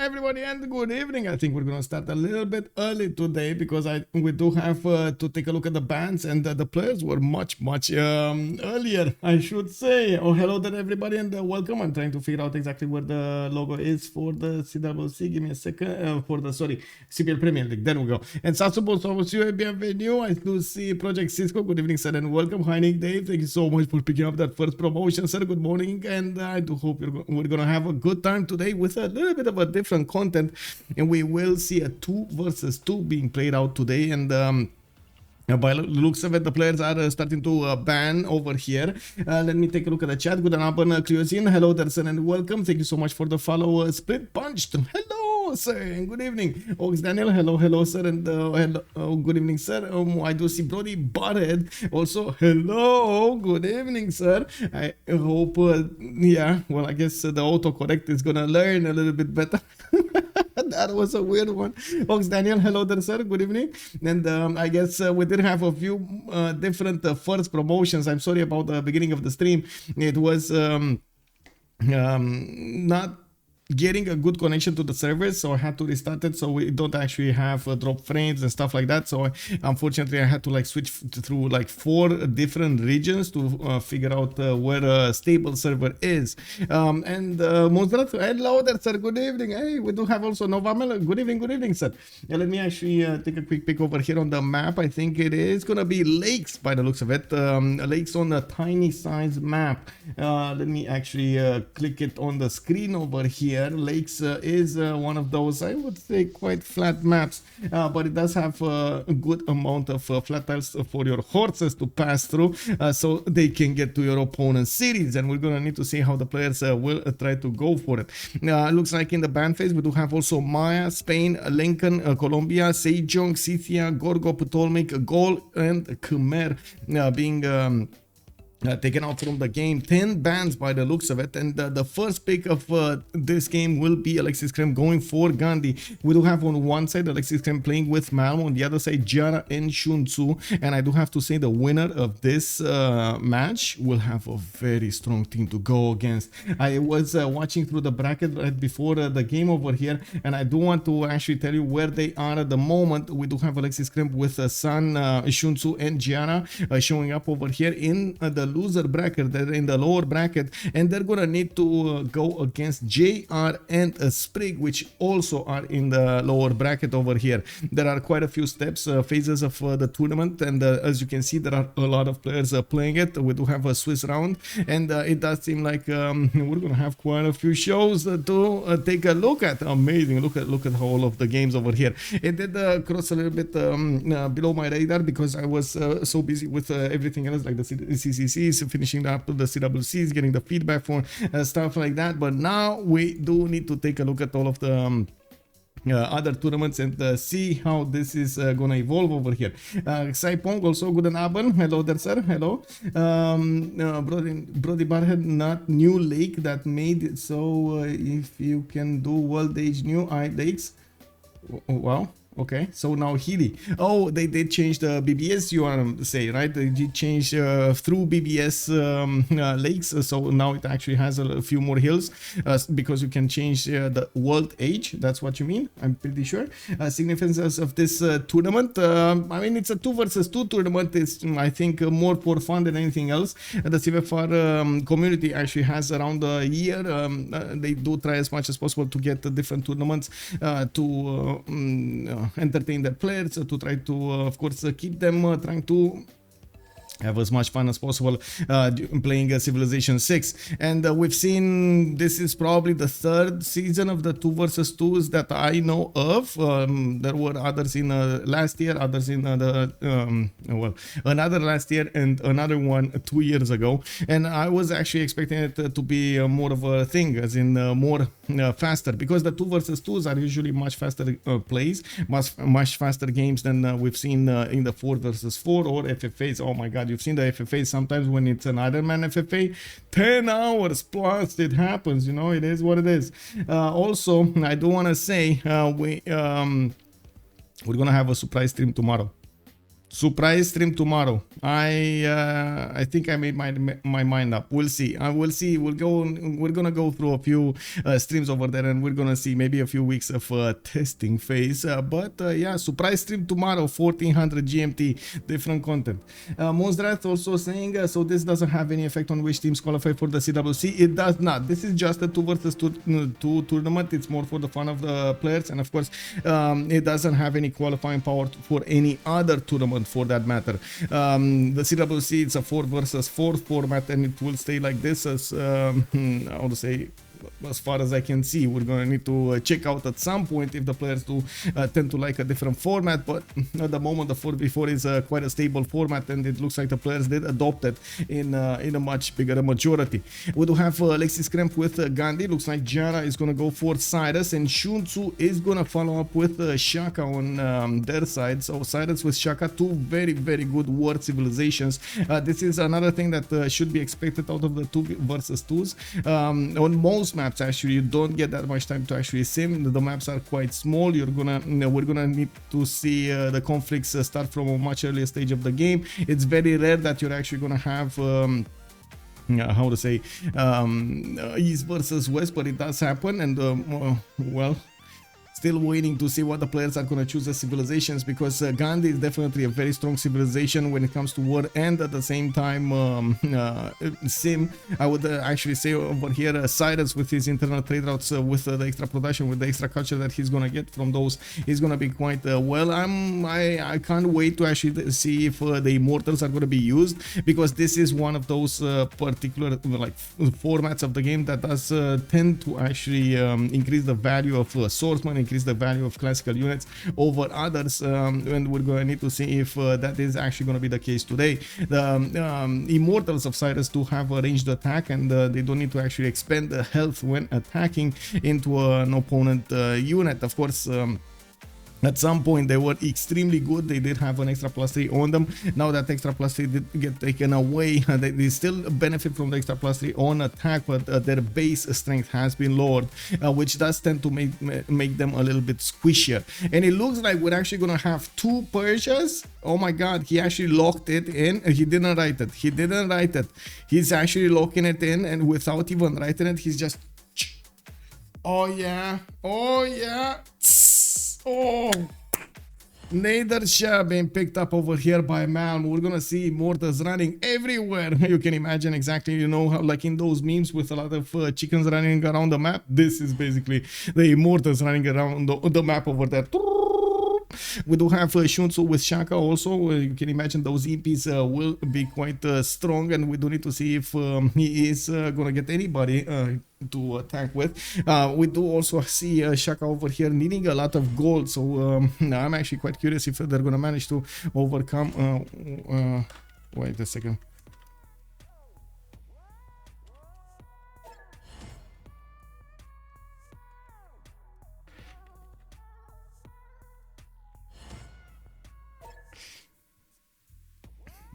everybody and good evening. I think we're gonna start a little bit early today because we do have to take a look at the bands, and the players were much earlier, I should say. Oh, hello there everybody and welcome. I'm trying to figure out exactly where the logo is for the CWC. Give me a second. For the CPL Premier League. There we go. And SunTzu, bienvenue. I do see Project Cisco. Good evening, sir, and welcome. Hi Nick, Dave. Thank you so much for picking up that first promotion, sir. Good morning, and I do hope we're gonna have a good time today with a little bit of a different content, and we will see a 2 versus 2 being played out today. And by the looks of it, the players are starting to ban over here. Let me take a look at the chat. Good afternoon, Cleosin. Hello there, sir, and welcome. Thank you so much for the follow. Split Punched. Hello, sir, and good evening. Ox Daniel. Hello, sir, and hello, good evening, sir. I do see Brody Butthead. Also, hello, good evening, sir. I hope, yeah, well, I guess the autocorrect is gonna learn a little bit better. That was a weird one. Ox Daniel, hello there, sir. Good evening. And I guess we did have a few different first promotions. I'm sorry about the beginning of the stream. It was not getting a good connection to the servers, so I had to restart it, so we don't actually have drop frames and stuff like that. So unfortunately I had to like switch through like 4 different regions to figure out where a stable server is. And Monstrat, hello there, sir. Good evening. Hey, we do have also Novamel. Good evening, sir. Let me actually take a quick pick over here on the map. I think it is gonna be lakes by the looks of it. Lakes on a tiny size map. Let me actually click it on the screen over here. Lakes is one of those, I would say, quite flat maps, but it does have a good amount of flat tiles for your horses to pass through, so they can get to your opponent's cities, and we're gonna need to see how the players will try to go for it. Looks like in the ban phase we do have also Maya, Spain, Lincoln, Colombia, Sejong, Scythia, Gorgo, Ptolemaic, Gaul, and Khmer being taken out from the game. 10 bans by the looks of it, and the first pick of this game will be Alexis going for Gandhi. We do have on one side Alexis playing with Malm, on the other side Giara and SunTzu, and I do have to say the winner of this match will have a very strong team to go against. I was watching through the bracket right before the game over here, and I do want to actually tell you where they are at the moment. We do have Alexis with SunTzu and Giara showing up over here in the loser bracket. They're in the lower bracket, and they're gonna need to go against JR and Sprig, which also are in the lower bracket over here. There are quite a few steps, phases of the tournament, and as you can see, there are a lot of players playing it. We do have a Swiss round, and it does seem like we're gonna have quite a few shows to take a look at. Amazing. Look at all of the games over here. It did cross a little bit below my radar because I was so busy with everything else, like the CCC, finishing up the CWCs, getting the feedback for stuff like that. But now we do need to take a look at all of the other tournaments and see how this is gonna evolve over here. Saipong also, good abend. Hello there, sir. Hello. Brody Barhead, not new lake that made it, so if you can do world age new lakes. Wow. Okay, so now Healy. Oh, they did change the BBS, you want to say, right? They did change through BBS lakes, so now it actually has a few more hills because you can change the world age. That's what you mean, I'm pretty sure. Significance of this tournament. I mean, it's a 2 versus 2 tournament. It's, I think, more for fun than anything else. The CivFR community actually has around a year. They do try as much as possible to get different tournaments to entertain their players, to try to of course keep them trying to have as much fun as possible playing Civilization 6. And we've seen this is probably the 3rd season of the 2 versus 2s that I know of. There were others in last year, others in well, another last year, and another one 2 years ago. And I was actually expecting it to be more of a thing, as in more faster, because the 2 versus 2s are usually much faster plays, much faster games than we've seen in the 4 versus 4 or FFAs. Oh my god, you've seen the FFA sometimes when it's an Ironman FFA, 10 hours plus it happens, you know, it is what it is. Also, I do want to say we're gonna have a surprise stream tomorrow. Surprise stream tomorrow. I think I made my mind up. We'll see. We'll see. We're gonna go through a few streams over there, and we're gonna see maybe a few weeks of testing phase. But yeah, surprise stream tomorrow, 1400 GMT, different content. Monstrat also saying so this doesn't have any effect on which teams qualify for the CWC. It does not. This is just a 2 versus 2 tournament. It's more for the fun of the players, and of course, it doesn't have any qualifying power for any other tournament for that matter. The CWC, it's a 4 versus 4 format, and it will stay like this as I would say, as far as I can see. We're gonna need to check out at some point if the players do tend to like a different format, but at the moment the 4v4 is quite a stable format, and it looks like the players did adopt it in a much bigger majority. We do have Alexis with Gandhi. Looks like Giara is gonna go for Cyrus, and SunTzu is gonna follow up with Shaka on their side. So Cyrus with Shaka, two very good war civilizations. This is another thing that should be expected out of the 2 versus 2s. On most maps, actually, you don't get that much time to actually sim. The maps are quite small. We're gonna need to see the conflicts start from a much earlier stage of the game. It's very rare that you're actually gonna have how to say east versus west, but it does happen. And well, still waiting to see what the players are going to choose as civilizations, because Gandhi is definitely a very strong civilization when it comes to war, and at the same time sim. I would actually say over here Cyrus with his internal trade routes, with the extra production, with the extra culture that he's going to get from those, is going to be quite well. I can't wait to actually see if the immortals are going to be used, because this is one of those particular like formats of the game that does tend to actually increase the value of swordsman, increase the value of classical units over others, and we're going to need to see if that is actually going to be the case today. The immortals of Cyrus do have a ranged attack, and they don't need to actually expend the health when attacking into an opponent unit. Of course, at some point they were extremely good. They did have an extra +3 on them. Now that extra +3 did get taken away, they still benefit from the extra +3 on attack, but their base strength has been lowered, which does tend to make them a little bit squishier. And it looks like we're actually gonna have 2 Persias. Oh my god, he actually locked it in. He didn't write it. He didn't write it. He's actually locking it in, and without even writing it, he's just, oh yeah, oh yeah. Oh, Nader Shah being picked up over here by Malm. We're gonna see immortals running everywhere. You can imagine exactly, you know, how, like in those memes with a lot of chickens running around the map. This is basically the immortals running around the map over there. We do have SunTzu with Shaka also. You can imagine those EPs will be quite strong, and we do need to see if he is gonna get anybody to attack with. We do also see Shaka over here needing a lot of gold, so I'm actually quite curious if they're gonna manage to overcome. Wait a second.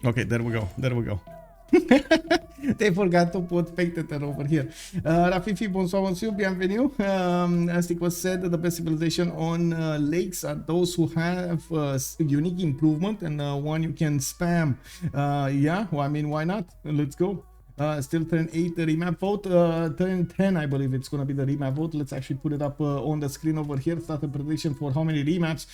Okay, there we go. There we go. They forgot to put spectator over here. Rafifi, bonsoir monsieur, bienvenue. As it was said, the best civilization on lakes are those who have unique improvement and one you can spam. Yeah, well, I mean, why not? Let's go. Still turn 8 the remap vote, turn 10 I believe it's gonna be the remap vote. Let's actually put it up on the screen over here. Start a prediction for how many remaps.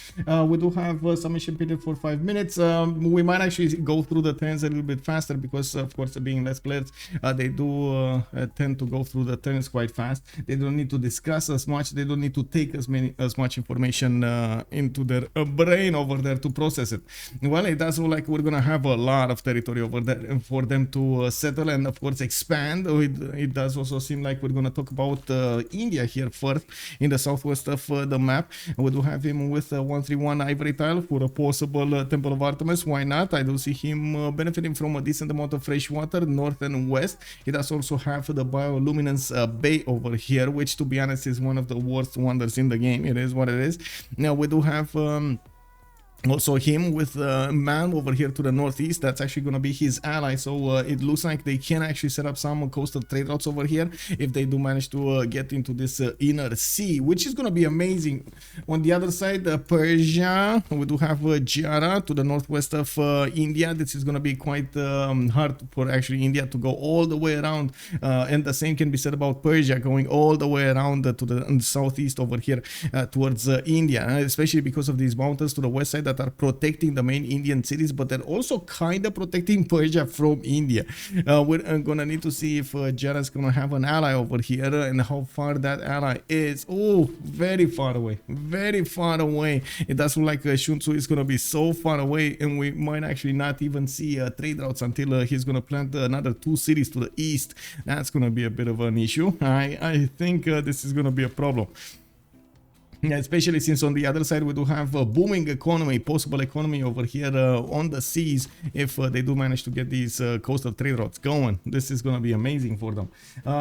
We do have submission period for 5 minutes. We might actually go through the turns a little bit faster, because of course being less players, they do tend to go through the turns quite fast. They don't need to discuss as much, they don't need to take as much information into their brain over there to process it. Well, it does look like we're gonna have a lot of territory over there for them to settle and of course expand. It does also seem like we're going to talk about India here first, in the southwest of the map. We do have him with 131 ivory tile for a possible Temple of Artemis. Why not? I do see him benefiting from a decent amount of fresh water north and west. He does also have the bioluminescence bay over here, which to be honest is one of the worst wonders in the game. It is what it is. Now we do have Also him with Malm over here to the northeast, that's actually going to be his ally. So it looks like they can actually set up some coastal trade routes over here if they do manage to get into this inner sea, which is going to be amazing. On the other side, Persia, we do have Giara to the northwest of India. This is going to be quite hard for actually India to go all the way around, and the same can be said about Persia going all the way around to the southeast over here towards India, especially because of these mountains to the west side that are protecting the main Indian cities, but they're also kind of protecting Persia from India. We're gonna need to see if Giara is gonna have an ally over here and how far that ally is. Oh, very far away, very far away. It does look like SunTzu is gonna be so far away, and we might actually not even see trade routes until he's gonna plant another 2 cities to the east. That's gonna be a bit of an issue. I think this is gonna be a problem. Yeah, especially since on the other side we do have a booming economy, possible economy over here on the seas if they do manage to get these coastal trade routes going. This is going to be amazing for them.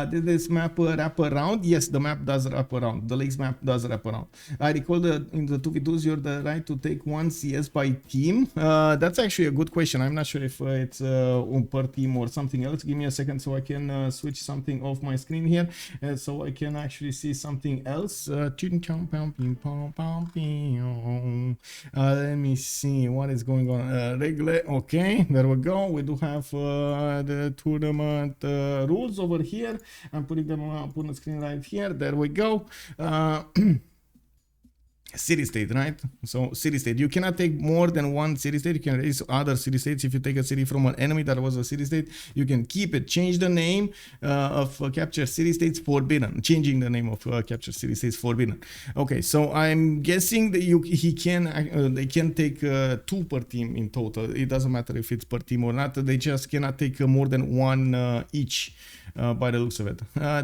Did this map wrap around? Yes, the map does wrap around. The lakes map does wrap around. I recall that in the 2v2s you're the right to take 1 CS by team. That's actually a good question. I'm not sure if it's per team or something else. Give me a second so I can switch something off my screen here so I can actually see something else. Let me see what is going on. Regular, okay, there we go. We do have the tournament rules over here. I'm putting them up on the screen right here. There we go. City state, right? So city state, you cannot take more than 1 city state. You can raise other city states. If you take a city from an enemy that was a city state, you can keep it. Change the name of capture city states, forbidden. Changing the name of capture city states, forbidden. Okay, so I'm guessing that they can take 2 per team in total. It doesn't matter if it's per team or not. They just cannot take more than 1 each. By the looks of it.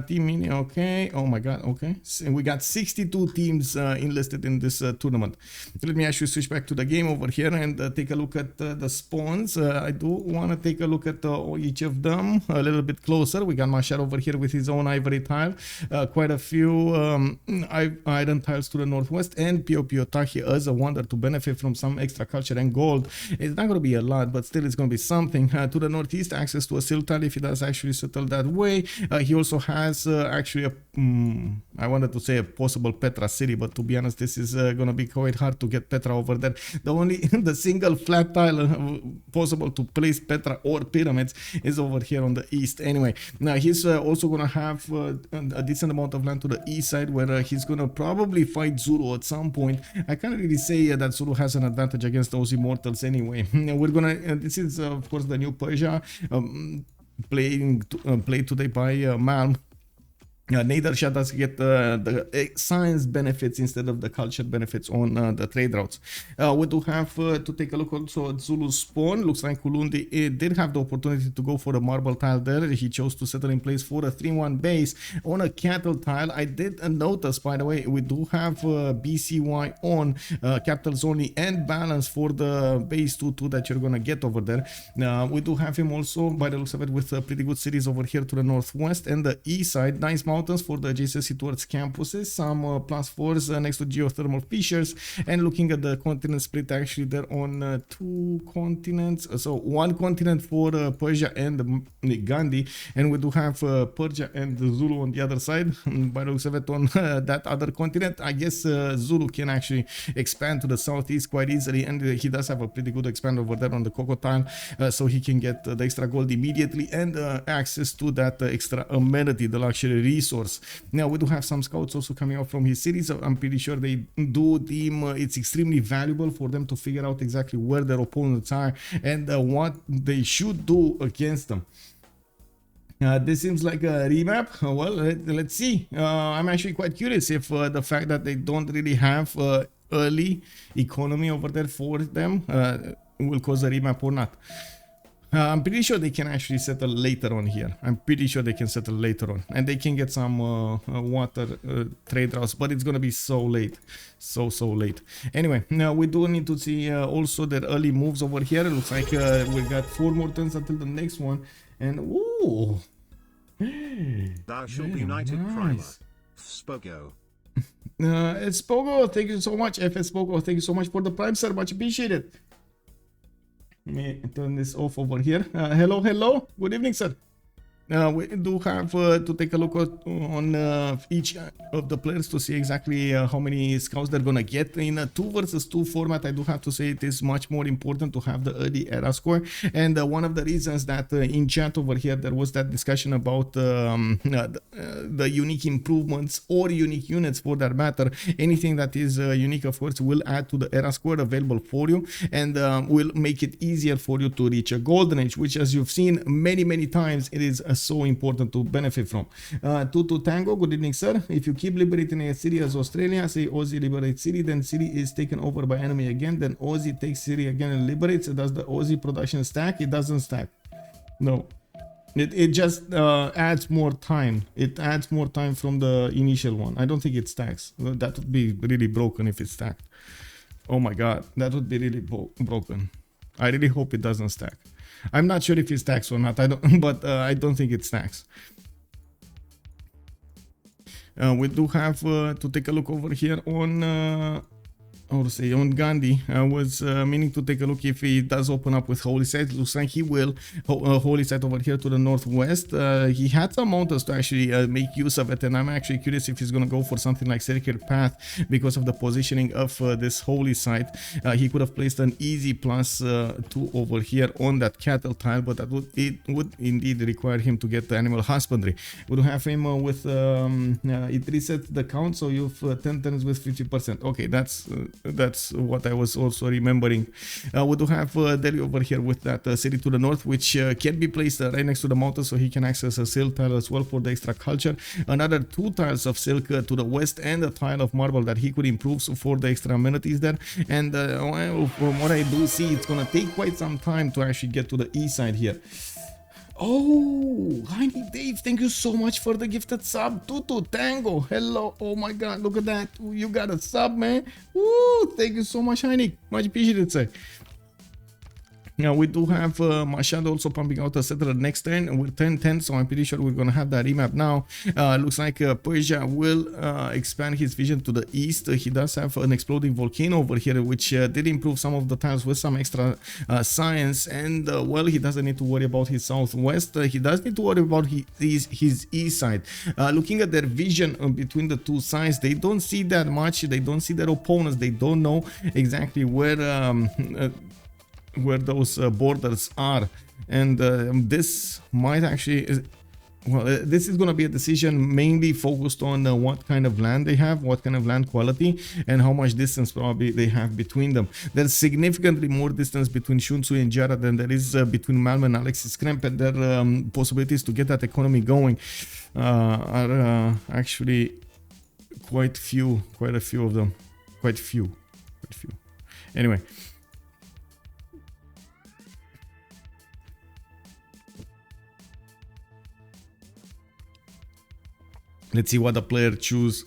Team mini, okay. Oh my god, okay. So we got 62 teams enlisted in this tournament. Let me actually switch back to the game over here and take a look at the spawns. I do want to take a look at each of them a little bit closer. We got Mashar over here with his own ivory tile. Quite a few iron tiles to the northwest, and Pio Tahi as a wonder to benefit from some extra culture and gold. It's not going to be a lot, but still it's going to be something. To the northeast, access to a silk tile if he does actually settle that way. He also has actually a I wanted to say a possible Petra city, but to be honest, this is gonna be quite hard to get Petra over there. The single flat tile possible to place Petra or pyramids is over here on the east. Anyway, now he's also gonna have a decent amount of land to the east side where he's gonna probably fight Zulu at some point. I can't really say that Zulu has an advantage against those immortals anyway. We're gonna this is of course the new Persia played today by Malm. Neither shall does get the science benefits instead of the culture benefits on the trade routes. We do have to take a look also at Zulu's spawn. Looks like Kulundi did have the opportunity to go for a marble tile there. He chose to settle in place for a 3-1 base on a cattle tile. I did notice, by the way, we do have BCY on capitals only and balance for the base 2-2 that you're gonna get over there. We do have him also, by the looks of it, with pretty good cities over here to the northwest and the east side. Nice mountains for the adjacency towards campuses, some +4s next to geothermal fissures, and looking at the continent split, actually they're on 2 continents, so 1 continent for Persia and Gandhi, and we do have Persia and Zulu on the other side. By the looks of it, on that other continent, I guess Zulu can actually expand to the southeast quite easily, and he does have a pretty good expand over there on the Coco tile, so he can get the extra gold immediately and access to that extra amenity, the luxury resource. Now we do have some scouts also coming out from his city, so I'm pretty sure they do deem it's extremely valuable for them to figure out exactly where their opponents are and what they should do against them. This seems like a remap. Well, let's see. I'm actually quite curious if the fact that they don't really have early economy over there for them will cause a remap or not. I'm pretty sure they can actually settle later on here. I'm pretty sure they can settle later on. And they can get some water trade routes, but it's going to be so late. So late. Anyway, now we do need to see also their early moves over here. It looks like we got 4 more turns until the next one. And, ooh. Thou shalt be knighted primer. Spogo. It's Pogo, thank you so much. FS Pogo, thank you so much for the prime, sir. Much appreciated. Let me turn this off over here. Hello, hello. Good evening, sir. We do have to take a look on each of the players to see exactly how many scouts they're gonna get. In a 2 versus 2 format, I do have to say it is much more important to have the early era score. And one of the reasons that in chat over here there was that discussion about the unique improvements or unique units for that matter. Anything that is unique, of course, will add to the era score available for you and will make it easier for you to reach a golden age, which, as you've seen many times, it is so important to benefit from. 2 Tango, good evening, sir. If you keep liberating a city as Australia, say Aussie liberates city, then city is taken over by enemy again, then Aussie takes city again and liberates. Does the Aussie production stack? It doesn't stack. No. It just adds more time. It adds more time from the initial one. I don't think it stacks. That would be really broken if it stacked. Oh my god, that would be really broken. I really hope it doesn't stack. I'm not sure if it stacks or not. I don't, but I don't think it stacks. We do have to take a look over here on on Gandhi. I was meaning to take a look if he does open up with Holy Site. Looks like he will. Holy Site over here to the northwest. He had some mountains to actually make use of it, and I'm actually curious if he's gonna go for something like Circular Path because of the positioning of this Holy Site. He could have placed an easy +2 over here on that cattle tile, but that would indeed require him to get the animal husbandry. We do have him with it resets the count, so you've 10 turns with 50%. Okay, that's what I was also remembering. We do have Delhi over here with that city to the north, which can be placed right next to the mountain, so he can access a silk tile as well for the extra culture. Another 2 tiles of silk to the west, and a tile of marble that he could improve for the extra amenities there. And well, from what I do see, it's gonna take quite some time to actually get to the east side here. Oh, hi Dave, thank you so much for the gifted sub. 2 Tango, hello. Oh my god, look at that. You got a sub, man. Woo, thank you so much, Heinik. Much appreciated, sir. Now we do have Machado also pumping out a settler next turn with 10-10, so I'm pretty sure we're gonna have that remap now. Looks like Persia will expand his vision to the east. He does have an exploding volcano over here, which did improve some of the tiles with some extra science, and well, he doesn't need to worry about his southwest. He does need to worry about his east side. Looking at their vision between the 2 sides, they don't see that much. They don't see their opponents. They don't know exactly where those borders are, and this might actually this is going to be a decision mainly focused on what kind of land they have, what kind of land quality, and how much distance probably they have between them. There's significantly more distance between SunTzu and Giara than there is between Malm and Alexis, and their possibilities to get that economy going are actually quite a few of them. Quite a few. Anyway, let's see what the players choose.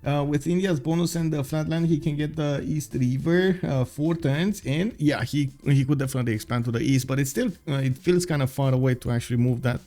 With India's bonus and the flatland, he can get the East River 4 turns, and yeah, he could definitely expand to the east, but it's still it feels kind of far away to actually move that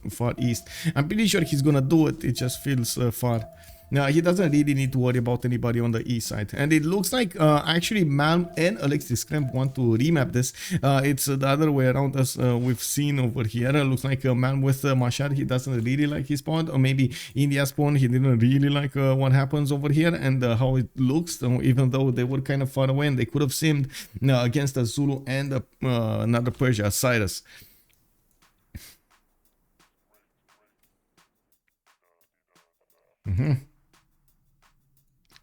far east. I'm pretty sure he's gonna do it. It just feels far. Now, he doesn't really need to worry about anybody on the east side. And it looks like actually Malm and Alexis want to remap this. It's the other way around as we've seen over here. It looks like Malm with Mashar, he doesn't really like his spawn. Or maybe India's spawn, he didn't really like what happens over here and how it looks. Even though they were kind of far away and they could have simmed against a Zulu and another Persia, Cyrus.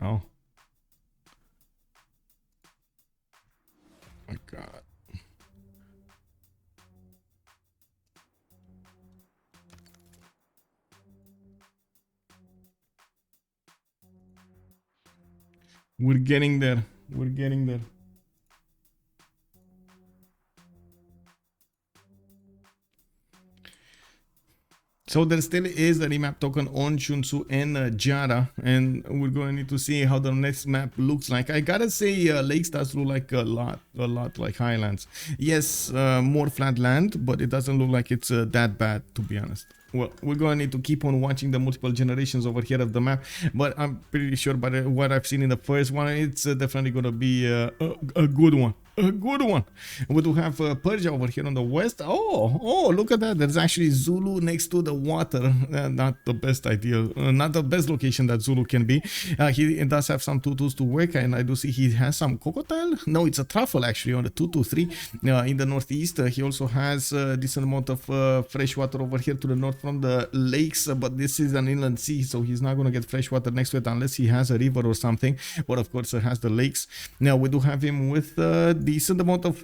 Oh my god. We're getting there. So there still is a remap token on SunTzu and Giara, and we're going to need to see how the next map looks like. I gotta say, Lakes does look like a lot like Highlands. Yes, more flat land, but it doesn't look like it's that bad, to be honest. well, we're gonna need to keep on watching the multiple generations over here of the map, but I'm pretty sure by what I've seen in the first one, it's definitely gonna be a good one. A good one. We do have Persia over here on the west. Oh, look at that. There's actually Zulu next to the water. Not the best idea, not the best location that Zulu can be. He does have some tutus to work, and I do see he has some crocodile. No, it's a truffle actually on the 223 in the northeast. He also has a decent amount of fresh water over here to the north from the lakes, but this is an inland sea, so he's not going to get fresh water next to it unless he has a river or something. But of course, has the lakes. Now we do have him with decent amount of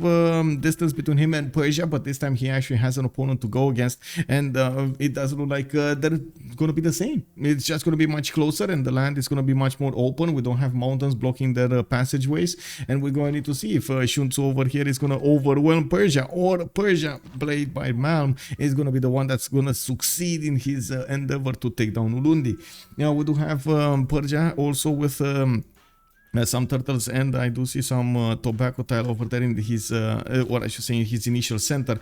distance between him and Persia, but this time he actually has an opponent to go against, and it doesn't look like they're going to be the same. It's just going to be much closer, and the land is going to be much more open. We don't have mountains blocking their passageways, and we're going to need to see if SunTzu over here is going to overwhelm Persia, or Persia, played by Malm, is going to be the one that's going to succeed in his endeavor to take down Ulundi. Now we do have Persia also with some turtles, and I do see some tobacco tile over there in his, or I should say in his initial center.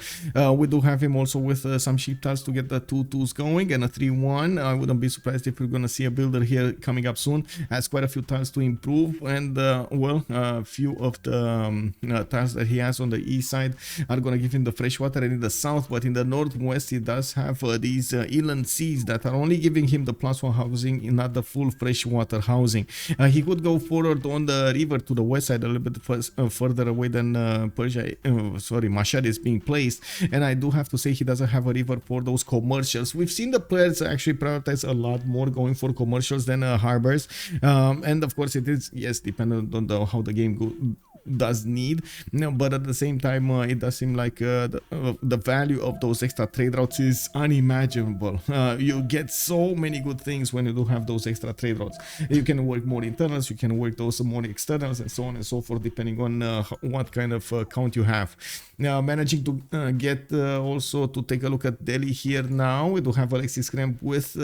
We do have him also with some sheep tiles to get the 2-2s going, and a 3-1. I wouldn't be surprised if we're gonna see a builder here coming up soon. Has quite a few tiles to improve, and well, a few of the tiles that he has on the east side are gonna give him the fresh water, and in the south, but in the northwest, he does have these inland seas that are only giving him the +1 housing, not the full freshwater housing. He could go forward on the river to the west side a little bit further away than Mashhad is being placed, and I do have to say he doesn't have a river for those commercials. We've seen the players actually prioritize a lot more going for commercials than harbors, and of course it is, yes, dependent on how the game does need, but at the same time it does seem like the value of those extra trade routes is unimaginable. You get so many good things when you do have those extra trade routes. You can work more internals, you can work those more externals, and so on and so forth, depending on what kind of count you have. Now, managing to get also to take a look at Delhi here now. We do have Alexis Cramp with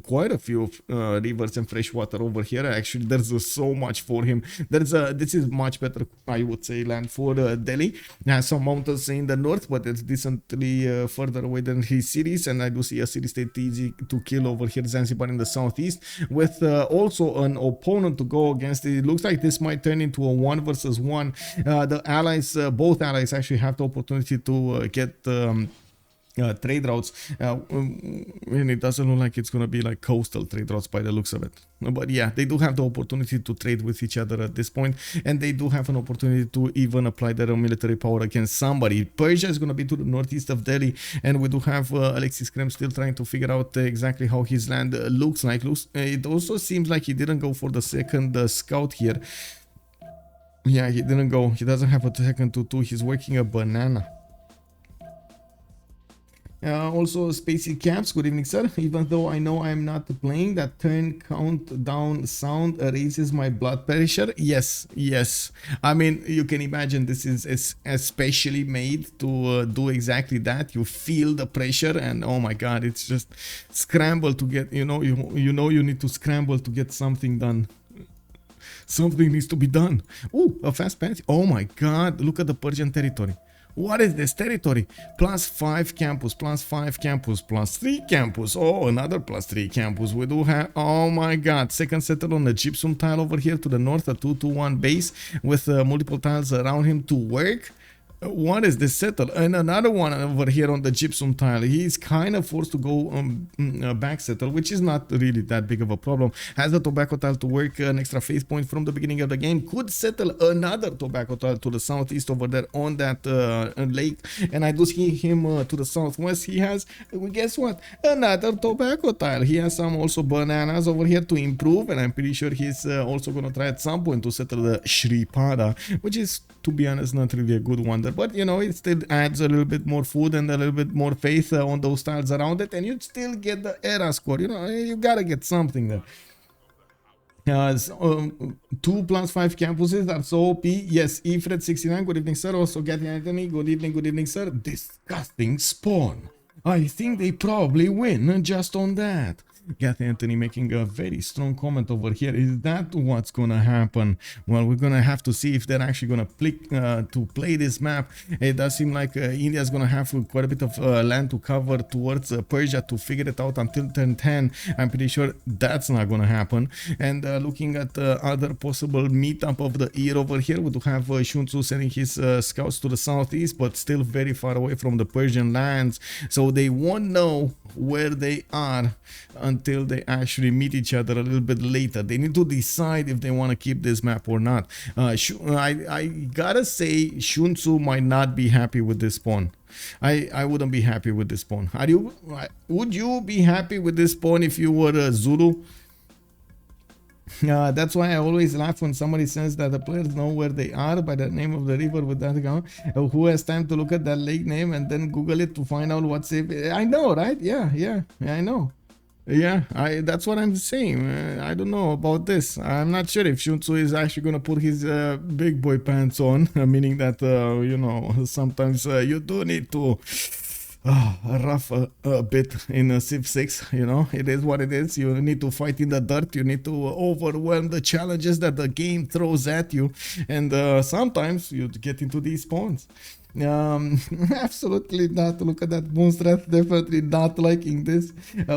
quite a few rivers and fresh water over here. Actually, there's so much for him. This is much better, I would say, land for Delhi. Has some mountains in the north, but it's decently further away than his cities, and I do see a city-state easy to kill over here, Zanzibar in the southeast, with also an opponent to go against. It looks like this might turn into a 1 versus 1. The allies, both allies actually have the opportunity to get trade routes, and it doesn't look like it's going to be like coastal trade routes by the looks of it. But yeah, they do have the opportunity to trade with each other at this point, and they do have an opportunity to even apply their military power against somebody. Persia is going to be to the northeast of Delhi, and we do have Alexis Krem still trying to figure out exactly how his land looks like. It also seems like he didn't go for the second scout here. Yeah, he didn't go. He doesn't have a second 2-2. He's working a banana. Also, Spacey Caps, good evening, sir. Even though I know I'm not playing, that turn countdown sound raises my blood pressure. Yes. I mean, you can imagine this is especially made to do exactly that. You feel the pressure, and oh my god, it's just scramble to get, you need to scramble to get something done. Something needs to be done. Ooh, a fast pass. Oh my god, look at the Persian territory. What is this territory? +5 campus, +5 campus, +3 campus. Oh, another +3 campus. We do have, oh my god, second settle on the gypsum tile over here to the north, a 2-2-1 base with multiple tiles around him to work. What is this settle? And another one over here on the gypsum tile. He's kind of forced to go back settle, which is not really that big of a problem. Has the tobacco tile to work, an extra faith point from the beginning of the game. Could settle another tobacco tile to the southeast over there on that lake. And I do see him to the southwest. He has, guess what? Another tobacco tile. He has some also bananas over here to improve. And I'm pretty sure he's also going to try at some point to settle the Shripada, which is, to be honest, not really a good one. But it still adds a little bit more food and a little bit more faith on those tiles around it, and you still get the era score. You gotta get something there. 2 +5 campuses are so OP. Yes, Efred69, good evening, sir. Also getting Anthony, good evening, sir. Disgusting spawn. I think they probably win just on that. Got Anthony making a very strong comment over here. Is that what's gonna happen? Well, we're gonna have to see if they're actually gonna play this map. It does seem like India's gonna have quite a bit of land to cover towards Persia to figure it out until turn 10. I'm pretty sure that's not gonna happen. And looking at other possible meetup of the year over here, we do have SunTzu sending his scouts to the southeast, but still very far away from the Persian lands, so they won't know where they are until they actually meet each other a little bit later. They need to decide if they want to keep this map or not. I gotta say, SunTzu might not be happy with this spawn. I wouldn't be happy with this spawn. Would you be happy with this spawn if you were Zulu? That's why I always laugh when somebody says that the players know where they are by the name of the river with that account. Who has time to look at that lake name and then Google it to find out what's it? I know, right? Yeah, I know. Yeah, that's what I'm saying. I don't know about this. I'm not sure if SunTzu is actually gonna put his big boy pants on, meaning that you know, sometimes you do need to rough a bit in Civ6, you know. It is what it is. You need to fight in the dirt. You need to overwhelm the challenges that the game throws at you, and sometimes you get into these spawns. Absolutely not. Look at that Moonstrath, definitely not liking this.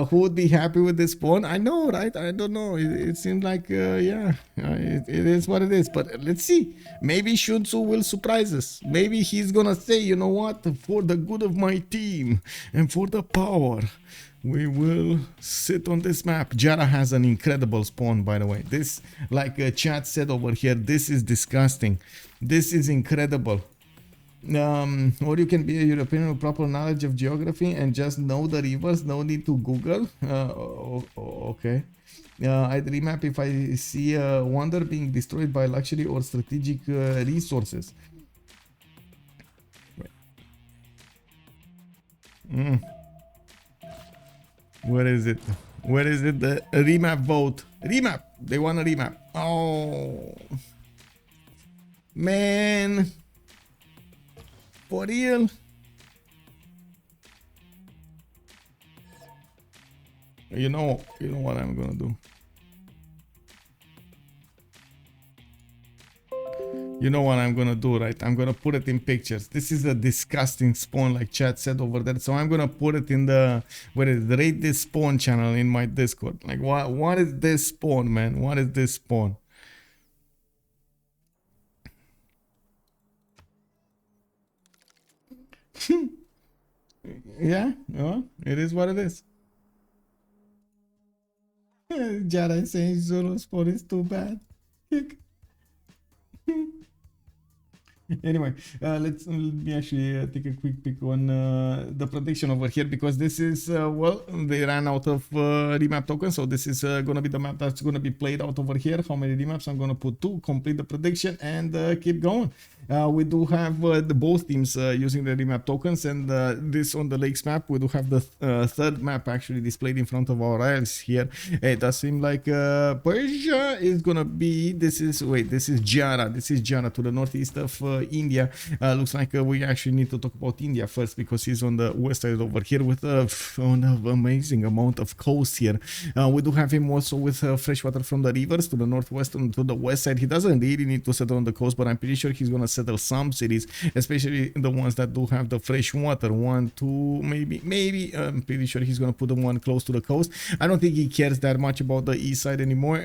Who would be happy with this spawn? I know, right? I don't know. It seems like yeah, it is what it is, but let's see. Maybe SunTzu will surprise us. Maybe he's gonna say, you know what, for the good of my team and for the power, we will sit on this map. Giara has an incredible spawn, by the way. This, like chat said over here, this is disgusting. This is incredible. Or you can be a European with proper knowledge of geography and just know the rivers, no need to Google. Okay. I'd remap if I see a wonder being destroyed by luxury or strategic resources. Where is it? Where is it? The remap vote. Remap. They want a remap. Oh, man. For real? You know what I'm gonna do. You know what I'm gonna do, right? I'm gonna put it in pictures. This is a disgusting spawn, like chat said over there. So I'm gonna put it in the rate this spawn channel in my Discord. Like, what is this spawn, man? What is this spawn? Yeah, it is what it is. Giara is saying Zulu sport is too bad. Anyway, let me actually take a quick pick on the prediction over here, because this is well, they ran out of remap tokens, so this is gonna be the map that's gonna be played out over here. How many remaps? I'm gonna put 2, complete the prediction, and keep going. We do have both teams using the remap tokens, and this on the lakes map, we do have the third map actually displayed in front of our eyes here. It does seem like Persia is gonna be, this is Giara. This is Giara to the northeast of India. Looks like we actually need to talk about India first, because he's on the west side over here with an amazing amount of coast here. We do have him also with fresh water from the rivers to the northwest and to the west side. He doesn't really need to settle on the coast, but I'm pretty sure he's gonna settle some cities, especially the ones that do have the fresh water. 1, 2, maybe I'm pretty sure he's gonna put the one close to the coast. I don't think he cares that much about the east side anymore,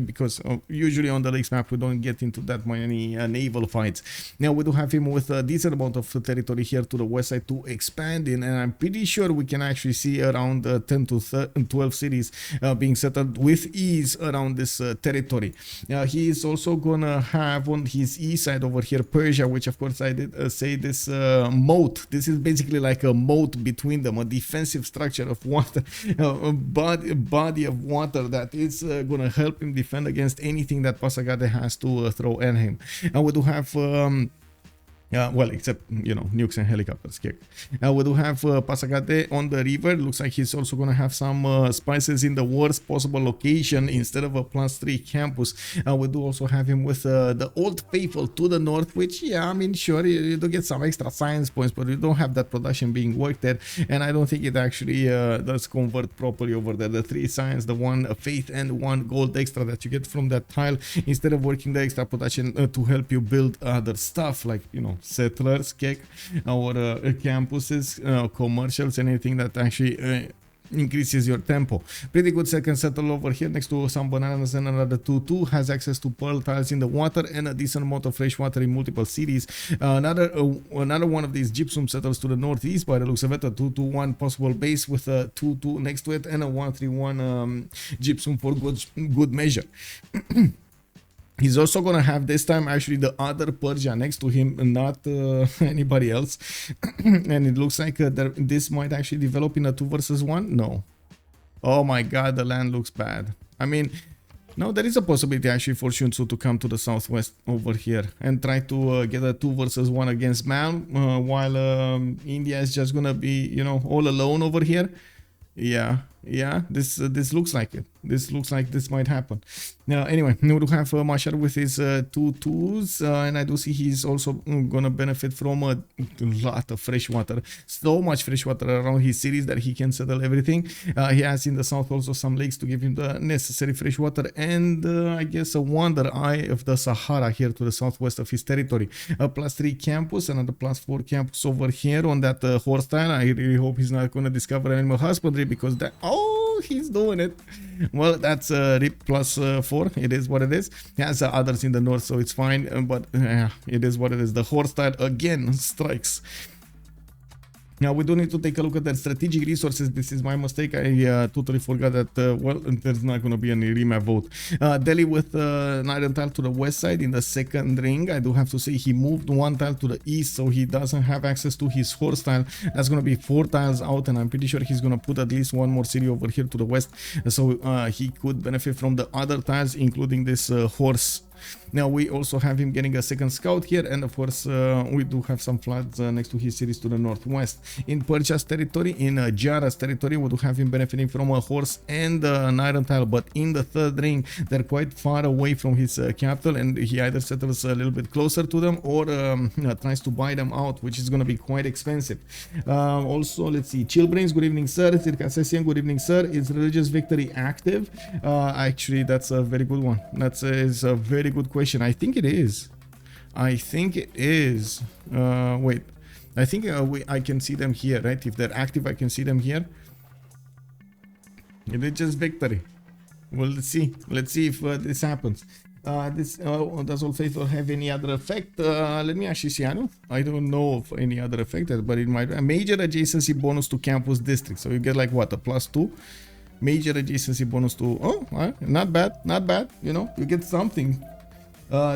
because usually on the lakes map we don't get into that many naval fights. Now we do have him with a decent amount of territory here to the west side to expand in, and I'm pretty sure we can actually see around 10 to 12 cities being settled with ease around this territory. He is also gonna have on his east side over here Persia, which of course I did say this moat. This is basically like a moat between them, a defensive structure of water, a body of water that is gonna help him defend against anything that Pasagade has to throw at him. And we do have Well, except, you know, nukes and helicopters. We do have Pasagate on the river. Looks like he's also going to have some spices in the worst possible location instead of a +3 campus. We do also have him with the Old Faithful to the north, which, yeah, I mean, sure, you do get some extra science points, but you don't have that production being worked there. And I don't think it actually does convert properly over there. The 3 science, the 1 faith, and 1 gold extra that you get from that tile, instead of working the extra production to help you build other stuff like, you know, settlers, or campuses, commercials, anything that actually increases your tempo. Pretty good second settle over here next to some bananas, and another 2-2 has access to pearl tiles in the water and a decent amount of fresh water in multiple cities. Another one of these gypsum settles to the northeast by the looks of it, a 2-2-1 possible base with a 2-2 next to it and a 1-3-1 gypsum for good measure. He's also going to have this time actually the other Persia next to him, not anybody else. And it looks like this might actually develop in a 2 versus 1. No. Oh my god, the land looks bad. I mean, no, there is a possibility actually for SunTzu to come to the southwest over here and try to get a 2 versus 1 against Malm, while India is just going to be, you know, all alone over here. Yeah, this looks like it. This looks like this might happen. Anyway, we do have Mashar with his 2-2s, and I do see he's also gonna benefit from a lot of fresh water. So much fresh water around his cities that he can settle everything. He has in the south also some lakes to give him the necessary fresh water, and I guess a wonder eye of the Sahara here to the southwest of his territory. A +3 campus, another +4 campus over here on that horse tile. I really hope he's not gonna discover animal husbandry, because that, oh, he's doing it. Well, that's RIP +4. It is what it is. He has others in the north, so it's fine, but it is what it is. The horse tile again strikes. Now we do need to take a look at the strategic resources. This is my mistake. I totally forgot that, well, there's not going to be any remap vote. Delhi with an iron tile to the west side in the second ring. I do have to say he moved 1 tile to the east, so he doesn't have access to his horse tile. That's going to be 4 tiles out, and I'm pretty sure he's going to put at least 1 more city over here to the west, so he could benefit from the other tiles, including this horse. Now we also have him getting a second scout here, and of course we do have some floods next to his cities to the northwest. In Persia's territory, in Giara's territory, we do have him benefiting from a horse and an iron tile, but in the third ring they're quite far away from his capital, and he either settles a little bit closer to them or tries to buy them out, which is going to be quite expensive. Also, let's see, Chillbrains, good evening sir. Circassian, good evening sir. Is religious victory active? Actually, that's a very good one. That's a very good question. I think it is. Wait, I think I can see them here, right? If they're active, I can see them here. Religious victory. Well, let's see if this happens. Does Old Faithful have any other effect? Let me actually see. I don't know of any other effect, but it might. A major adjacency bonus to campus district, so you get like what, a +2 major adjacency bonus to, not bad, you know, you get something.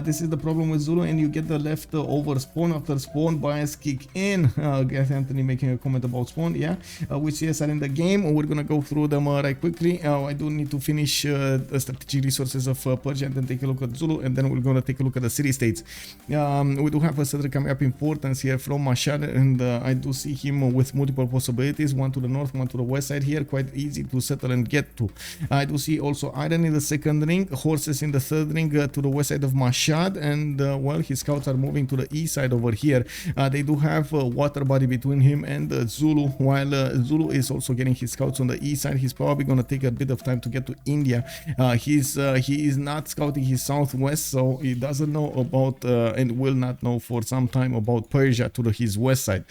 This is the problem with Zulu, and you get the leftover spawn after spawn bias kick in. Get Anthony making a comment about spawn, yeah, which CS are in the game. We're gonna go through them right quickly. I do need to finish the strategic resources of Persia, and then take a look at Zulu, and then we're gonna take a look at the city states. We do have a settler coming up importance here from Mashar, and I do see him with multiple possibilities, 1 to the north, 1 to the west side here, quite easy to settle and get to. I do see also iron in the second ring, horses in the third ring to the west side of Mashad, and well, his scouts are moving to the east side over here. They do have a water body between him and Zulu, while Zulu is also getting his scouts on the east side. He's probably gonna take a bit of time to get to India. He is not scouting his southwest, so he doesn't know about and will not know for some time about Persia to his west side.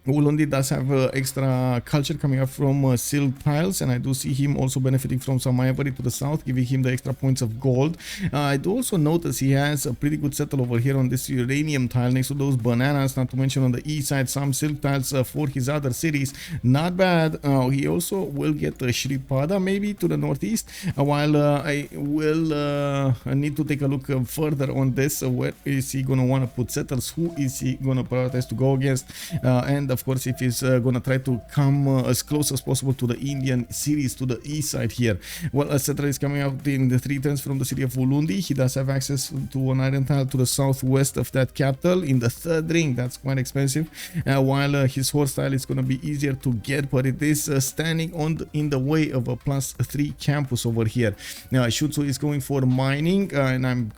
Ulundi does have extra culture coming up from silk tiles, and I do see him also benefiting from some ivory to the south, giving him the extra points of gold. I do also notice he has a pretty good settle over here on this uranium tile next to those bananas, not to mention on the east side some silk tiles for his other cities. Not bad. He also will get Shripada maybe to the northeast, while I will need to take a look further on this. Where is he going to want to put settlers? Who is he going to prioritize to go against? And of course, if he's gonna try to come as close as possible to the Indian cities to the east side here. Well, a settler is coming out in the 3 turns from the city of Ulundi. He does have access to an iron tile to the southwest of that capital in the 3rd ring. That's quite expensive, while his horse tile is gonna be easier to get, but it is standing in the way of a +3 campus over here. Now SunTzu is going for mining, and I'm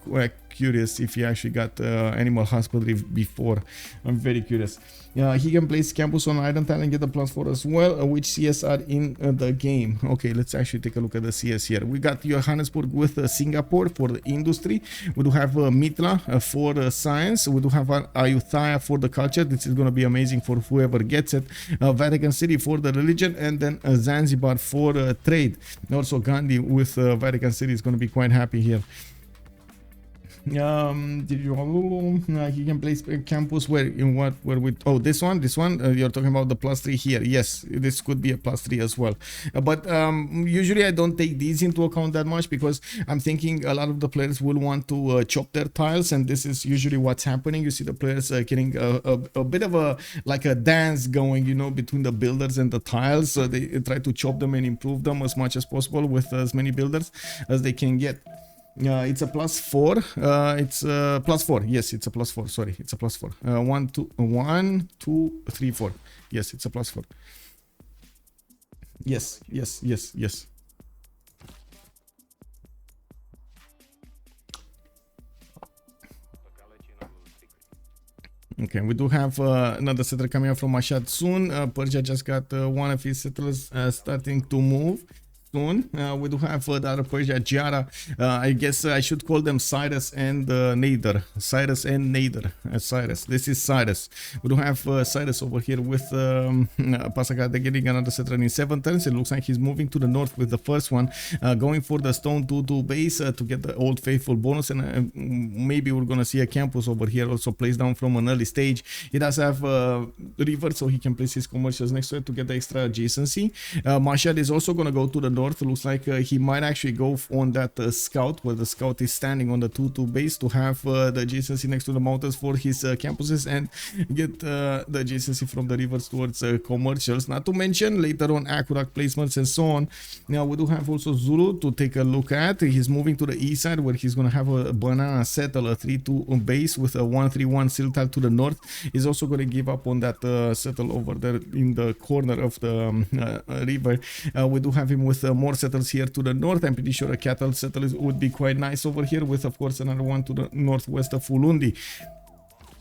curious if he actually got animal husbandry before. I'm very curious. He can place campus on iron tile and get a +4 as well, which CS are in the game. Okay, let's actually take a look at the CS here. We got Johannesburg with Singapore for the industry. We do have Mitla for science. We do have Ayutthaya for the culture. This is going to be amazing for whoever gets it. Vatican City for the religion, and then Zanzibar for trade. Also Gandhi with Vatican City is going to be quite happy here. He can place a campus where this one you're talking about the +3 here. Yes, this could be a +3 as well, but usually I don't take these into account that much, because I'm thinking a lot of the players will want to chop their tiles, and this is usually what's happening. You see the players getting a bit of a dance going, you know, between the builders and the tiles. So they try to chop them and improve them as much as possible with as many builders as they can get. It's a +4. It's a +4. Yes, it's a +4. Sorry, it's a +4. 1, 2, 3, 4. Yes, it's a +4. Yes. Okay, we do have another settler coming up from Mashhad soon. Persia just got one of his settlers starting to move. We do have the other Persia, Giara. I guess I should call them Cyrus and Nader. Cyrus and Nader. Cyrus. This is Cyrus. We do have Cyrus over here with Pasaka. They're getting another settler in 7 turns. It looks like he's moving to the north with the first one, going for the stone 2-2 base to get the old faithful bonus, and maybe we're gonna see a campus over here also placed down from an early stage. He does have river, so he can place his commercials next to it to get the extra adjacency. Mashhad is also gonna go to the north. Looks like he might actually go on that scout, where the scout is standing on the 2-2 base, to have the adjacency next to the mountains for his campuses, and get the adjacency from the rivers towards commercials. Not to mention later on accurate placements and so on. Now we do have also Zulu to take a look at. He's moving to the east side, where he's going to have a banana settle, a 3-2 base with a 1-3-1 sill tile to the north. He's also going to give up on that settle over there in the corner of the river. We do have him with more settlers here to the north. I'm pretty sure a cattle settle would be quite nice over here, with of course another one to the northwest of Ulundi.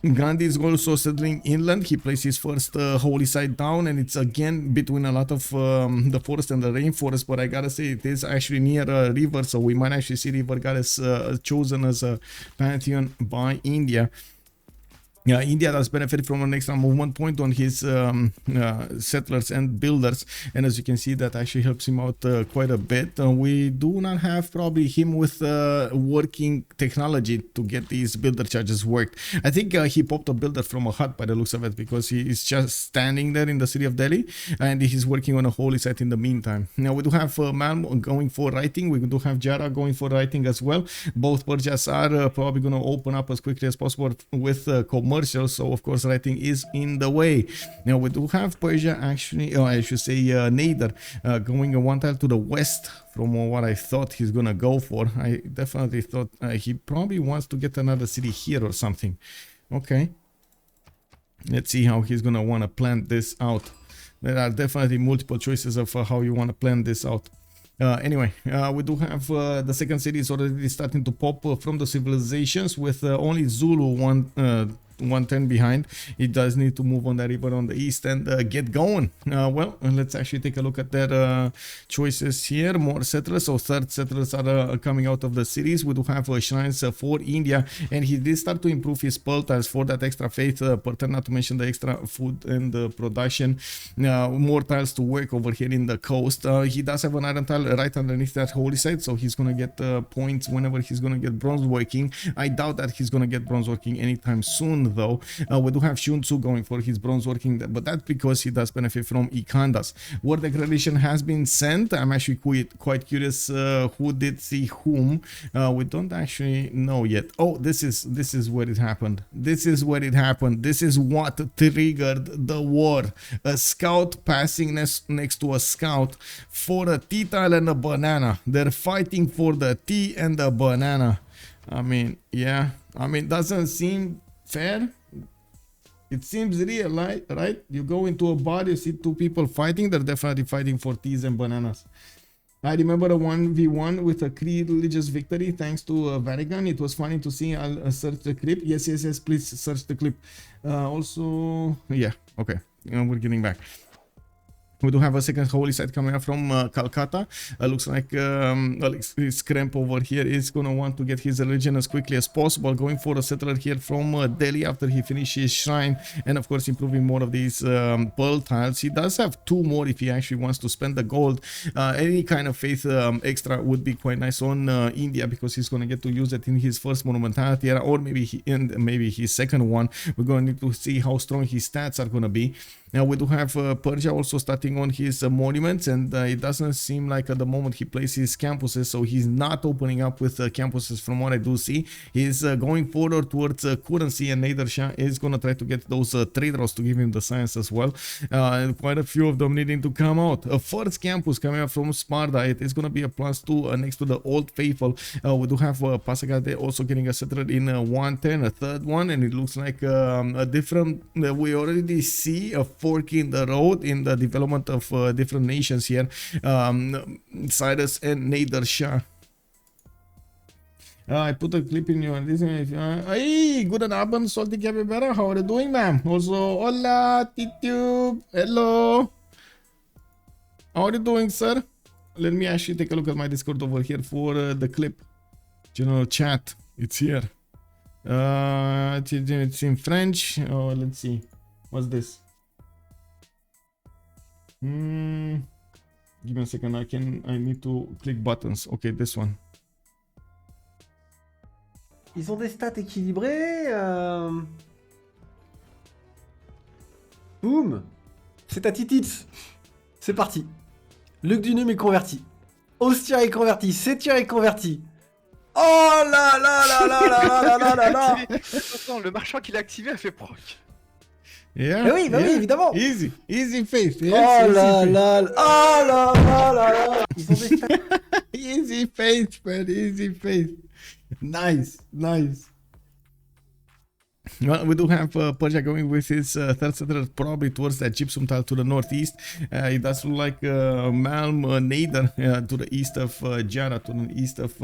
Gandhi is also settling inland. He placed his first holy site down, and it's again between a lot of the forest and the rainforest, but I gotta say it is actually near a river, so we might actually see river goddess chosen as a pantheon by India. India does benefit from an extra movement point on his settlers and builders, and as you can see, that actually helps him out quite a bit. We do not have probably him with working technology to get these builder charges worked. I think he popped a builder from a hut by the looks of it, because he is just standing there in the city of Delhi, and he's working on a holy site in the meantime. Now we do have Malm going for writing. We do have Giara going for writing as well. Both Persias are probably going to open up as quickly as possible with commercial, so of course writing is in the way. Now we do have Persia actually, I should say Nader, going one tile to the west from what I thought he's gonna go for. I definitely thought he probably wants to get another city here or something. Okay, let's see how he's gonna want to plan this out. There are definitely multiple choices of how you want to plan this out. Anyway, we do have the second city is already starting to pop from the civilizations, with only Zulu 110 behind. It does need to move on that river on the east and get going. Well, let's actually take a look at their choices here. More settlers, so third settlers are coming out of the cities. We do have shrines for India, and he did start to improve his pearl tiles for that extra faith pattern, not to mention the extra food and production. More tiles to work over here in the coast. He does have an iron tile right underneath that holy site, so he's gonna get points whenever he's gonna get bronze working. I doubt that he's gonna get bronze working anytime soon, 1 though. We do have SunTzu going for his bronze working, but that's because he does benefit from Ikandas. War declaration has been sent. I'm actually quite curious who did see whom. We don't actually know yet. Oh, this is where it happened. This is where it happened. This is what triggered the war. A scout passing next to a scout for a tea tile and a banana. They're fighting for the tea and the banana. I mean, yeah. I mean, doesn't seem fair. It seems real, right? You go into a bar, you see two people fighting. They're definitely fighting for teas and bananas. I remember a 1v1 with a Cree religious victory thanks to Vatican. It was funny to see. I'll search the clip. Yes, please search the clip. Also, yeah, okay. We're getting back. We do have a second holy site coming up from Calcutta. Looks like Alexis Cramp over here is going to want to get his religion as quickly as possible. Going for a settler here from Delhi after he finishes his shrine. And of course improving more of these pearl tiles. He does have 2 more if he actually wants to spend the gold. Any kind of faith extra would be quite nice on India, because he's going to get to use it in his first monumentality era, or maybe his second one. We're going to need to see how strong his stats are going to be. Now we do have Persia also starting on his monuments, and it doesn't seem like at the moment he plays his campuses, so he's not opening up with campuses from what I do see. He's going forward towards currency, and Nader Shah is going to try to get those trade routes to give him the science as well. Quite a few of them needing to come out. A first campus coming up from Sparta. It is going to be a +2 next to the Old Faithful. We do have Pasagade also getting a settler in 110, a third one, and it looks like a different, we already see a fork in the road in the development of different nations here. Cyrus and Nader Shah. I put a clip in your hey, good abend, Salty Capybara. How are you doing, ma'am? Also, hola, Titube. Hello. How are you doing, sir? Let me actually take a look at my Discord over here for the clip. General chat. It's here. It's in French. Oh, let's see. What's this? Give me a second. I need to click buttons. Okay, this one. Ils ont des stats équilibrés. Boum. C'est à Titits. C'est parti. Luc Dunum est converti. Ostia est converti. Sétia est converti. Oh là là là là là là là là là. Attends, le marchand qui l'a activé a fait proc. Yeah, oui, bah oui, évidemment. Easy faith. Yes, oh là là là. Oh là là là là. Ils ont des stats. Easy faith, man. Easy faith. Nice. Well, we do have Persia going with his third settler probably towards that gypsum tile to the northeast. It does look like Malm Nader to the east of Giara, to the east of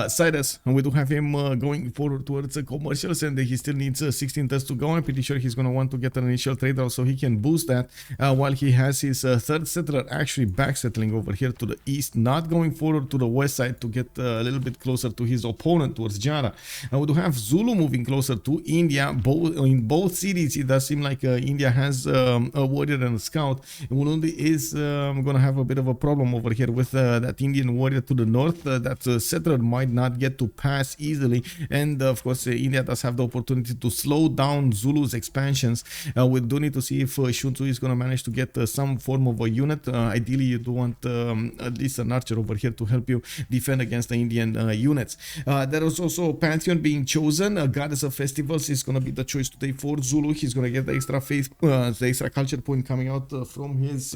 Cyrus, and we do have him going forward towards commercials, and he still needs 16 tests to go. I'm pretty sure he's going to want to get an initial trade out so he can boost that, while he has his third settler actually back settling over here to the east, not going forward to the west side to get a little bit closer to his opponent towards Giara. We do have Zulu moving closer to India. In both cities, it does seem like India has a warrior and a scout. Burundi is going to have a bit of a problem over here with that Indian warrior to the north. That settler might not get to pass easily, and of course India does have the opportunity to slow down Zulu's expansions. We do need to see if SunTzu is going to manage to get some form of a unit. Ideally you do want at least an archer over here to help you defend against the Indian units. There is also Pantheon being chosen. Goddess of Festivals is going to be the choice today for Zulu. He's going to get the extra faith, the extra culture point coming out from his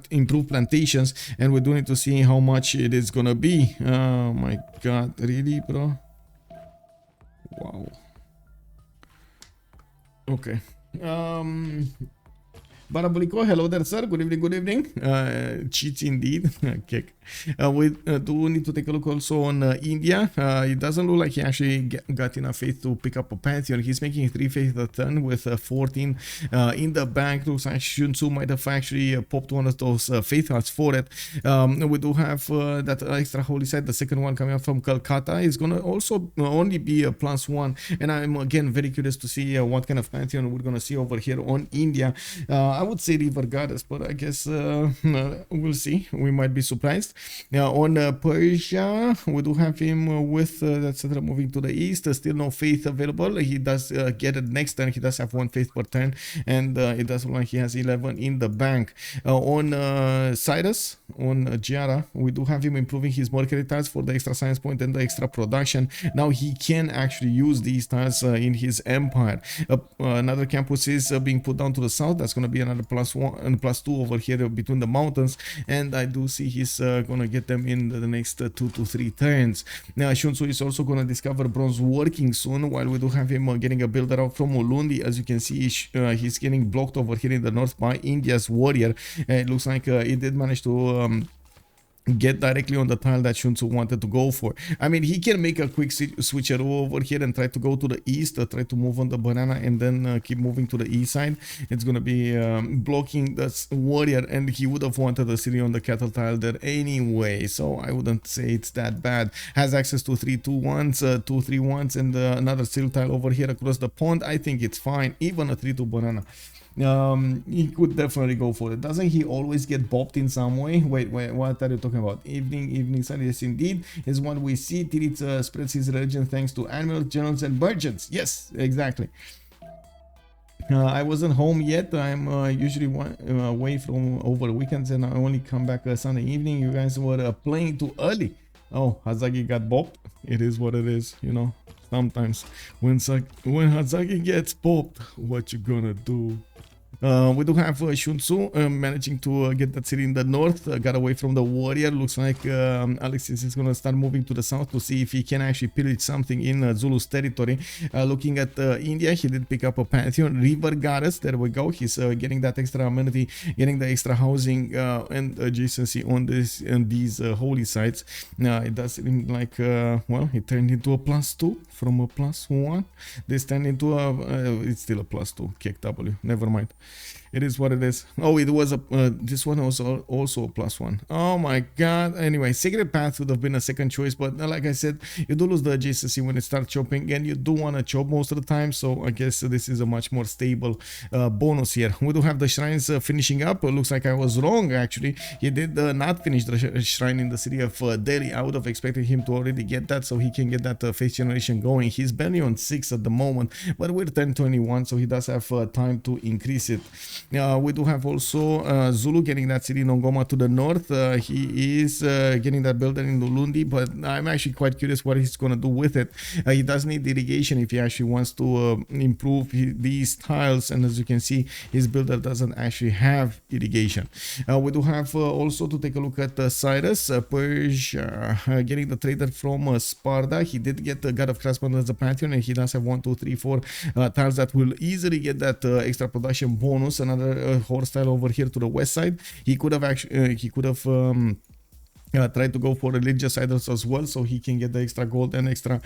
improved plantations, and we do need to see how much it is gonna be. Oh my god, really, bro? Wow. Okay. Barabuliko, hello there, sir. Good evening. Cheats indeed. Kick. We do need to take a look also on India. It doesn't look like he actually got enough faith to pick up a Pantheon. He's making 3 faith a turn with 14 in the bank. Looks like SunTzu might have actually popped one of those faith hearts for it. We do have that extra holy site, the second one coming up from Calcutta. Is going to also only be a +1. And I'm again very curious to see what kind of Pantheon we're going to see over here on India. I would say River Goddess, but I guess we'll see. We might be surprised. Now on Persia, we do have him with that's moving to the east. Still no faith available. He does get it next turn. He does have 1 faith per turn, and it does look like he has 11 in the bank. On Cyrus, on Giara, we do have him improving his Mercury tiles for the extra science point and the extra production. Now he can actually use these tiles in his empire. Another campus is being put down to the south. That's going to be another +1 and +2 over here between the mountains, and I do see he's going to get them in the next 2 to 3 turns. Now SunTzu is also going to discover bronze working soon, while we do have him getting a builder out from Ulundi. As you can see, he's getting blocked over here in the north by India's warrior. It looks like he did manage to get directly on the tile that SunTzu wanted to go for. I mean, he can make a quick switcheroo over here and try to go to the east, try to move on the banana and then keep moving to the east side. It's going to be blocking the warrior, and he would have wanted the city on the cattle tile there anyway, so I wouldn't say it's that bad. Has access to 3-2-1s, 2-3-1s, and another steel tile over here across the pond. I think it's fine, even a 3-2 banana. He could definitely go for it. Doesn't he always get bopped in some way? Wait, what are you talking about? Evening sun, yes indeed, is one we see. Tirit spreads his religion thanks to animals, generals and virgins. Yes, exactly. I wasn't home yet. I'm usually away from over weekends, and I only come back Sunday evening. You guys were playing too early. Oh, Hazagi got bopped. It is what it is, you know. Sometimes when Hazagi gets popped, what you gonna do? We do have SunTzu managing to get that city in the north, got away from the warrior. Looks like Alexis is going to start moving to the south to see if he can actually pillage something in Zulu's territory. Looking at India, he did pick up a pantheon. River Goddess, there we go. He's getting that extra amenity, getting the extra housing and adjacency on these holy sites. It does seem like, well, it turned into a +2 from a +1. This turned into a, it's still a +2, KW, never mind. It is what it is. Oh, it was a this one was also a +1. Oh my god. Anyway, Sacred Path would have been a second choice, but like I said, you do lose the adjacency when it starts chopping, and you do want to chop most of the time, so I guess this is a much more stable bonus here. We do have the shrines finishing up. It looks like I was wrong, actually. He did not finish the shrine in the city of Delhi. I would have expected him to already get that, so he can get that faith generation going. He's barely on 6 at the moment, but we're 1021, so he does have time to increase it. We do have also Zulu getting that city in Ngoma to the north. He is getting that builder in Ulundi, but I'm actually quite curious what he's going to do with it. He does need irrigation if he actually wants to improve these tiles, and as you can see, his builder doesn't actually have irrigation. We do have also to take a look at Cyrus, Persia, getting the trader from Sparta. He did get the God of Craftsman as a pantheon, and he does have 1, 2, 3, 4 tiles that will easily get that extra production bonus. Another horse tile over here to the west side. He could have actually try to go for religious idols as well, so he can get the extra gold and extra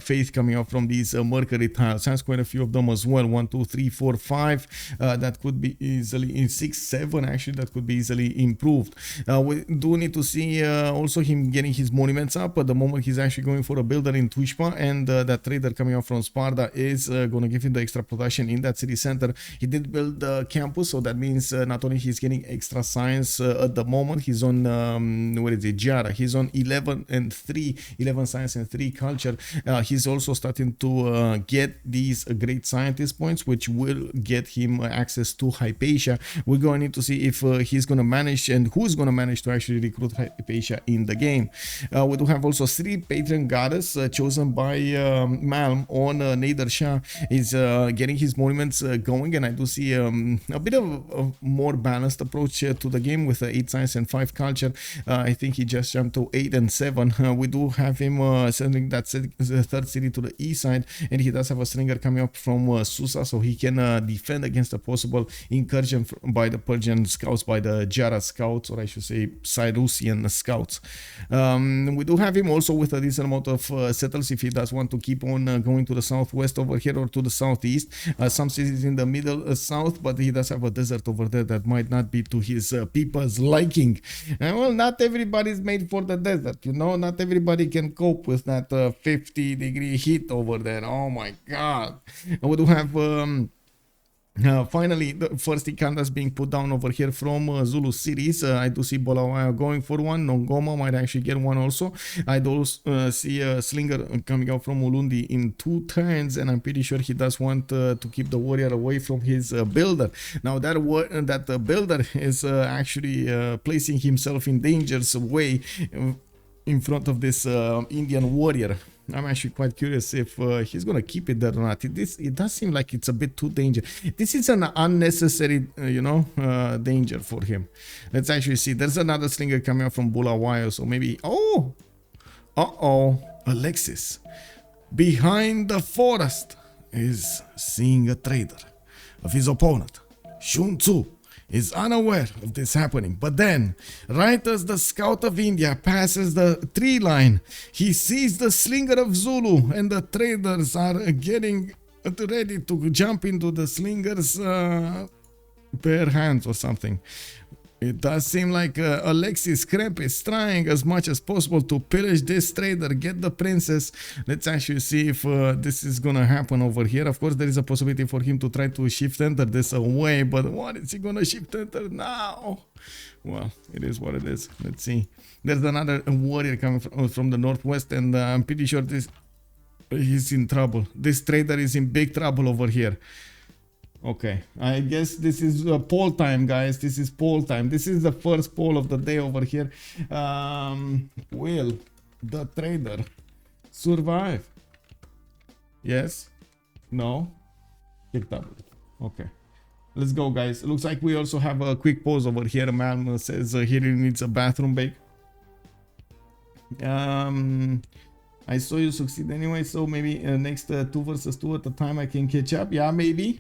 faith coming out from these Mercury tiles. Has quite a few of them as well. 1, 2, 3, 4, 5. That could be easily in 6, 7. Actually, that could be easily improved. We do need to see also him getting his monuments up. At the moment, he's actually going for a builder in Tushpa, and that trader coming out from Sparta is going to give him the extra production in that city center. He did build the campus, so that means not only he's getting extra science at the moment. He's on what is it, Giara. He's on 11 and 3, 11 science and 3 culture. He's also starting to get these great scientist points, which will get him access to Hypatia. We're going to need to see if he's going to manage, and who's going to manage to actually recruit Hypatia in the game. We do have also 3 patron goddess chosen by Malm on Nader Shah. Is getting his monuments going, and I do see a bit of a more balanced approach to the game with 8 science and 5 culture. I think he just jumped to 8 and 7. We do have him sending that third city to the east side, and he does have a stringer coming up from Susa, so he can defend against a possible incursion by the Persian scouts, by the Giara scouts, or I should say Cyrusian scouts. We do have him also with a decent amount of settles if he does want to keep on going to the southwest over here or to the southeast. Some cities in the middle south, but he does have a desert over there that might not be to his people's liking. Well, not everybody's made for the desert, you know. Not everybody can cope with that 50-degree heat over there. Oh my god. We do have Finally, the first Ikandas being put down over here from Zulu cities. I do see Bulawayo going for one. Nongoma might actually get one also. I do see a Slinger coming out from Ulundi in 2 turns, and I'm pretty sure he does want to keep the warrior away from his builder. Now that builder is actually placing himself in danger's way in front of this Indian warrior. I'm actually quite curious if he's gonna keep it there or not. It does seem like it's a bit too dangerous. This is an unnecessary, danger for him. Let's actually see. There's another slinger coming out from Bulawayo, so maybe. Oh, Alexis, behind the forest, is seeing a trader of his opponent. SunTzu is unaware of this happening, but then, right as the scout of India passes the tree line, he sees the slinger of Zulu, and the traders are getting ready to jump into the slinger's bare hands or something. It does seem like Alexis Kremp is trying as much as possible to pillage this trader, get the princess. Let's actually see if this is gonna happen over here. Of course, there is a possibility for him to try to shift enter this away, but what is he gonna shift enter now? Well, it is what it is. Let's see. There's another warrior coming from the northwest, and I'm pretty sure he's in trouble. This trader is in big trouble over here. Okay, I guess this is poll time, guys. This is poll time. This is the first poll of the day over here. Will the trader survive? Yes? No? Picked up. Okay. Let's go, guys. Looks like we also have a quick pause over here. Malm says he really needs a bathroom break. I saw you succeed anyway, so maybe next 2 versus 2 at a time I can catch up. Yeah, maybe,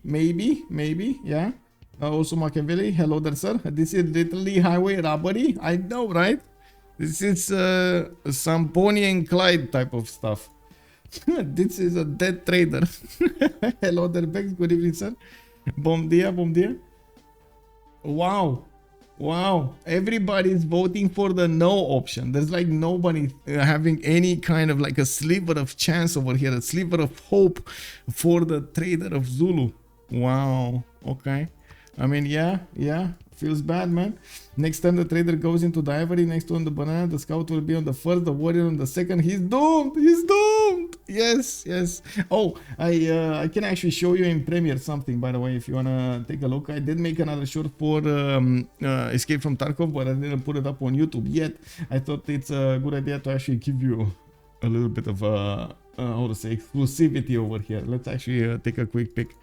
yeah. Also Machiavelli, hello there, sir. This is literally highway robbery. I know, right? This is some Bonnie and Clyde type of stuff. This is a dead trader. Hello there, Bex. Good evening, sir. Bom dia, bom dia. Wow. Wow, everybody's voting for the no option. There's like nobody having any kind of like a sliver of chance over here, a sliver of hope for the trader of Zulu. Wow, okay. I mean, yeah, feels bad, man. Next time the trader goes into the ivory, next to on the banana, the scout will be on the first, the warrior on the second. He's doomed. Yes. Oh, I can actually show you in Premiere something, by the way, if you wanna take a look. I did make another short for Escape from Tarkov, but I didn't put it up on YouTube yet. I thought it's a good idea to actually give you a little bit of how to say, exclusivity over here. Let's actually take a quick pick.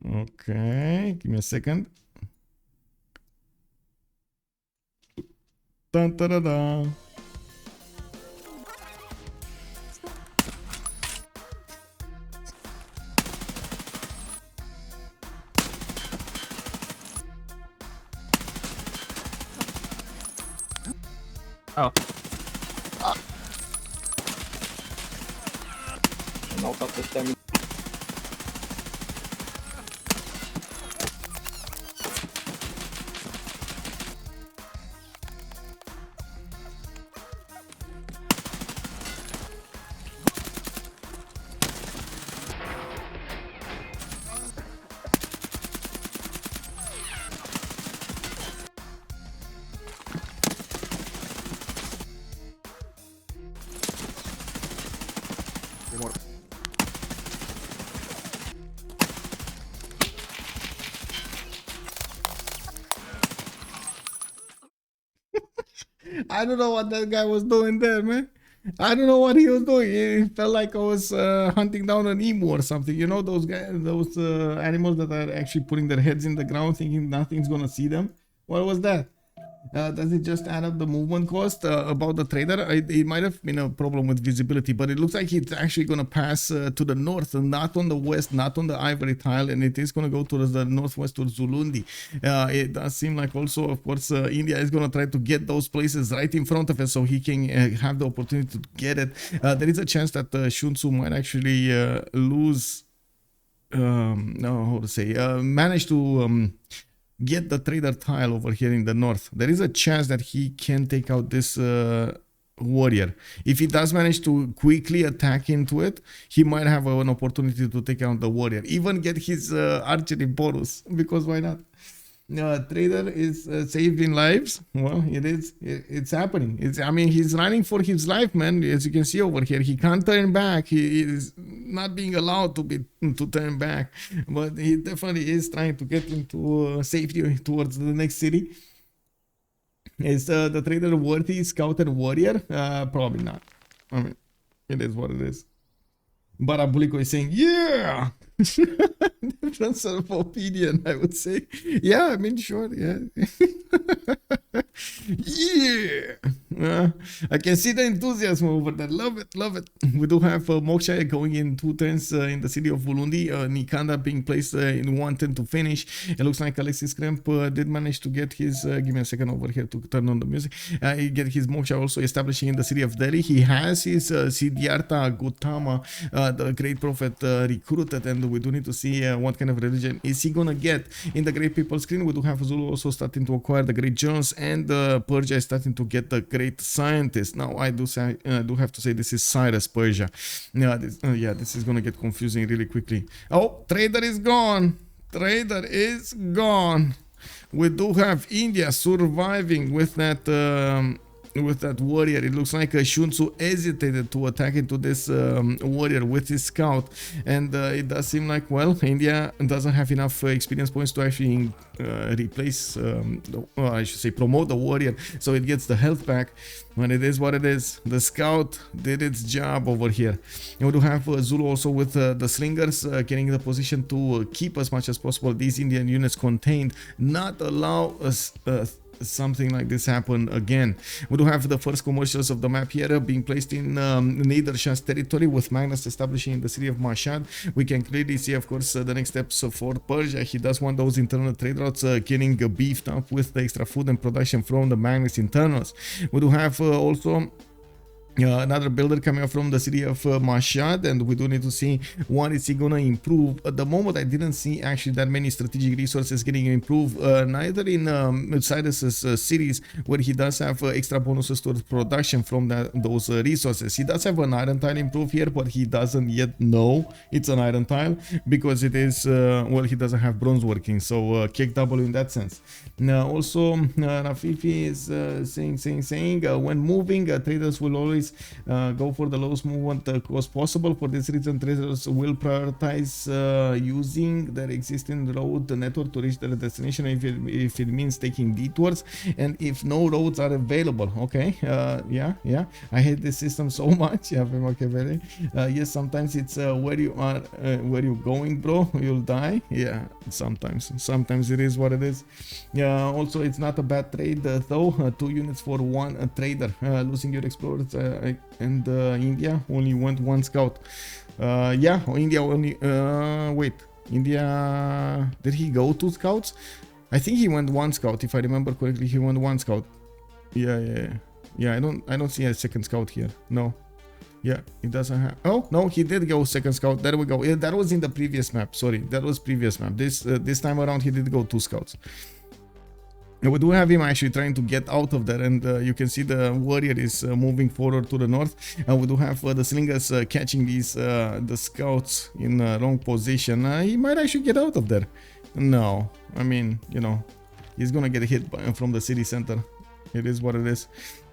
Okay, give me a second. Dun, da, da, da. Oh. No, pas de stamina. I don't know what that guy was doing there, man. I don't know what he was doing. It felt like I was hunting down an emu or something. You know those guys, those animals that are actually putting their heads in the ground, thinking nothing's gonna see them. What was that? Does it just add up the movement cost about the trader? It might have been a problem with visibility, but it looks like it's actually going to pass to the north, not on the west, not on the ivory tile, and it is going to go towards the northwest, towards Zulundi. It does seem like also, of course, India is going to try to get those places right in front of us so he can have the opportunity to get it. There is a chance that SunTzu might actually lose, manage to get the trader tile over here in the north. There is a chance that he can take out this warrior. If he does manage to quickly attack into it, he might have an opportunity to take out the warrior, even get his archery bonus, because why not? Trader is saving lives. Well, it's happening. I mean, he's running for his life, man. As you can see over here, he can't turn back. He is not being allowed to turn back, but he definitely is trying to get into safety towards the next city. Is the trader worthy scouted warrior? Probably not. I mean, it is what it is. Barabuliko is saying, yeah! Difference of opinion, I would say. Yeah, I mean, sure, yeah. Yeah! I can see the enthusiasm over there. Love it, love it. We do have Moksha going in 2 turns in the city of Ulundi. Nikanda being placed in 1 turn to finish. It looks like Alexis Kremp did manage to get his... give me a second over here to turn on the music. He get his Moksha also establishing in the city of Delhi. He has his Siddhartha Gautama, the great prophet, recruited, and we do need to see what kind of religion is he gonna get. In the great people screen, we do have Zulu also starting to acquire the great Jones, and Persia is starting to get the great scientist. Now I do have to say this is Cyrus Persia. Yeah, this is gonna get confusing really quickly. Oh, trader is gone. Trader is gone. We do have India surviving with that warrior. It looks like SunTzu hesitated to attack into this warrior with his scout, and it does seem like, well, India doesn't have enough experience points to actually replace, I should say promote the warrior, so it gets the health back. But it is what it is. The scout did its job over here. And we do have Zulu also with the slingers getting the position to keep as much as possible these Indian units contained, not allow us something like this happen again. We do have the first commercials of the map here being placed in Nader Shah's territory, with Magnus establishing in the city of Mashhad. We can clearly see, of course, the next steps for Persia. He does want those internal trade routes getting beefed up with the extra food and production from the Magnus internals. We do have also another builder coming up from the city of Mashhad, and we do need to see what is he gonna improve. At the moment, I didn't see actually that many strategic resources getting improved, neither in Cyrus's cities, where he does have extra bonuses towards production from those resources. He does have an iron tile improved here, but he doesn't yet know it's an iron tile, because it is, well, he doesn't have bronze working, so kick double in that sense. Now also Rafifi is saying when moving, traders will always go for the lowest movement cost possible. For this reason, traders will prioritize using their existing road network to reach their destination if it means taking detours, and if no roads are available. Okay, yeah, I hate this system so much. Yeah, yes, sometimes it's where you are, where you going, bro, you'll die. Yeah, sometimes it is what it is. Yeah, also it's not a bad trade though. 2 units for 1 trader. Losing your explorers and India only went 1 scout. Yeah, India only wait, India, did he go 2 scouts? I think he went 1 scout, if I remember correctly. He went 1 scout. Yeah, I don't see a second scout here. No. Yeah, it doesn't have. Oh no, he did go second scout. There we go. Yeah, that was in the previous map. Sorry, that was previous map. This time around he did go 2 scouts. And we do have him actually trying to get out of there, and you can see the warrior is moving forward to the north. We do have the slingers catching these the scouts in wrong position. He might actually get out of there. No, I mean, you know, he's gonna get hit from the city center. It is what it is.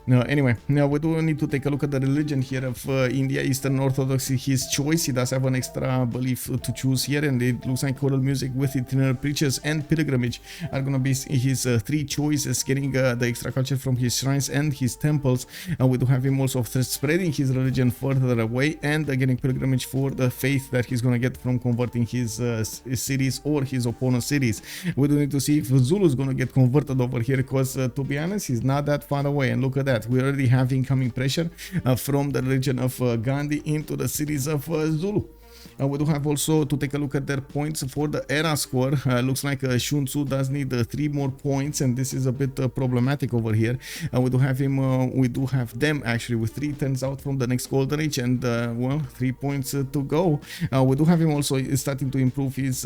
Anyway, now we do need to take a look at the religion here of India. Eastern Orthodoxy, his choice. He does have an extra belief to choose here, and it looks like choral music with itinerant preachers and pilgrimage are gonna be his 3 choices, getting the extra culture from his shrines and his temples. We do have him also spreading his religion further away, and getting pilgrimage for the faith that he's gonna get from converting his cities or his opponent's cities. We do need to see if Zulu is gonna get converted over here, because to be honest, he's not that far away. And look at that. We already have incoming pressure from the religion of Gandhi into the cities of Zulu. We do have also to take a look at their points for the era score. Looks like SunTzu does need 3 more points, and this is a bit problematic over here. We do have him, we do have them actually with 3 turns out from the next golden age, and well, 3 points to go. We do have him also starting to improve his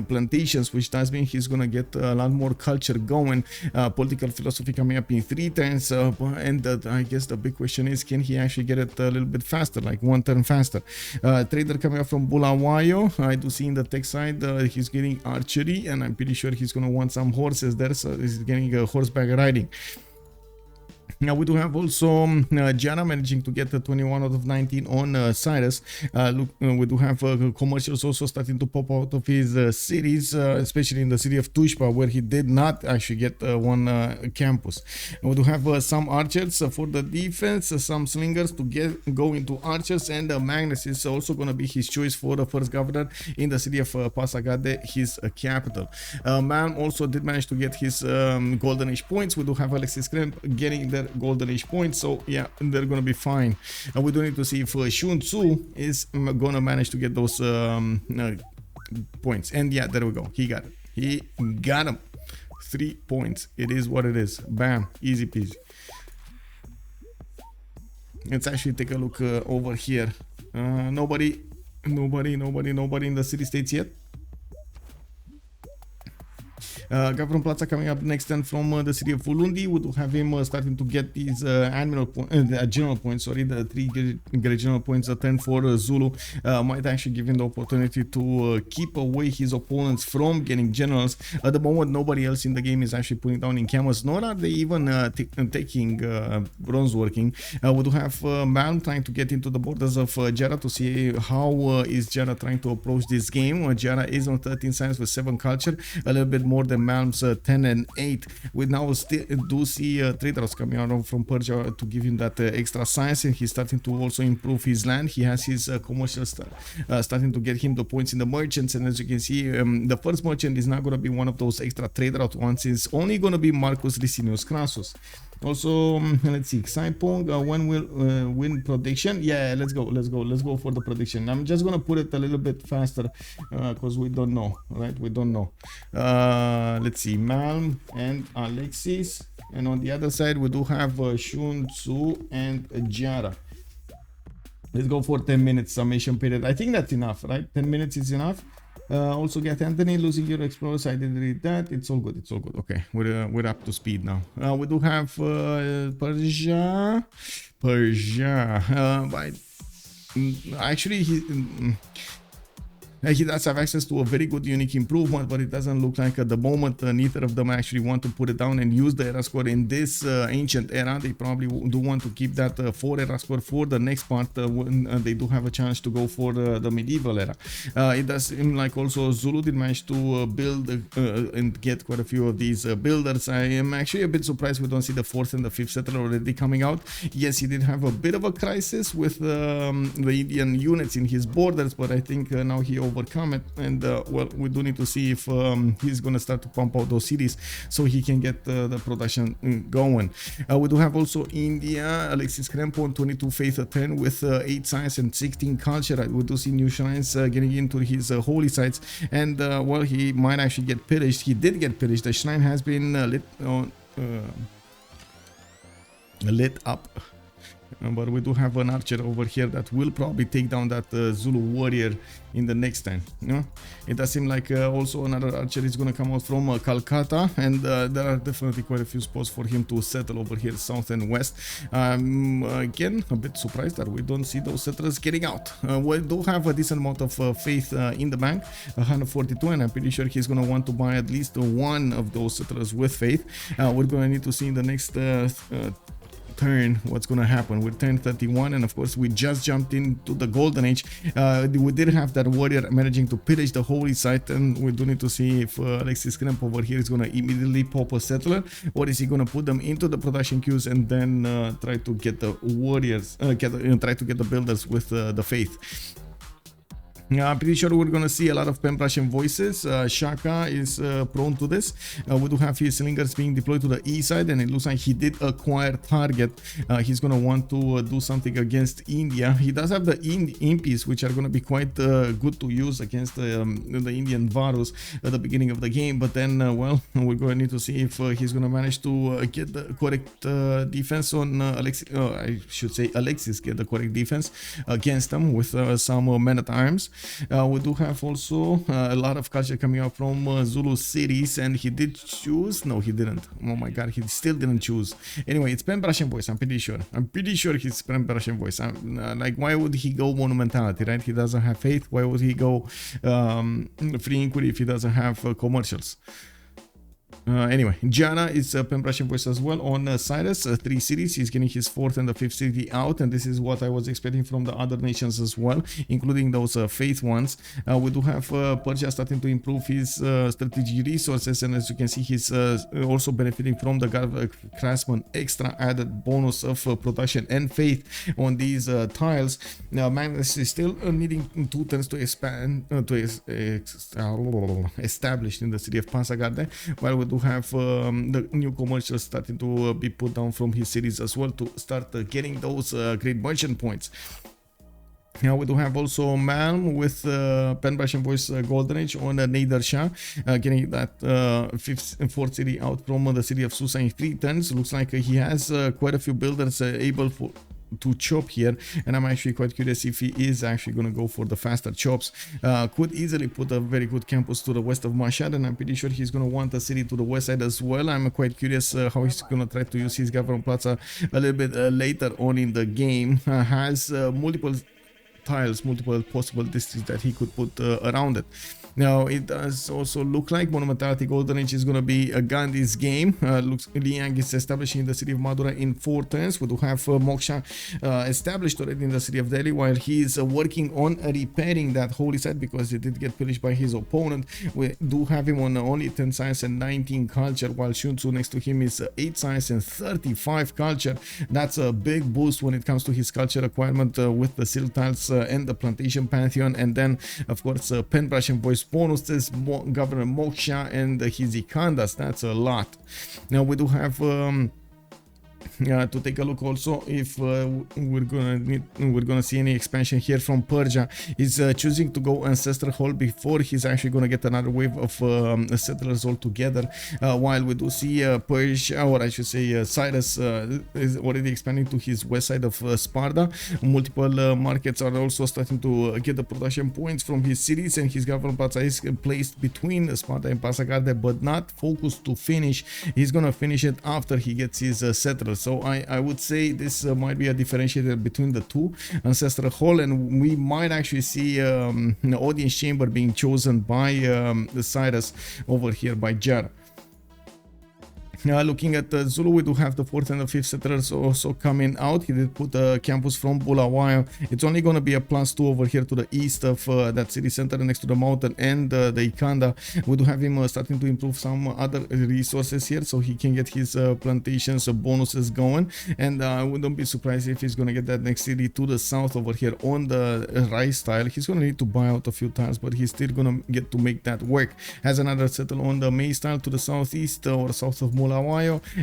plantations, which does mean he's gonna get a lot more culture going. Political philosophy coming up in 3 turns, and I guess the big question is, can he actually get it a little bit faster, like 1 turn faster? Trader coming up from Bulawayo. I do see in the tech side he's getting archery, and I'm pretty sure he's gonna want some horses there, so he's getting horseback riding. Now we do have also Giara managing to get 21 out of 19 on Cyrus. Look, we do have commercials also starting to pop out of his cities, especially in the city of Tushpa, where he did not actually get one campus. And we do have some archers for the defense, some slingers to go into archers, and Magnus is also going to be his choice for the first governor in the city of Pasagade, his capital. Malm also did manage to get his golden age points. We do have Alexis getting their golden age points, so yeah, they're gonna be fine. And we do need to see if SunTzu is gonna manage to get those points, and yeah, there we go, he got it, he got them. 3 points, it is what it is. Bam, easy peasy. Let's actually take a look over here. Nobody in the city states yet. Gavron Plaza coming up next, and from the city of Ulundi, we do have him starting to get these general points. Sorry, the 3 general points a turn for Zulu might actually give him the opportunity to keep away his opponents from getting generals. At the moment, nobody else in the game is actually putting down in cameras, nor are they even taking bronze working. We do have Malm trying to get into the borders of Giara to see how is Giara trying to approach this game. Giara is on 13 science with 7 culture, a little bit more than Malm's 10 and 8. We now still do see traders coming out from Persia to give him that extra science, and he's starting to also improve his land. He has his commercial starting to get him the points in the merchants, and as you can see, the first merchant is not going to be one of those extra trader out ones. It's only going to be Marcus Licinius Crassus. Also, let's see, Saipong, when will win prediction? Yeah, let's go for the prediction. I'm just gonna put it a little bit faster because we don't know, right? We don't know. Let's see, Malm and Alexis, and on the other side we do have SunTzu and Giara. Let's go for 10 minutes summation period. I think that's enough, right? 10 minutes is enough. Also get Anthony losing your explorers. I didn't read that. It's all good. It's all good. Okay, we're up to speed now. We do have Persia. Actually he does have access to a very good unique improvement, but it doesn't look like at the moment neither of them actually want to put it down and use the era score in this ancient era. They probably do want to keep that 4 era score for the next part when they do have a chance to go for the medieval era. It does seem like also Zulu did manage to build and get quite a few of these builders. I am actually a bit surprised we don't see the 4th and the 5th settler already coming out. Yes, he did have a bit of a crisis with the Indian units in his borders, but I think now he overcome it, and well, we do need to see if he's gonna start to pump out those cities so he can get the production going. We do have also India, Alexis Krempo on 22 faith a 10 with 8 science and 16 culture. We do see new shrines getting into his holy sites, and well, he might actually get pillaged. He did get pillaged. The shrine has been lit up. But we do have an archer over here that will probably take down that Zulu warrior in the next time. It does seem like also another archer is going to come out from Calcutta, and there are definitely quite a few spots for him to settle over here south and west. Again, a bit surprised that we don't see those settlers getting out. We do have a decent amount of faith in the bank, 142, and I'm pretty sure he's going to want to buy at least one of those settlers with faith. We're going to need to see in the next turn what's gonna happen. We're turn 31, and of course we just jumped into the golden age. We did have that warrior managing to pillage the holy site, and we do need to see if Alexis Kremp over here is gonna immediately pop a settler, or is he gonna put them into the production queues and then try to get the warriors, try to get the builders with the faith. I'm pretty sure we're gonna see a lot of pen Prussian voices. Shaka is prone to this. We do have his slingers being deployed to the east side, and it looks like he did acquire target. He's gonna want to do something against India. He does have the impies, which are gonna be quite good to use against the Indian Varus at the beginning of the game. But then, well, we're gonna need to see if he's gonna manage to get the correct defense on Alexis. I should say Alexis get the correct defense against them with some men at arms. We do have also a lot of culture coming out from Zulu cities, and he did choose. No, he didn't. Oh my god, he still didn't choose. Anyway, it's pen Prussian voice. I'm pretty sure. He's pen Prussian voice. Like, why would he go monumentality, right? He doesn't have faith. Why would he go free inquiry if he doesn't have commercials? Anyway, Giara is pen Prussian voice as well on Cyrus. 3 cities. He's getting his 4th and the 5th city out, and this is what I was expecting from the other nations as well, including those faith ones. We do have Persia starting to improve his strategic resources, and as you can see, he's also benefiting from the God of Craftsman extra added bonus of production and faith on these tiles. Now, Magnus is still needing 2 turns to expand establish in the city of Passagarde, while we do have the new commercials starting to be put down from his cities as well to start getting those great merchant points. Now we do have also Malm with pen Prussian voice Golden Age on Nader Shah, getting that 5th and 4th city out from the city of Susa in 3 turns. Looks like he has quite a few builders able to chop here, and I'm actually quite curious if he is actually going to go for the faster chops. Could easily put a very good campus to the west of Mashhad, and I'm pretty sure he's going to want a city to the west side as well. I'm quite curious how he's going to try to use his government plaza a little bit later on in the game. Has multiple tiles, multiple possible districts that he could put around it. Now, it does also look like Monumentality Golden Age is going to be a Gandhi's game. Looks Liang is establishing the city of Madura in 4 turns. We do have Moksha established already in the city of Delhi, while he is working on repairing that holy site because it did get pillaged by his opponent. We do have him on only 10 science and 19 culture, while SunTzu next to him is 8 science and 35 culture. That's a big boost when it comes to his culture requirement with the silk tiles and the plantation pantheon, and then of course pen Prussian voice bonuses, Governor Moksha and his Ikandas. That's a lot. Now we do have to take a look also if we're gonna see any expansion here from Persia. He's choosing to go Ancestral Hall before he's actually gonna get another wave of settlers altogether, while we do see Persia, or I should say Cyrus is already expanding to his west side of Sparta. Multiple markets are also starting to get the production points from his cities, and his government plaza is placed between Sparta and Passagarde, but not focused to finish. He's gonna finish it after he gets his settlers. So I would say this might be a differentiator between the two, Ancestral Hall, and we might actually see an audience chamber being chosen by the Cyrus over here by Giara. Looking at Zulu, we do have the 4th and the 5th settlers also coming out. He did put a campus from Bulawayo. It's only going to be a +2 over here to the east of that city center next to the mountain and the Ikanda. We do have him starting to improve some other resources here, so he can get his plantations bonuses going, and I wouldn't be surprised if he's going to get that next city to the south over here on the rice tile. He's going to need to buy out a few tiles, but he's still going to get to make that work. Has another settle on the maize tile to the southeast or south of Mula,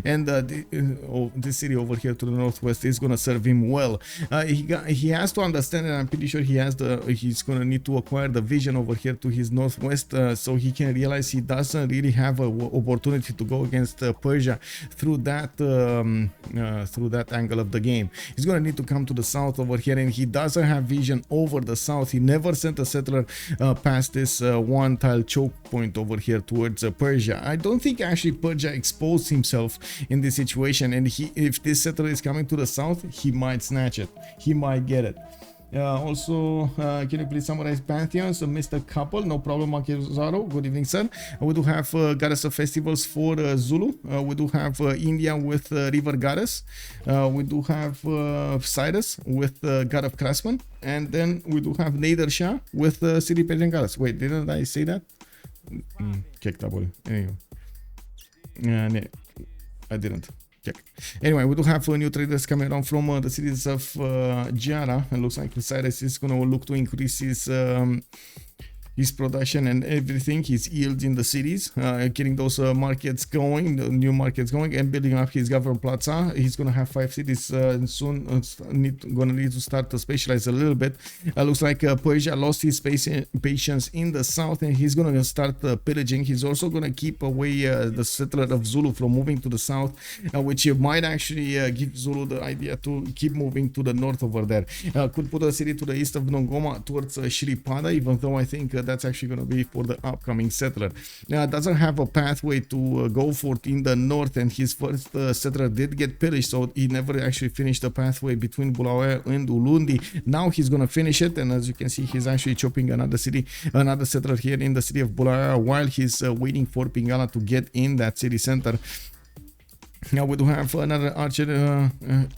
and this city over here to the northwest is gonna serve him well. He has to understand, and I'm pretty sure he's gonna need to acquire the vision over here to his northwest, so he can realize he doesn't really have an opportunity to go against Persia through that angle of the game. He's gonna need to come to the south over here, and he doesn't have vision over the south. He never sent a settler past this one tile choke point over here towards Persia. I don't think actually Persia exposed himself in this situation, and if this settler is coming to the south, he might snatch it, he might get it. Also, can you please summarize pantheons? Missed a couple, no problem. Makizaro, good evening, sir. We do have goddess of festivals for Zulu. We do have India with river goddess. We do have Cyrus with god of craftsman, and then we do have Nader Shah with city pagan goddess. Wait, didn't I say that? Kick double. Anyway. No, I didn't. check. Anyway, we do have new traders coming around from the cities of Giara. It looks like Cyrus is going to look to increase his production and everything, his yields in the cities, getting those markets going, the new markets going, and building up his government plaza. He's gonna have 5 cities soon. Gonna need to start to specialize a little bit. Looks like Persia lost his patience in the south, and he's gonna start pillaging. He's also gonna keep away the settler of Zulu from moving to the south, which might actually give Zulu the idea to keep moving to the north over there. Could put a city to the east of Nongoma towards Shripada, even though I think that's actually going to be for the upcoming settler. Now, doesn't have a pathway to go for in the north, and his first settler did get pillaged, so he never actually finished the pathway between Bulawayo and Ulundi. Now he's going to finish it, and as you can see, he's actually chopping another settler here in the city of Bulawayo while he's waiting for Pingala to get in that city center. Now we do have another archer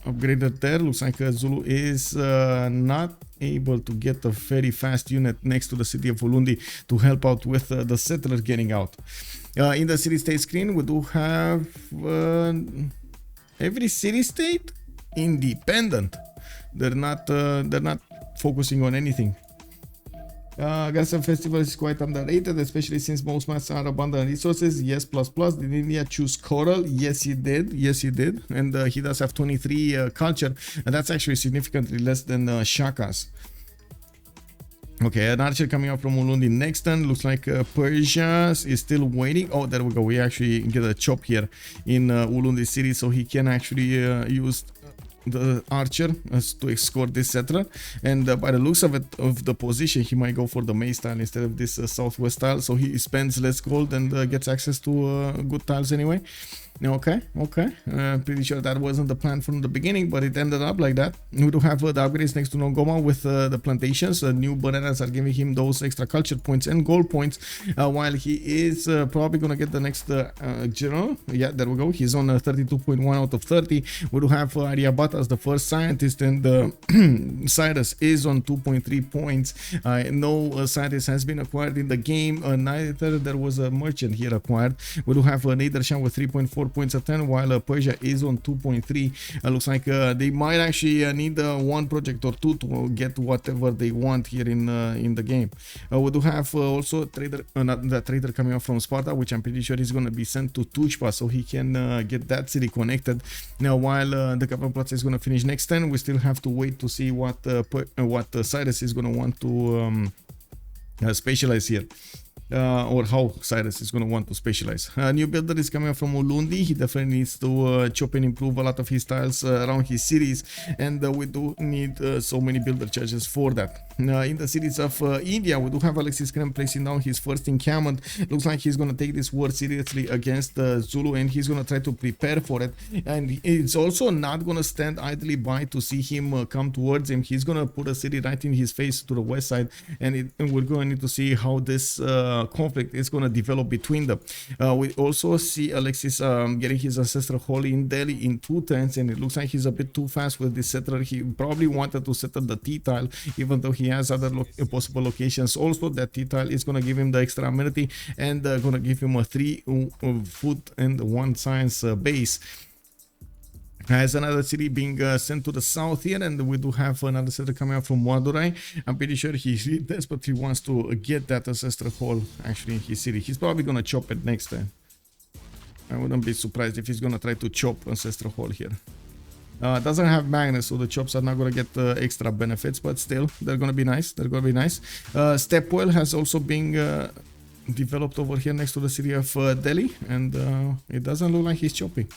upgraded there. Looks like Zulu is not able to get a very fast unit next to the city of Ulundi to help out with the settler getting out. In the city state screen, we do have every city state independent. They're not focusing on anything. Garson Festival is quite underrated, especially since most maps are abundant resources. Yes, plus. Did India choose coral? Yes, he did. And he does have 23 culture, and that's actually significantly less than Shakas. Okay, an archer coming up from Ulundi next turn. Looks like Persia is still waiting. Oh, there we go. We actually get a chop here in Ulundi city, so he can actually use the archer to escort this settler, and by the looks of it, of the position, he might go for the May style instead of this southwest style, so he spends less gold and gets access to good tiles anyway. Okay. Pretty sure that wasn't the plan from the beginning, but it ended up like that. We do have the upgrades next to Nongoma with the plantations. New bananas are giving him those extra culture points and gold points, while he is probably gonna get the next general. Yeah, there we go. He's on 32.1 out of 30. We do have Aryabhata as the first scientist, and Cyrus is on 2.3 points. No scientist has been acquired in the game. Neither there was a merchant here acquired. We do have Nadershan with 3.4 points of 10, while Persia is on 2.3. Looks like they might actually need one project or two to get whatever they want here in the game. We do have also the trader coming up from Sparta, which I'm pretty sure is going to be sent to Tuchpa, so he can get that city connected. Now, while the government plot is going to finish next turn, we still have to wait to see what Cyrus is going to want to specialize here. Or how Cyrus is going to want to specialize. New builder is coming up from Ulundi. He definitely needs to chop and improve a lot of his tiles around his cities, and we do need so many builder charges for that. In the cities of India, we do have Alexis placing down his first encampment. Looks like he's going to take this war seriously against Zulu, and he's going to try to prepare for it. And it's also not going to stand idly by to see him come towards him. He's going to put a city right in his face to the west side, and we're going to need to see how this conflict is going to develop between them. We also see Alexis getting his ancestral hall in Delhi in 2 turns, and it looks like he's a bit too fast with this settler. He probably wanted to settle the T tile, even though he has other possible locations. Also, that T tile is going to give him the extra amenity and going to give him a 3 food and 1 science base. Has another city being sent to the south here, and we do have another settler coming up from Madurai. I'm pretty sure he desperately wants to get that ancestral hall actually in his city. He's probably gonna chop it next time. I wouldn't be surprised if he's gonna try to chop ancestral hall here. Doesn't have magnets, so the chops are not gonna get extra benefits, but still, they're gonna be nice. Stepwell has also been developed over here next to the city of Delhi, and it doesn't look like he's chopping.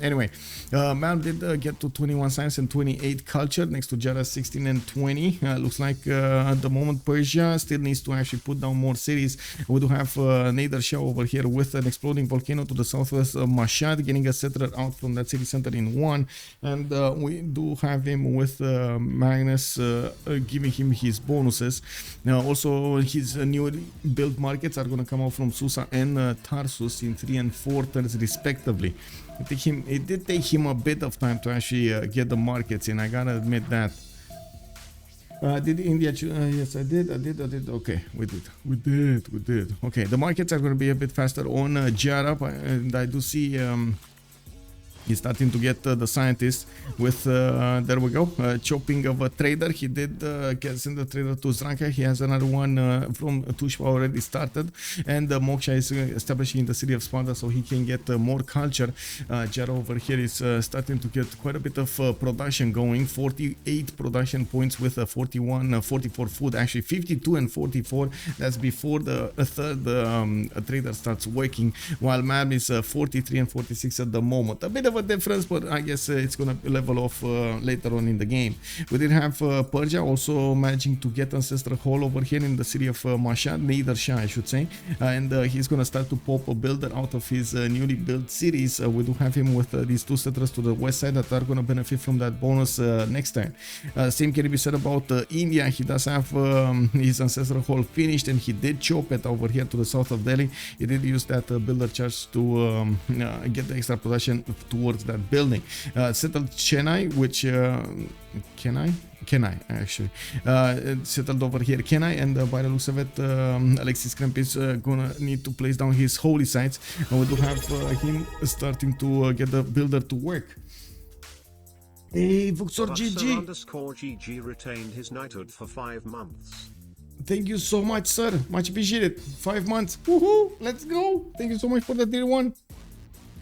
Anyway, Malm did get to 21 science and 28 culture next to Giara 16 and 20. Looks like at the moment Persia still needs to actually put down more cities. We do have Nadershan over here with an exploding volcano to the southwest of Mashhad, getting a settler out from that city center in 1. And we do have him with Magnus giving him his bonuses. Also, his newly built markets are going to come out from Susa and Tarsus in 3 and 4 turns respectively. It did take him a bit of time to actually get the markets in, I gotta admit that. Did India yes, I did. Okay, we did. Okay, the markets are going to be a bit faster on Giara, and I do see he's starting to get the scientist with there we go, chopping of a trader. He did send the trader to Zranka. He has another one from Tushpa already started, and Moksha is establishing in the city of Sparta so he can get more culture. Giara over here is starting to get quite a bit of production going. 48 production points with 44 food, actually 52 and 44. That's before the third trader starts working, while Malm is 43 and 46 at the moment. A bit of a difference, but I guess it's gonna level off later on in the game. We did have Persia also managing to get Ancestral Hall over here in the city of Mashhad, Nader Shah I should say, and he's gonna start to pop a builder out of his newly built cities. We do have him with these two settlers to the west side that are gonna benefit from that bonus next time. Same can be said about India. He does have his Ancestral Hall finished, and he did chop it over here to the south of Delhi. He did use that builder charge to get the extra production towards that building. Settled Chennai, which Kenai actually settled over here, Kenai, and by the looks of it, Alexis Kremp is gonna need to place down his holy sites, and we do have him starting to get the builder to work. Hey, Vuxor GG. _GG retained his knighthood for 5 months. Thank you so much, sir. Much appreciated. 5 months. Woohoo! Let's go. Thank you so much for the tier 1.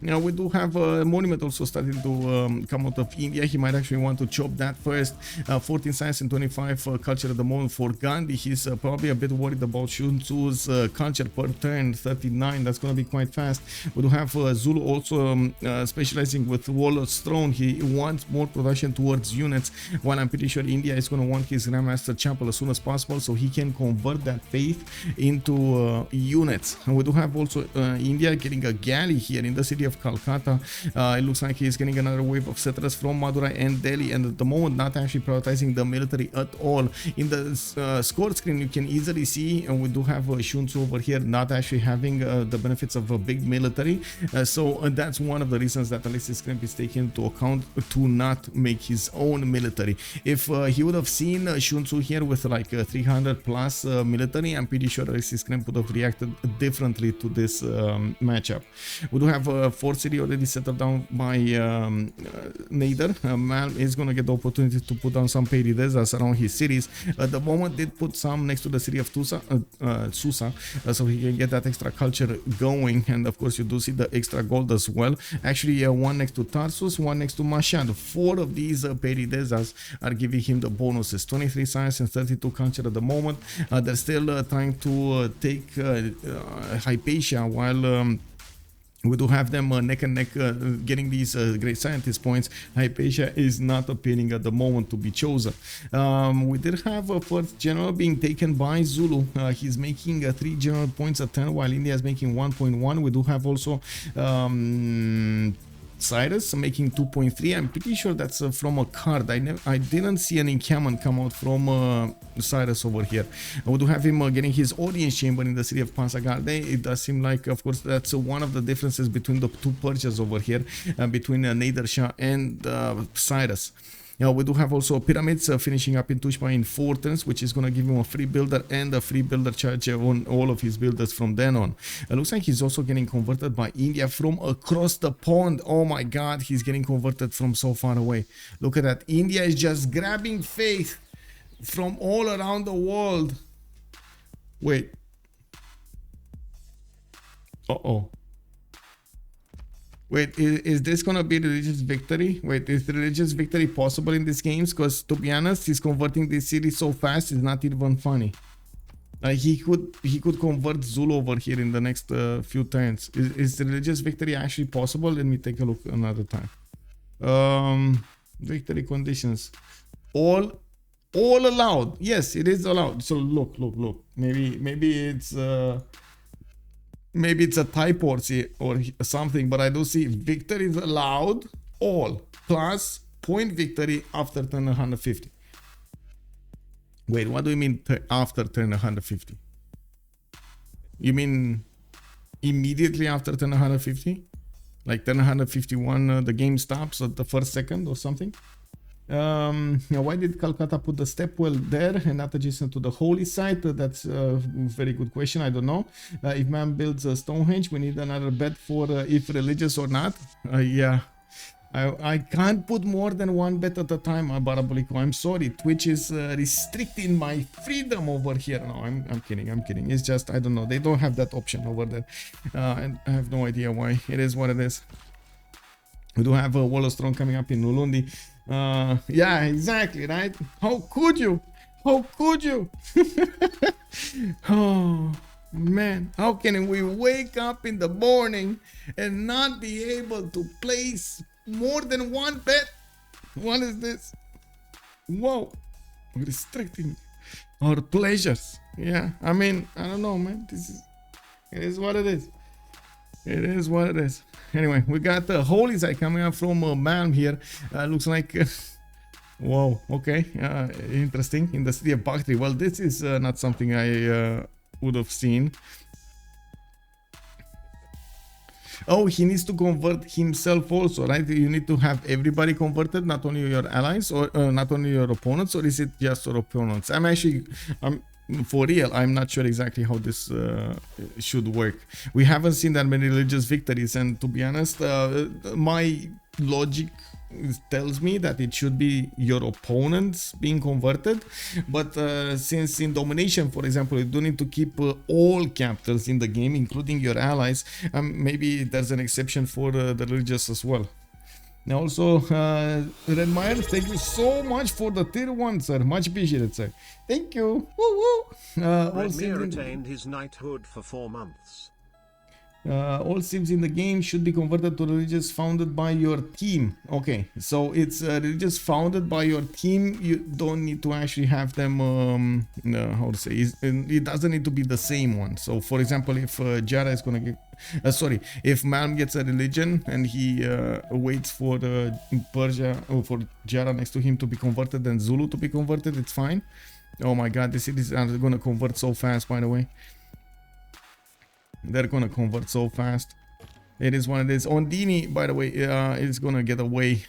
Now we do have a monument also starting to come out of India. He might actually want to chop that first. 14 science and 25 culture at the moment for Gandhi. He's probably a bit worried about SunTzu's culture per turn, 39. That's going to be quite fast. We do have Zulu also specializing with Warlord's Throne. He wants more production towards units, while I'm pretty sure India is going to want his Grandmaster Chapel as soon as possible so he can convert that faith into units. And we do have also India getting a galley here in the city of Calcutta. It looks like he's getting another wave of settlers from Madurai and Delhi, and at the moment not actually prioritizing the military at all. In the score screen you can easily see, and we do have SunTzu over here not actually having the benefits of a big military, so that's one of the reasons that Alexis Kremp is taking into account to not make his own military. If he would have seen SunTzu here with like 300 plus military, I'm pretty sure Alexis Kremp would have reacted differently to this matchup. We do have fourth city already settled down by Nader. Malm is going to get the opportunity to put down some Peridezas around his cities. At the moment did put some next to the city of Susa, so he can get that extra culture going, and of course you do see the extra gold as well. Actually one next to Tarsus, one next to Mashhad. 4 of these Peridezas are giving him the bonuses, 23 science and 32 culture at the moment. They're still trying to take Hypatia, while we do have them neck and neck getting these great scientist points. Hypatia is not appearing at the moment to be chosen. We did have a first general being taken by Zulu. He's making 3 general points a turn, while India is making 1.1. We do have also Cyrus making 2.3. I'm pretty sure that's from a card. I didn't see an encampment come out from Cyrus over here. We do have him getting his audience chamber in the city of Pansagarde. It does seem like, of course, that's one of the differences between the two purchases over here, between Nader Shah and Cyrus. Now we do have also pyramids finishing up in Tushpa in 4 turns, which is going to give him a free builder and a free builder charge on all of his builders from then on. It looks like he's also getting converted by India from across the pond. Oh my god, he's getting converted from so far away. Look at that. India is just grabbing faith from all around the world. Wait. Uh-oh. Wait, is this gonna be religious victory? Wait, is the religious victory possible in these games? Because to be honest, he's converting this city so fast, it's not even funny. He could convert Zulu over here in the next few turns. Is the religious victory actually possible? Let me take a look another time. Victory conditions. All allowed. Yes, it is allowed. So look. Maybe it's a typo or something, but I do see victory is allowed, all, plus point victory after turn 150. Wait, what do you mean after turn 150? You mean immediately after turn 150? Like turn 151, the game stops at the first second or something? Now, why did Calcutta put the stepwell there and not adjacent to the holy site? That's a very good question. I don't know. If man builds a Stonehenge, we need another bet for if religious or not. Yeah. I can't put more than one bet at a time, Barabuliko. I'm sorry. Twitch is restricting my freedom over here. No, I'm kidding. I'm kidding. It's just, I don't know. They don't have that option over there. And I have no idea why. It is what it is. We do have a Wall of Strong coming up in Ulundi. Yeah, exactly, right? How could you? How could you? Oh, man. How can we wake up in the morning and not be able to place more than one bet? What is this? Whoa. Restricting our pleasures. Yeah, I mean, I don't know, man. It is what it is. It is what it is. Anyway, we got the holy site coming up from Malm here. Looks like whoa, okay, interesting. In the city of Bakhtri. Well, this is not something I would have seen. Oh, he needs to convert himself also, right? You need to have everybody converted, not only your allies or not only your opponents, or is it just your opponents? I'm for real, I'm not sure exactly how this should work. We haven't seen that many religious victories, and to be honest, my logic tells me that it should be your opponents being converted, but since in domination, for example, you do need to keep all capitals in the game, including your allies, maybe there's an exception for the religious as well. Now also, Redmire, thank you so much for the tier 1, sir. Much appreciated, sir. Thank you. Woo woo. Redmire retained his knighthood for 4 months. All civs in the game should be converted to religious founded by your team. Okay, so it's religious founded by your team. You don't need to actually have them, how to say, it doesn't need to be the same one. So for example, if Giara is gonna get, if Malm gets a religion and he waits for Persia, or for Giara next to him to be converted and Zulu to be converted, it's fine. Oh my god, the cities are gonna convert so fast, by the way. They're gonna convert so fast. It is what it is. Ondini, by the way, is gonna get away.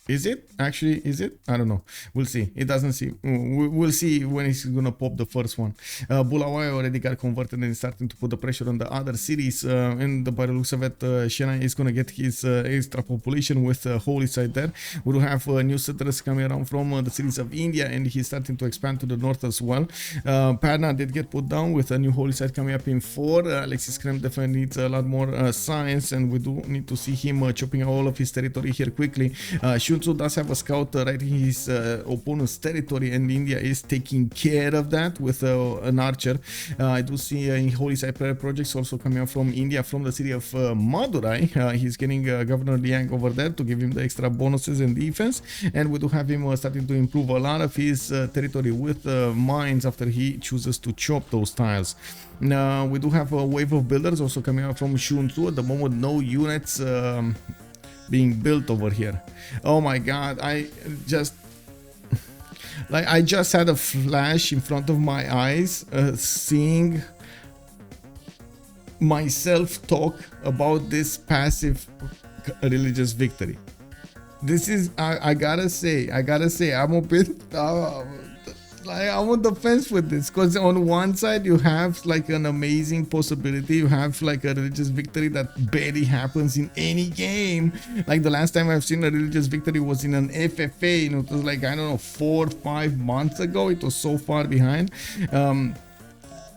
Is it? Actually, is it? I don't know. We'll see. It doesn't see. We'll see when he's gonna pop the first one. Bulawayo already got converted and is starting to put the pressure on the other cities. And by the looks of it, Shena is gonna get his extra population with Holy Site there. We do have new settlers coming around from the cities of India, and he's starting to expand to the north as well. Padna did get put down with a new Holy Site coming up in 4. Alexis Krem definitely needs a lot more science, and we do need to see him chopping all of his territory here quickly. SunTzu does have a scout right in his opponent's territory, and India is taking care of that with an archer. I do see Holy Site prayer projects also coming up from India, from the city of Madurai. He's getting Governor Liang over there to give him the extra bonuses and defense, and we do have him starting to improve a lot of his territory with mines after he chooses to chop those tiles. Now we do have a wave of builders also coming out from SunTzu. At the moment, no units being built over here. Oh my god, I just had a flash in front of my eyes, seeing myself talk about this passive religious victory. This is, I gotta say, I'm a bit I'm on the fence with this, because on one side you have like an amazing possibility, you have like a religious victory that barely happens in any game. Like the last time I've seen a religious victory was in an FFA, and it was like, I don't know, 4 or 5 months ago. It was so far behind. And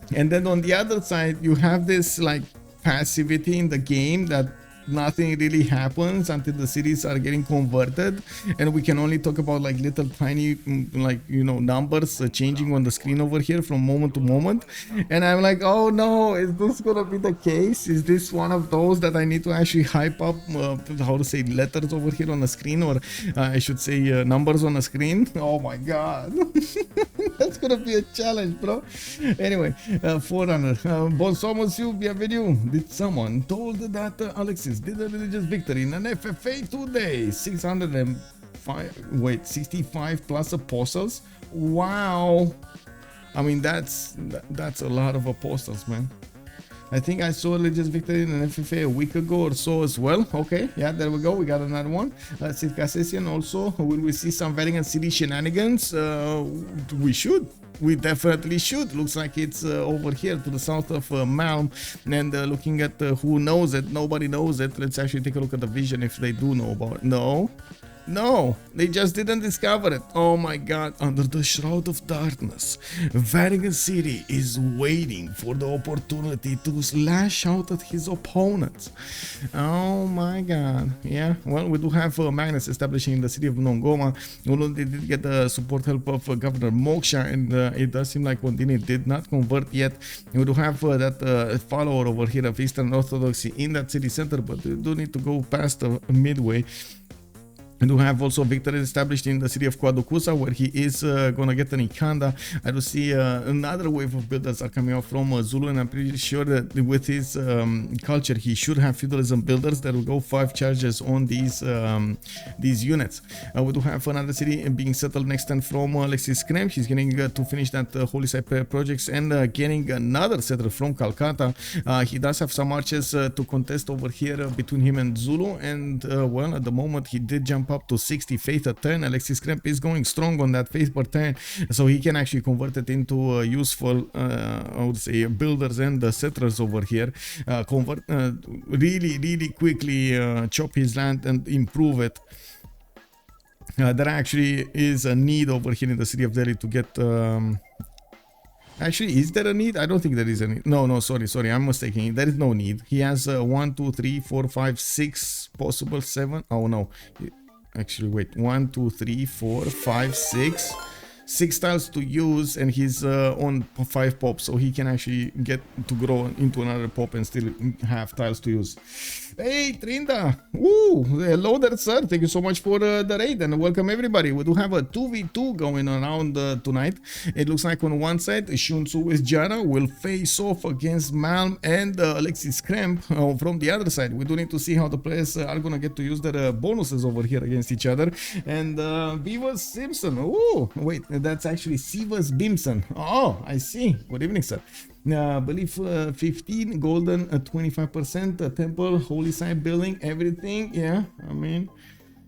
then on the other side you have this like passivity in the game that nothing really happens until the cities are getting converted, and we can only talk about like little tiny like, you know, numbers changing on the screen over here from moment to moment. And I'm like, oh no, is this gonna be the case? Is this one of those that I need to actually hype up how to say letters over here on the screen, or I should say numbers on the screen? Oh my god. That's gonna be a challenge, bro. Anyway, Forerunner, bonsoir monsieur, bienvenue. Did someone told that Alexis did a religious victory in an FFA today? 65 plus apostles. Wow. I mean, that's a lot of apostles, man. I think I saw religious victory in an FFA a week ago or so as well. Okay, yeah, there we go. We got another one. Civ session also. Will we see some Vatican City shenanigans? We should. We definitely should. Looks like it's over here to the south of Malm. And looking at who knows it, nobody knows it. Let's actually take a look at the vision if they do know about it. No, they just didn't discover it. Oh my god, under the shroud of darkness, Vatican City is waiting for the opportunity to lash out at his opponents. Oh my god. Yeah, well, we do have Magnus establishing in the city of Nongoma. Although they did get the support help of Governor Moksha, and it does seem like Condini did not convert yet. We do have that follower over here of Eastern Orthodoxy in that city center, but we do need to go past midway. We do have also victory established in the city of Quaducusa, where he is gonna get an Ikanda. I do see another wave of builders are coming out from Zulu, and I'm pretty sure that with his culture, he should have feudalism builders that will go 5 charges on these units. We do have another city being settled next time from Alexis. He's getting to finish that Holy Site projects, and getting another settler from Calcutta. He does have some arches to contest over here between him and Zulu, and well, at the moment he did jump up to 60 faith a turn. Alexis Kremp is going strong on that faith per turn, so he can actually convert it into useful, I would say, builders and settlers over here. Convert really quickly, chop his land and improve it. There actually is a need over here in the city of Delhi to get actually, is there a need? I don't think there is a need. No, sorry, I'm mistaken. There is no need. He has 1, 2, 3, 4, 5, 6, possible 7. Oh no, actually wait, 1, 2, 3, 4, 5, 6 tiles to use, and he's on 5 pops, so he can actually get to grow into another pop and still have tiles to use. Hey Trinda, woo, hello there sir, thank you so much for the raid, and welcome everybody. We do have a 2v2 going around tonight. It looks like on one side SunTzu with Giara will face off against Malm and Alexis Kremp. From the other side, we do need to see how the players are gonna get to use their bonuses over here against each other. And Vivas Simpson, oh wait, that's actually Sivas Bimson. Oh, I see. Good evening sir. I believe 15 golden, 25% temple, holy site building, everything. Yeah, I mean,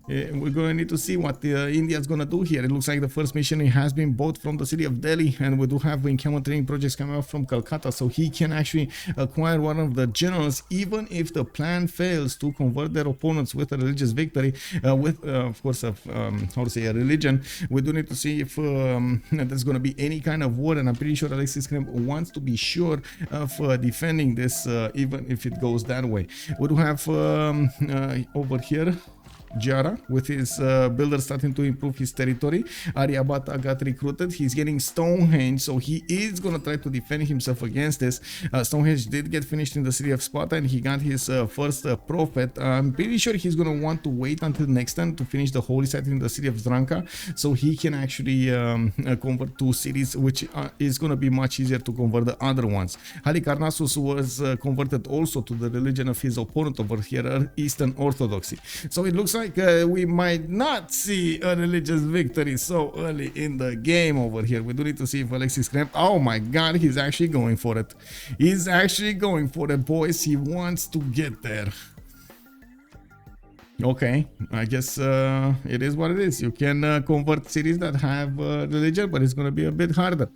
we're gonna need to see what India's gonna do here. It looks like the first mission has been bought from the city of Delhi, and we do have encampment training projects coming out from Calcutta, so he can actually acquire one of the generals, even if the plan fails to convert their opponents with a religious victory, with of course how to say, a religion. We do need to see if there's gonna be any kind of war, and I'm pretty sure Alexis wants to be sure of defending this, even if it goes that way. We do have over here Giara with his builder starting to improve his territory. Aryabhata got recruited. He's getting Stonehenge, so he is gonna try to defend himself against this. Stonehenge did get finished in the city of Sparta, and he got his first prophet. I'm pretty sure he's gonna want to wait until next time to finish the holy site in the city of Zranka, so he can actually convert 2 cities, which is gonna be much easier to convert the other ones. Halicarnassus was converted also to the religion of his opponent over here, Eastern Orthodoxy. So it looks like we might not see a religious victory so early in the game over here. We do need to see if Alexis Kremp, oh my god, he's actually going for it. He's actually going for it, boys. He wants to get there. Okay, I guess it is what it is. You can convert cities that have religion, but it's going to be a bit harder.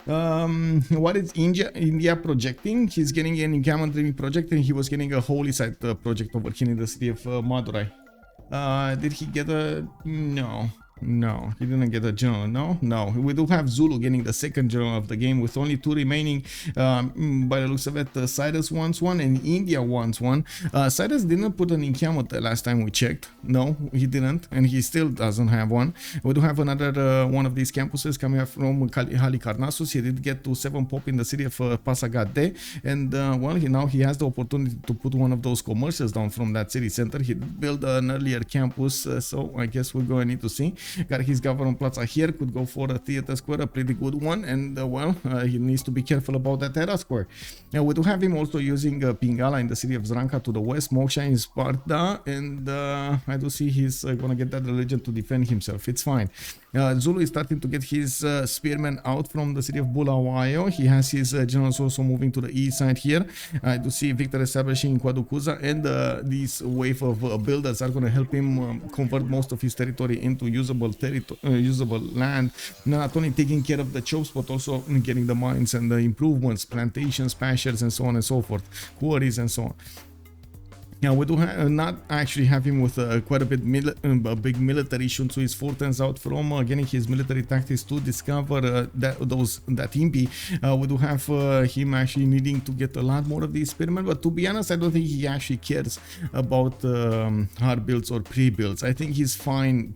What is India projecting? He's getting an encampment training project, and he was getting a holy site project over here in the city of Madurai. Did he get a... No, he didn't get a general. No. We do have Zulu getting the second general of the game with only 2 remaining. By the looks of it, Cyrus wants one and India wants one. Cyrus didn't put an encampment the last time we checked. No, he didn't, and he still doesn't have one. We do have another one of these campuses coming up from Halicarnassus. He did get to 7 pop in the city of Pasagade, and well, now he has the opportunity to put one of those commercials down from that city center. He built an earlier campus, so I guess we're going to need to see. Got his government plaza here, could go for a theater square, a pretty good one, and well, he needs to be careful about that terra square. Now we do have him also using Pingala in the city of Zranka to the west, Moksha in Sparta, and I do see he's gonna get that religion to defend himself. It's fine. Zulu is starting to get his spearmen out from the city of Bulawayo. He has his generals also moving to the east side here. To see Victor establishing Kwadukuza, and this wave of builders are going to help him convert most of his territory into usable land. Not only taking care of the chops, but also getting the mines and the improvements, plantations, pastures, and so on and so forth, quarries and so on. Now we do not actually have him with quite a bit big military. SunTzu is 4 turns out from getting his military tactics to discover that impi. We do have him actually needing to get a lot more of these spearmen, but to be honest, I don't think he actually cares about hard builds or pre-builds. I think he's fine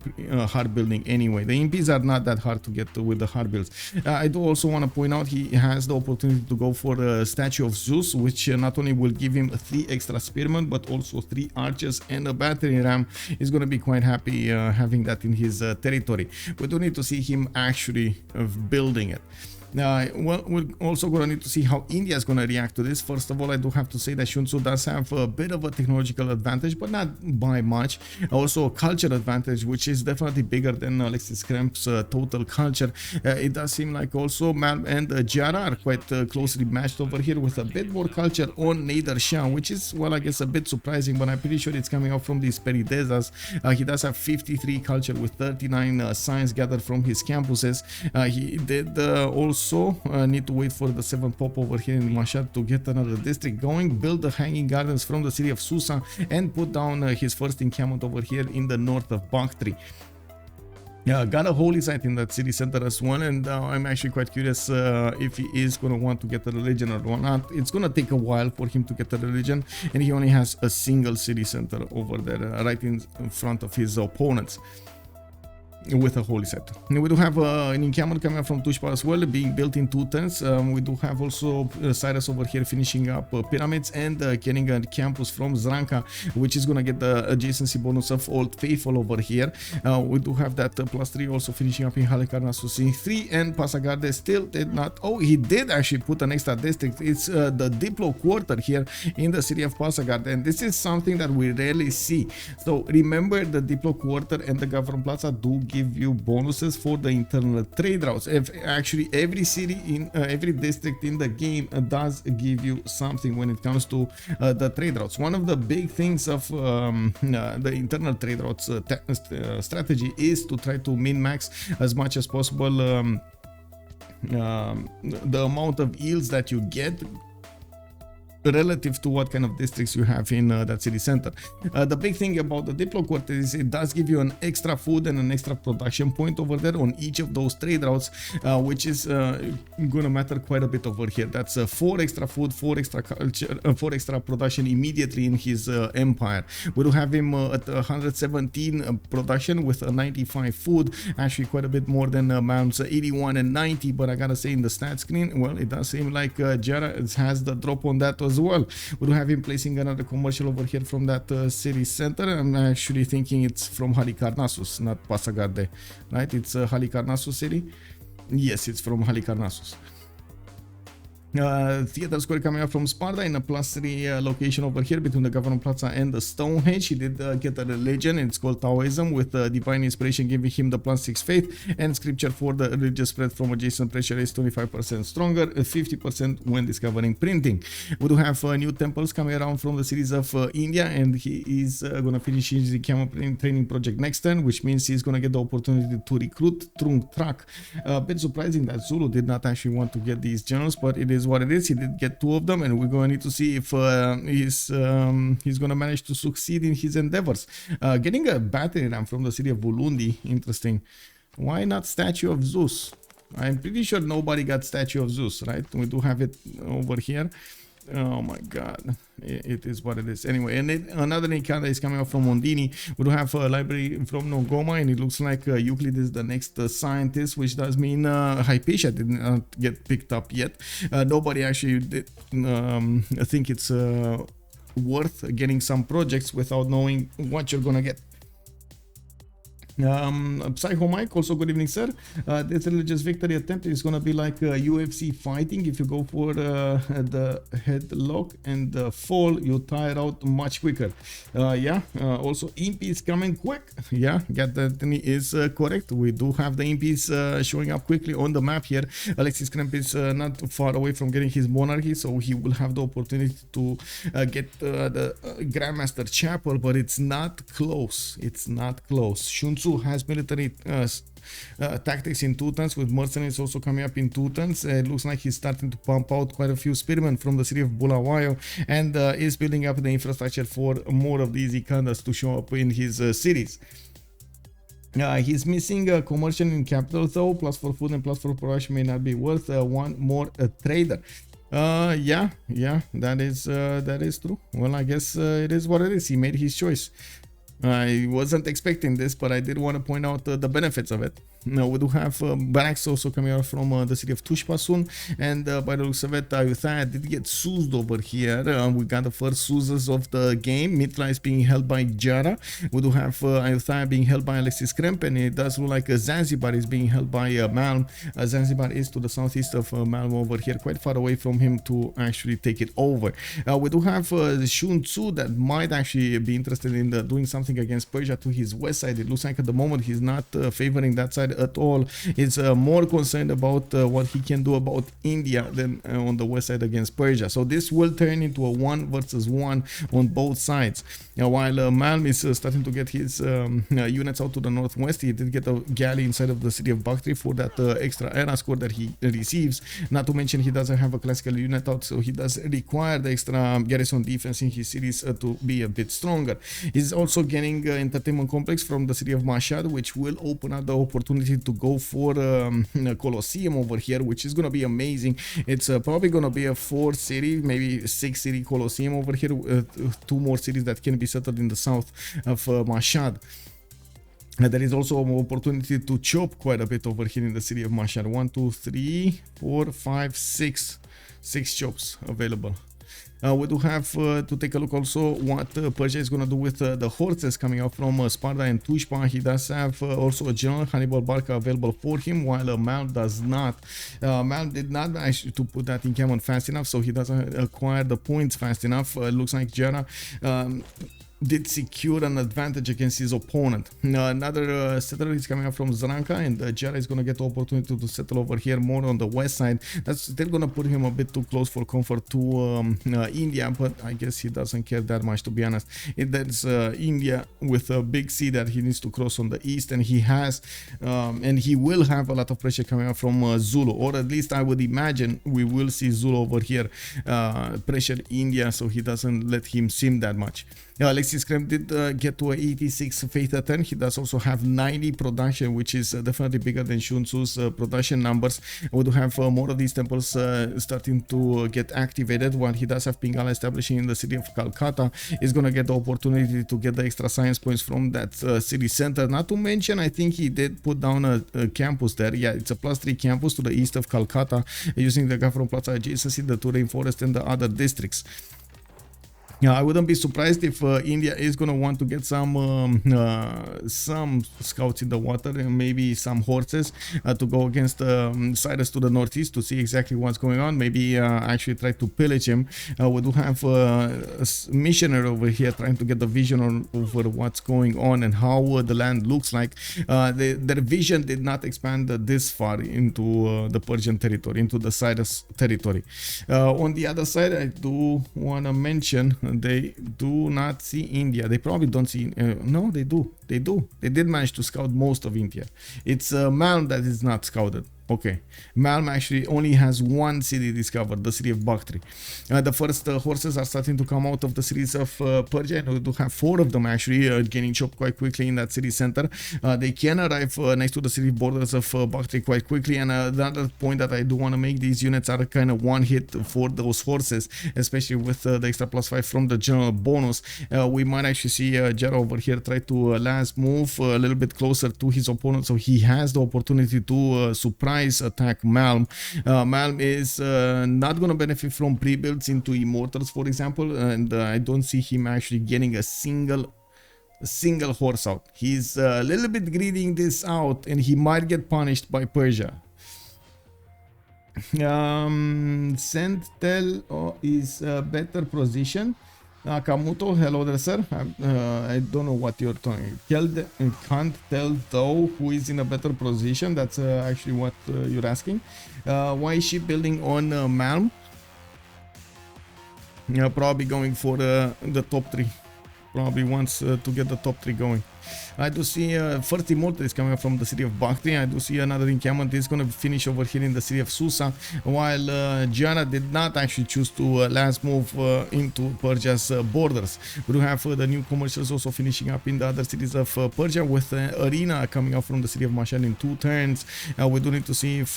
hard building anyway. The impis are not that hard to get with the hard builds. I do also want to point out he has the opportunity to go for a statue of Zeus, which not only will give him 3 extra spearmen, but also 3 archers and a battery ram. Is going to be quite happy having that in his territory. We do need to see him actually building it. Well, we're also going to need to see how India is going to react to this. First of all, I do have to say that SunTzu does have a bit of a technological advantage, but not by much. Also a culture advantage, which is definitely bigger than Alexis Kremp's total culture. It does seem like also Malm and Giara are quite closely matched over here, with a bit more culture on Nader Shah, which is, well, I guess a bit surprising, but I'm pretty sure it's coming out from these Peridezas. He does have 53 culture with 39 signs gathered from his campuses. He did also need to wait for the 7th pop over here in Mashhad to get another district going, build the hanging gardens from the city of Susa, and put down his first encampment over here in the north of Bakhtri. Yeah, got a holy site in that city center as well, and I'm actually quite curious if he is going to want to get a religion or not. It's going to take a while for him to get a religion, and he only has a single city center over there right in front of his opponents with a holy site. We do have an encampment coming up from Tushpa as well, being built in 2 turns. We do have also Cyrus over here finishing up pyramids and getting a campus from Zranka, which is going to get the adjacency bonus of Old Faithful over here. We do have that +3 also finishing up in Halikarnassus C3, and Pasagarde still did not. Oh, he did actually put an extra district. It's the Diplo quarter here in the city of Pasagarde, and this is something that we rarely see. So remember, the Diplo quarter and the Government Plaza do give you bonuses for the internal trade routes. If actually every city in every district in the game does give you something when it comes to the trade routes. One of the big things of the internal trade routes strategy is to try to min-max as much as possible the amount of yields that you get relative to what kind of districts you have in that city center. The big thing about the Diplo quarter is it does give you an extra food and an extra production point over there on each of those trade routes, which is gonna matter quite a bit over here. That's 4 extra food, 4 extra culture, 4 extra production immediately in his empire. We do have him at 117 production with 95 food, actually quite a bit more than Malm's 81 and 90, but I gotta say, in the stat screen, well, it does seem like Giara has the drop on that as well. We do have him placing another commercial over here from that city center. I'm actually thinking it's from Halikarnassus, not Pasagarde, right? It's Halikarnassus city. Yes, it's from Halikarnassus. Theater Square coming up from Sparta in a +3 location over here between the Government Plaza and the Stonehenge. He did get a religion, and it's called Taoism, with divine inspiration giving him the +6 faith, and scripture for the religious spread from adjacent pressure is 25% stronger, 50% when discovering printing. We do have new temples coming around from the cities of India, and he is going to finish his campaign training project next turn, which means he's going to get the opportunity to recruit Trung Trak. A bit surprising that Zulu did not actually want to get these generals, but it is what it is. He did get 2 of them, and we're going to need to see if he's going to manage to succeed in his endeavors. Getting a battery ram from the city of Bulundi, interesting. Why not statue of Zeus? I'm pretty sure nobody got statue of Zeus, right? We do have it over here. Oh my god, it is what it is. Anyway, and another encounter is coming up from Mondini. We do have a library from Nogoma, and it looks like Euclid is the next scientist, which does mean Hypatia did not get picked up yet. Nobody actually did think it's worth getting some projects without knowing what you're gonna get. Psycho Mike, also good evening, sir. This religious victory attempt is gonna be like UFC fighting. If you go for the headlock and the fall, you tire out much quicker. Yeah. Also, imp is coming quick. Yeah, get that is correct. We do have the imps showing up quickly on the map here. Alexis Kremp is not far away from getting his monarchy, so he will have the opportunity to get the Grandmaster Chapel, but it's not close. It's not close. SunTzu has military tactics in 2 turns, with mercenaries also coming up in 2 turns. It looks like he's starting to pump out quite a few spearmen from the city of Bulawayo, and is building up the infrastructure for more of these Ikandas to show up in his cities. He's missing a commercial in capital though, plus for food and plus for production may not be worth one more trader. Yeah, that is true. Well, I guess it is what it is. He made his choice. I wasn't expecting this, but I did want to point out the benefits of it. Now we do have barracks also coming out from the city of Tushpa soon, and by the looks of it, Ayutthaya did get Suzed over here. We got the first Suzes of the game. Mitra is being held by Giara. We do have Ayutthaya being held by Alexis Kremp, and it does look like Zanzibar is being held by Malm. Zanzibar is to the southeast of Malm over here, quite far away from him to actually take it over. We do have SunTzu that might actually be interested in doing something against Persia to his west side. It looks like at the moment he's not favoring that side at all. He's more concerned about what he can do about India than on the west side against Persia. So this will turn into a 1 versus 1 on both sides. While Malm is starting to get his units out to the northwest, he did get a galley inside of the city of Bakhtri for that extra era score that he receives. Not to mention he doesn't have a classical unit out, so he does require the extra garrison defense in his cities to be a bit stronger. He's also getting entertainment complex from the city of Mashhad, which will open up the opportunity to go for Colosseum over here, which is going to be amazing. It's probably going to be a 4 city, maybe 6 city Colosseum over here, 2 more cities that can be settled in the south of Mashhad. There is also an opportunity to chop quite a bit over here in the city of Mashhad. 1, 2, 3, 4, 5, 6 chops available. We do have to take a look also what Persia is going to do with the horses coming out from Sparta and Tushpa. He does have also a general Hannibal Barca available for him, while Malm does not. Malm did not actually to put that in encampment fast enough, so he doesn't acquire the points fast enough. Looks like Giara did secure an advantage against his opponent. Another settler is coming up from Zranka, and Giara is going to get the opportunity to settle over here more on the west side. That's still going to put him a bit too close for comfort to India, but I guess he doesn't care that much, to be honest. There's India with a big sea that he needs to cross on the east, and he has and he will have a lot of pressure coming up from Zulu, or at least I would imagine we will see Zulu over here pressure India, so he doesn't let him sim that much. Alexis Kremp did get to a 86 faith turn. He does also have 90 production, which is definitely bigger than SunTzu's production numbers. We do have more of these temples starting to get activated, while he does have Pingala establishing in the city of Calcutta. He's going to get the opportunity to get the extra science points from that city center. Not to mention, I think he did put down a campus there. Yeah, it's a +3 campus to the east of Calcutta, using the Gafron Plaza adjacency, the Turin Forest, and the other districts. Yeah, I wouldn't be surprised if India is going to want to get some scouts in the water and maybe some horses to go against Cyrus to the northeast to see exactly what's going on. Maybe actually try to pillage him. We do have a missionary over here trying to get the vision over what's going on and how the land looks like. Their vision did not expand this far into the Persian territory, into the Cyrus territory. On the other side, I do want to mention they do not see India. They probably don't see. No, they do. They do. They did manage to scout most of India. It's Malm that is not scouted. Okay, Malm actually only has 1 city discovered, the city of Bakhtri. The first horses are starting to come out of the cities of Persia, and we do have 4 of them actually getting chopped quite quickly in that city center. They can arrive next to the city borders of Bakhtri quite quickly. And another point that I do want to make, these units are kind of one hit for those horses, especially with the extra +5 from the general bonus. We might actually see Giara over here try to last move a little bit closer to his opponent, so he has the opportunity to surprise attack Malm. Malm is not going to benefit from pre-builds into Immortals, for example, and I don't see him actually getting a single single horse out. He's a little bit greeding this out, and he might get punished by Persia. Sentel is better position. Nakamoto, hello there, sir. I don't know what you're talking. Can't tell though who is in a better position. That's actually what you're asking. Why is she building on Malm? Probably going for the top 3. Probably wants to get the top 3 going. I do see first immortal is coming from the city of Bactria. I do see another encampment is going to finish over here in the city of Susa, while Giara did not actually choose to last move into Persia's borders. We do have the new commercials also finishing up in the other cities of Persia, with Arena coming up from the city of Mashhad in 2 turns. We do need to see if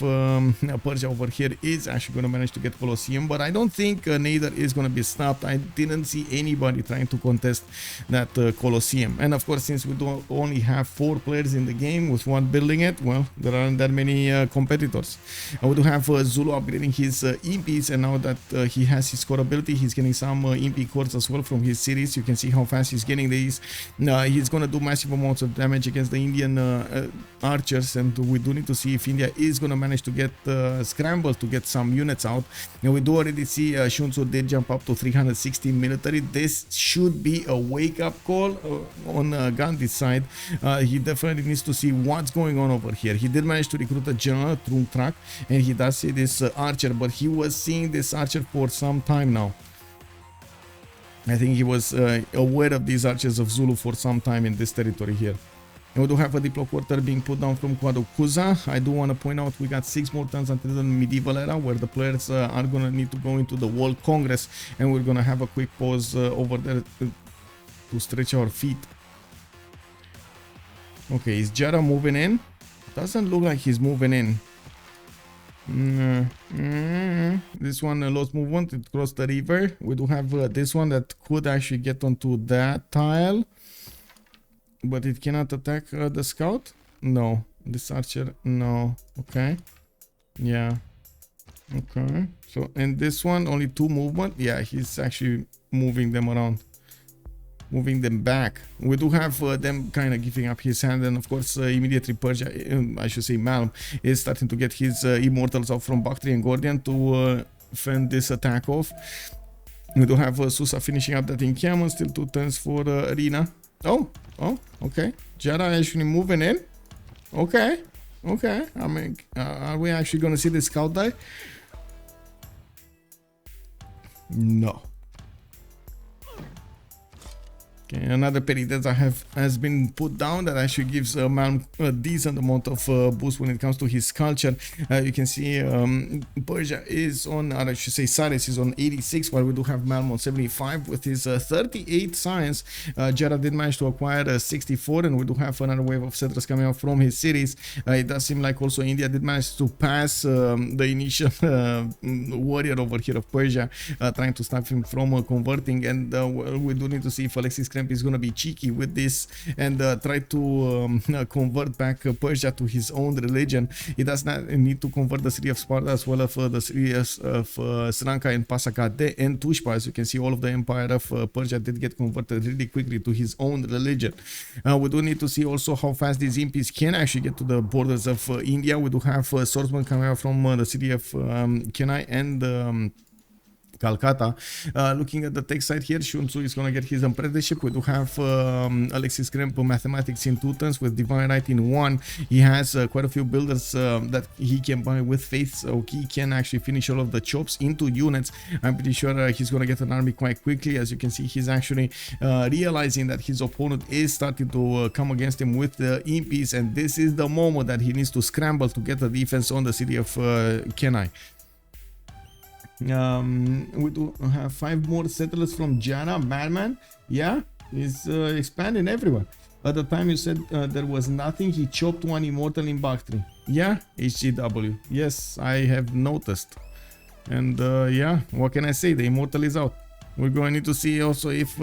Persia over here is actually going to manage to get Colosseum, but I don't think neither is going to be stopped. I didn't see anybody trying to contest that Colosseum, and of course, since we do only have 4 players in the game with one building it, well, there aren't that many competitors. We do have Zulu upgrading his imps, and now that he has his core ability, he's getting some imp cores as well from his series. You can see how fast he's getting these. He's gonna do massive amounts of damage against the Indian archers, and we do need to see if India is gonna manage to get scrambled to get some units out. And we do already see SunTzu did jump up to 316 military. This should be a wake-up call on Gandhi's side. He definitely needs to see what's going on over here. He did manage to recruit a general through track, and he does see this archer, but he was seeing this archer for some time now. I think he was aware of these archers of Zulu for some time in this territory here. And we do have a Diplo quarter being put down from Kwadokuza. I do want to point out we got 6 more turns until the medieval era, where the players are going to need to go into the World Congress, and we're going to have a quick pause over there to stretch our feet. Okay, is Giara moving in? Doesn't look like he's moving in. This one lost movement, it crossed the river. We do have this one that could actually get onto that tile, but it cannot attack the scout. No, this archer, no. Okay, yeah, okay. So, and this one only 2 movement. Yeah, he's actually moving them around, moving them back. We do have them kind of giving up his hand, and of course immediately Persia, I should say Malm, is starting to get his immortals out from Bactria and Gordian to fend this attack off. We do have Susa finishing up that encampment, still 2 turns for Arena. Oh, okay. Giara actually moving in. Okay. I mean, are we actually gonna see the scout die? No. Okay, another Perideza has been put down that actually gives Malm a decent amount of boost when it comes to his culture. You can see Persia is on, or I should say Saris is on 86, while we do have Malm on 75 with his 38 science. Giara did manage to acquire 64, and we do have another wave of settlers coming out from his cities. It does seem like also India did manage to pass the initial warrior over here of Persia, trying to stop him from converting, and we do need to see if Alexis is going to be cheeky with this and try to convert back Persia to his own religion. He does not need to convert the city of Sparta as well as the cities of Sri Lanka and Pasakade and Tushpa. As you can see, all of the empire of Persia did get converted really quickly to his own religion. We do need to see also how fast these imps can actually get to the borders of India. We do have swordsmen coming out from the city of Chennai and Calcutta. Looking at the tech side here, SunTzu is going to get his apprenticeship. We do have Alexis Kremp mathematics in 2 turns with divine right in 1. He has quite a few builders that he can buy with faith, so he can actually finish all of the chops into units. I'm pretty sure he's going to get an army quite quickly. As you can see, he's actually realizing that his opponent is starting to come against him with the imps, and this is the moment that he needs to scramble to get the defense on the city of Chennai. We do have 5 more settlers from Giara. Madman, yeah, he's expanding everywhere. At the time you said there was nothing, he chopped 1 immortal in Bactria. Yeah, HGW, yes, I have noticed. And yeah, what can I say, the immortal is out. We're going to need to see also if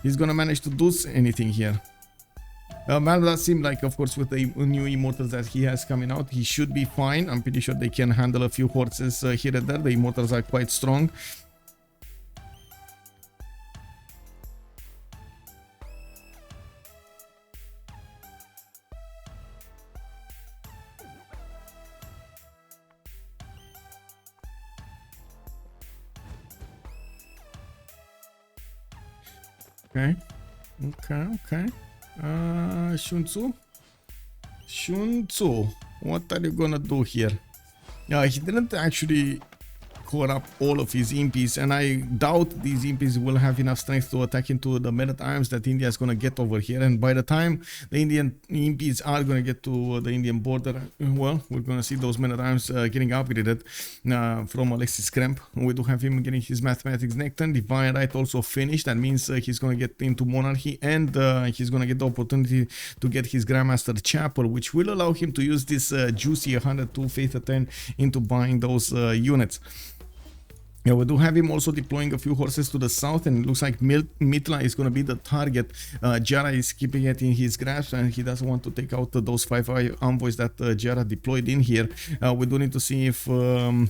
he's gonna manage to do anything here. Malm does seem like, of course, with the new immortals that he has coming out, he should be fine. I'm pretty sure they can handle a few horses here and there. The immortals are quite strong. Okay. SunTzu? SunTzu, what are you gonna do here? He didn't actually core up all of his impies, and I doubt these impies will have enough strength to attack into the men-at-arms that India is gonna get over here. And by the time the Indian impies are gonna get to the Indian border, well, we're gonna see those men-at-arms getting upgraded from Alexis Kremp. We do have him getting his mathematics nectar, divine right also finished. That means he's gonna get into monarchy, and he's gonna get the opportunity to get his grandmaster chapel, which will allow him to use this juicy 102 faith attain into buying those units. Yeah, we do have him also deploying a few horses to the south, and it looks like Mitla is going to be the target. Giara is keeping it in his grasp, and he doesn't want to take out those 5 envoys that Giara deployed in here. We do need to see if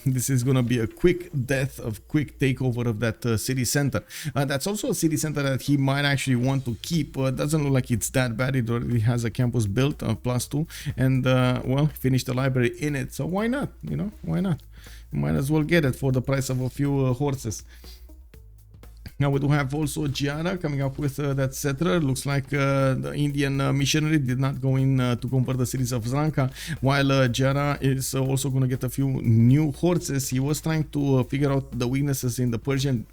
this is going to be a quick death, of quick takeover of that city center. That's also a city center that he might actually want to keep. Doesn't look like it's that bad. It already has a campus built, +2, and well, finished the library in it. So why not? You know, why not? Might as well get it for the price of a few horses. Now we do have also Giara coming up with that settler. Looks like the Indian missionary did not go in to convert the cities of Zranka, while Giara is also going to get a few new horses. He was trying to figure out the weaknesses in the Persian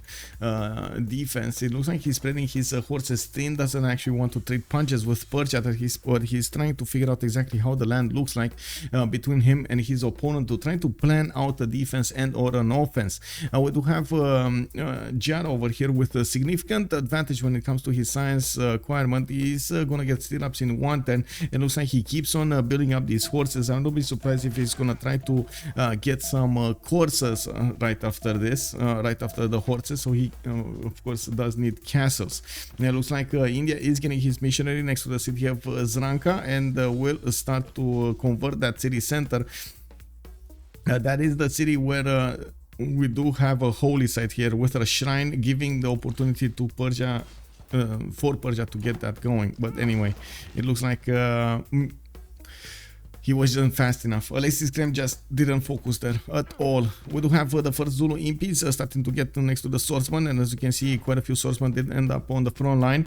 defense. It looks like he's spreading his horses thin, doesn't actually want to trade punches with Persia, but he's trying to figure out exactly how the land looks like between him and his opponent, to try to plan out a defense and or an offense. We do have Giara over here with a significant advantage when it comes to his science acquirement. He's gonna get still ups in 110. It looks like he keeps on building up these horses. I don't be surprised if he's gonna try to get some courses right after this, right after the horses. So he of course does need castles. And it looks like India is getting his missionary next to the city of Zranka, and will start to convert that city center. That is the city where we do have a holy site here with a shrine, giving the opportunity to Persia, for Persia to get that going. But anyway, it looks like he wasn't fast enough. Alexis Kremp just didn't focus there at all. We do have the first Zulu impies starting to get next to the swordsman, and as you can see, quite a few swordsmen did end up on the front line.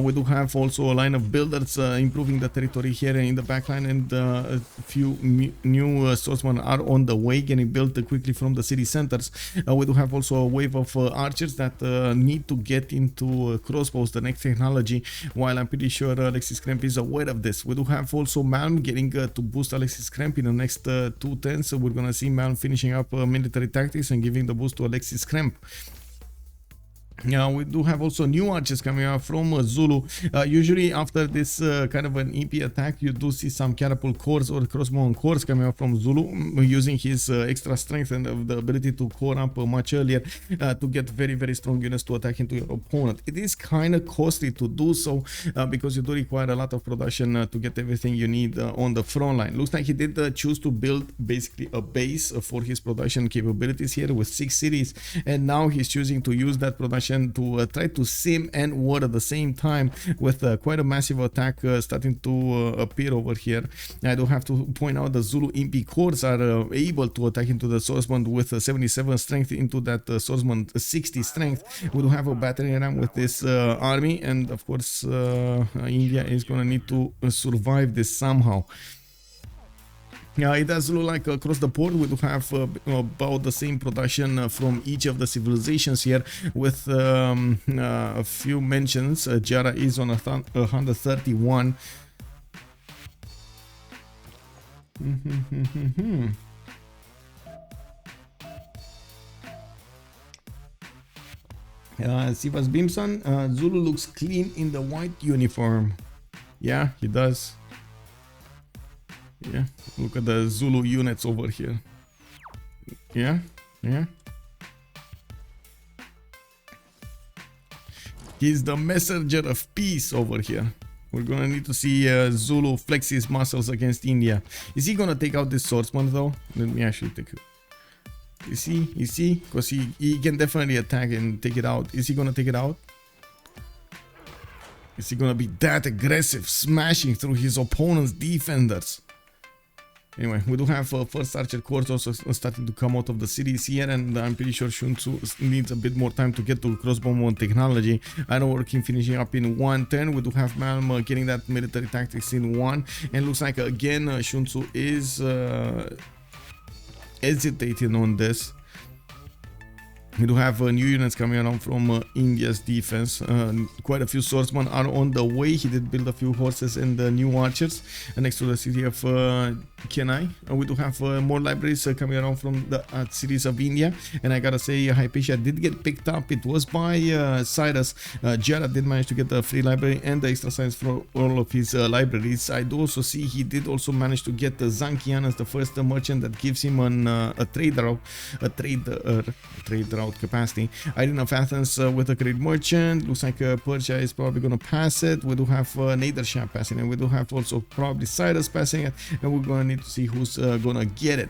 We do have also a line of builders improving the territory here in the back line, and a few new swordsmen are on the way, getting built quickly from the city centers. We do have also a wave of archers that need to get into crossbows, the next technology, while I'm pretty sure Alexis Kremp is aware of this. We do have also Malm getting to boost Alexis Kremp in the next 2 turns. So we're gonna see Malm finishing up military tactics and giving the boost to Alexis Kremp. We do have also new archers coming out from Zulu. Usually after this kind of an EP attack, you do see some catapult cores or crossbow cores coming out from Zulu, using his extra strength and the ability to core up much earlier to get very, very strong units to attack into your opponent. It is kind of costly to do so because you do require a lot of production to get everything you need on the front line. Looks like he did choose to build basically a base for his production capabilities here with 6 cities, and now he's choosing to use that production to try to sim and war at the same time, with quite a massive attack starting to appear over here. I do have to point out the Zulu Impi cores are able to attack into the swordsman with 77 strength into that swordsman 60 strength. We do have a battering ram with this army, and of course India is gonna need to survive this somehow. Yeah, it does look like across the board we do have about the same production from each of the civilizations here, with a few mentions. Giara is on 131. Sivas Bimson, Zulu looks clean in the white uniform. Yeah, he does. Yeah, look at the Zulu units over here. Yeah. He's the messenger of peace over here. We're gonna need to see Zulu flex his muscles against India. Is he gonna take out this swordsman though? Let me actually take it. You see? Because he can definitely attack and take it out. Is he gonna take it out? Is he gonna be that aggressive, smashing through his opponent's defenders? Anyway, we do have first archer corps also starting to come out of the cities here, and I'm pretty sure SunTzu needs a bit more time to get to crossbow technology. I know working finishing up in 1 turn. We do have Malm getting that military tactics in 1, and looks like again SunTzu is hesitating on this. We do have new units coming around from India's defense. Quite a few swordsmen are on the way. He did build a few horses and new archers next to the city of Chennai. We do have more libraries coming around from the cities of India. And I gotta say, Hypatia did get picked up. It was by Cyrus. Giara did manage to get the free library and the extra science for all of his libraries. I do also see he did also manage to get Zankian as the first merchant that gives him a trade route capacity. Arena of Athens with a great merchant. Looks like Persia is probably going to pass it. We do have Nader Shah passing, and we do have also probably Cyrus passing it, and we're going to need to see who's going to get it.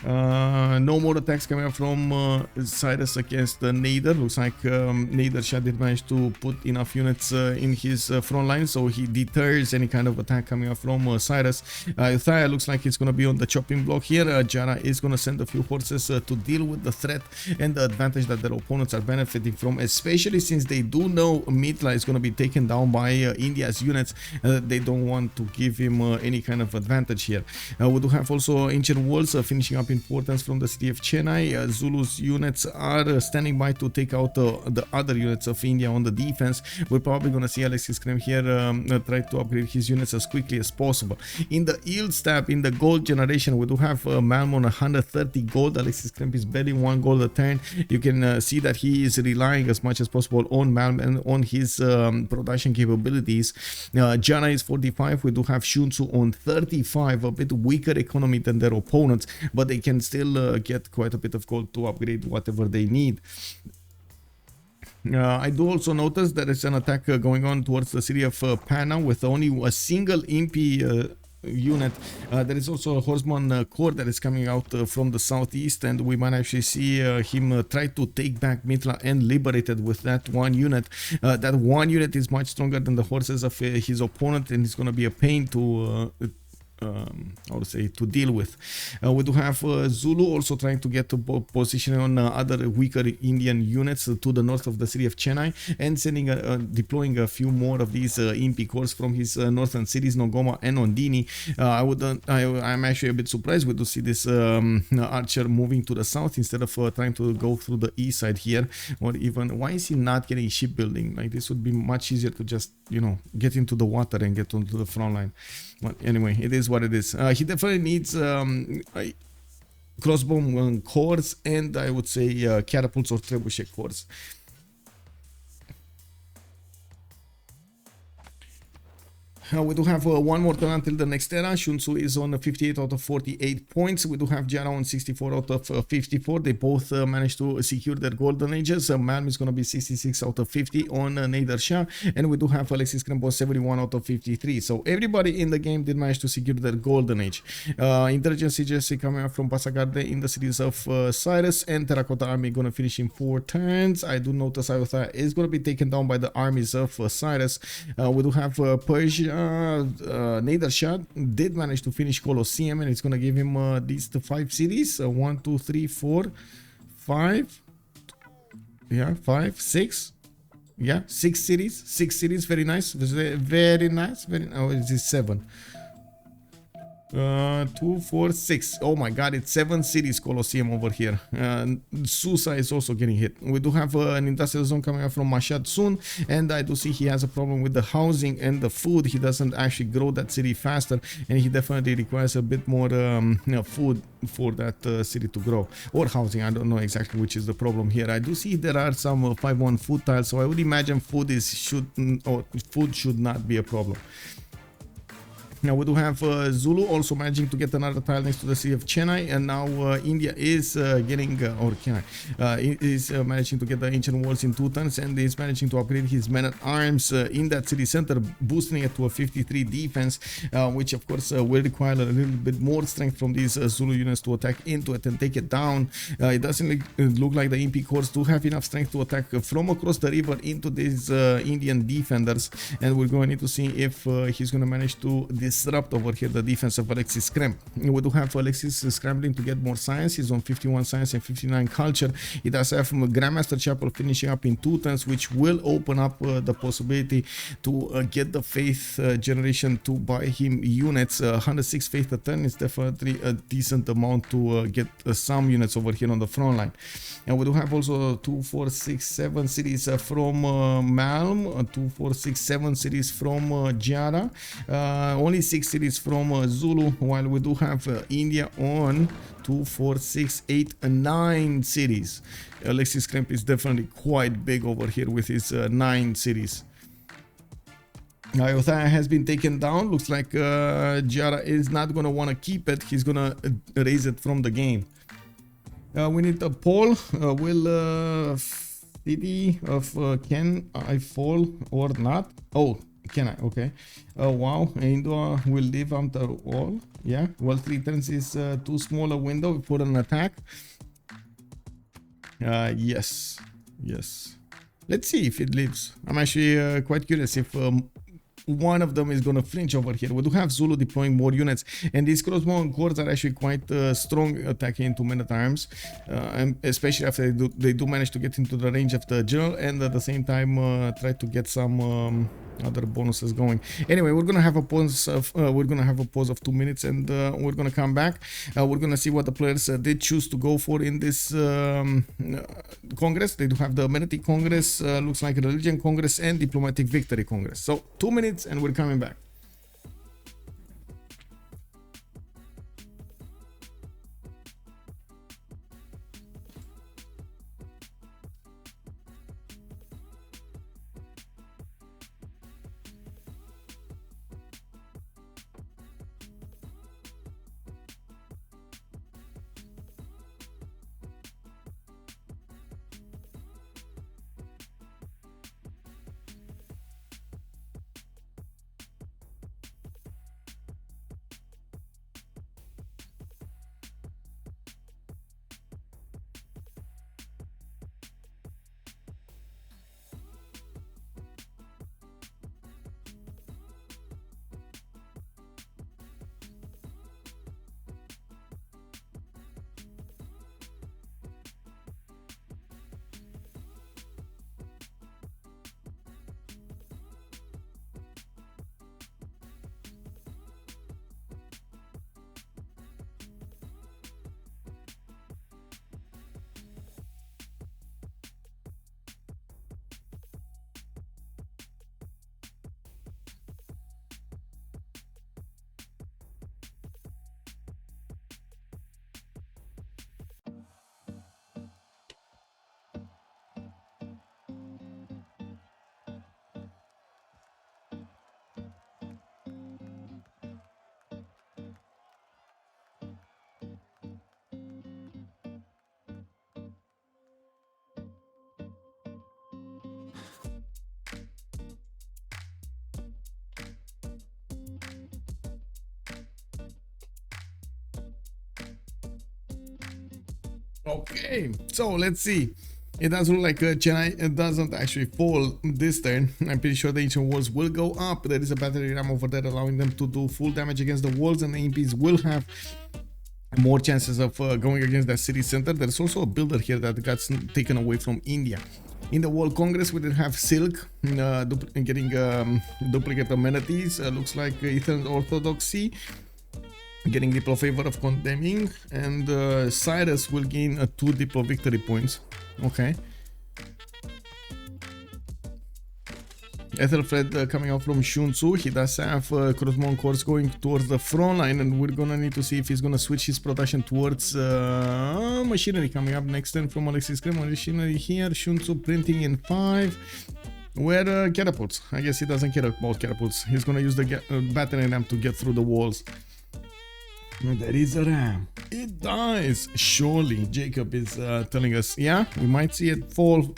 No more attacks coming up from Cyrus against Nader. Looks like Nader Shah did manage to put enough units in his front line, so he deters any kind of attack coming up from Cyrus. Uthaya looks like he's going to be on the chopping block here. Giara is going to send a few horses to deal with the threat and the advantage that their opponents are benefiting from, especially since they do know Mitla is going to be taken down by India's units. They don't want to give him any kind of advantage here. We do have also ancient walls finishing up importance from the city of Chennai. Zulu's units are standing by to take out the other units of India on the defense. We're probably going to see Alexis here try to upgrade his units as quickly as possible. In the yield stab, in the gold generation, we do have Malm on 130 gold. Alexis is barely 1 gold a turn. You can see that he is relying as much as possible on Malm and on his production capabilities. Giara is 45. We do have SunTzu on 35, a bit weaker economy than their opponents, but they can still get quite a bit of gold to upgrade whatever they need. I do also notice there is an attack going on towards the city of Pana with only a single impy unit. There is also a horseman corps that is coming out from the southeast, and we might actually see him try to take back Mithila and liberate it with that one unit. That one unit is much stronger than the horses of his opponent, and it's going to be a pain to to deal with. We do have Zulu also trying to get to position on other weaker Indian units to the north of the city of Chennai, and sending deploying a few more of these impy corps from his northern cities Nogoma and Ondini. I'm actually a bit surprised we do see this archer moving to the south instead of trying to go through the east side here, or even why is he not getting shipbuilding? Like, this would be much easier to just, you know, get into the water and get onto the front line. But anyway, it is what it is. He definitely needs crossbow cores, and I would say catapults or trebuchet cores. We do have one more turn until the next era. SunTzu is on 58 out of 48 points. We do have Giara on 64 out of 54. They both managed to secure their golden ages. Malm is going to be 66 out of 50 on Nader Shah. And we do have Alexis Krembo 71 out of 53. So everybody in the game did manage to secure their golden age. Intelligence Agency coming up from Pasagarde in the cities of Cyrus, and Terracotta Army going to finish in 4 turns. I do notice Ayutthaya is going to be taken down by the armies of Cyrus. We do have Persia. Nader Shah did manage to finish Colosseum, and it's going to give him these 5 cities. 1, 2, 3, 4, 5. Yeah, 5, 6. Yeah, 6 cities. 6 cities. Very nice. Very nice. Oh, it is 7. 2, 4, 6. Oh my god, it's 7 cities Colosseum over here. Susa is also getting hit. We do have an industrial zone coming up from Mashhad soon, and I do see he has a problem with the housing and the food. He doesn't actually grow that city faster, and he definitely requires a bit more food for that city to grow, or housing. I don't know exactly which is the problem here. I do see there are some 5-1 food tiles, so I would imagine food should not be a problem. Now we do have Zulu also managing to get another tile next to the city of Chennai, and now India is managing to get the ancient walls in 2 turns, and is managing to upgrade his men at arms in that city center, boosting it to a 53 defense, which of course will require a little bit more strength from these Zulu units to attack into it and take it down. It doesn't look like the MP corps do have enough strength to attack from across the river into these Indian defenders, and we're going to need to see if he's going to manage to disrupt over here the defense of Alexis Scramp. We do have Alexis scrambling to get more science. He's on 51 science and 59 culture. He does have Grandmaster Chapel finishing up in 2 turns, which will open up the possibility to get the faith generation to buy him units. 106 faith a turn is definitely a decent amount to get some units over here on the front line. And we do have also 2, 4, 6, 7 cities from Malm, 2, 4, 6, 7 cities from Giara, only 6 cities from Zulu, while we do have India on 2, 4, 6, 8, and 9 cities. Alexis Scramp is definitely quite big over here with his 9 cities. Iotha has been taken down. Looks like Giara is not going to want to keep it. He's going to raise it from the game. We need a poll. Will city of can I fall or not? Oh, can I? Okay. Wow. Indoor will live after all. Yeah. Well, 3 turns is too small a window for an attack. Yes. Yes. Let's see if it lives. I'm actually quite curious if one of them is going to flinch over here. We do have Zulu deploying more units, and these crossbow cords are actually quite strong attacking into men at arms, and especially after they do manage to get into the range of the general, and at the same time try to get some other bonuses going. Anyway, we're gonna have a pause of 2 minutes, and we're gonna come back. We're gonna see what the players did choose to go for in this Congress. They do have the Amenity Congress, looks like Religion Congress, and Diplomatic Victory Congress. So 2 minutes and we're coming back. Okay, so let's see. It does look like Chennai doesn't actually fall this turn. I'm pretty sure the ancient walls will go up. There is a battery ram over there allowing them to do full damage against the walls, and the imps will have more chances of going against that city center. There's also a builder here that got taken away from India. In the World Congress, we did have Silk getting duplicate amenities. Looks like Eastern Orthodoxy getting Diplo favor of condemning, and Cyrus will gain 2 Diplo victory points. Okay. Ethelfred coming out from SunTzu. He does have crossbow cords going towards the front line, and we're gonna need to see if he's gonna switch his production towards machinery coming up next turn from Alexis Scramp. Machinery here, SunTzu printing in 5. Where catapults? I guess he doesn't care about catapults. He's gonna use the battery ram to get through the walls. There is a ram. It dies. Surely, Jacob is telling us, yeah, we might see it fall.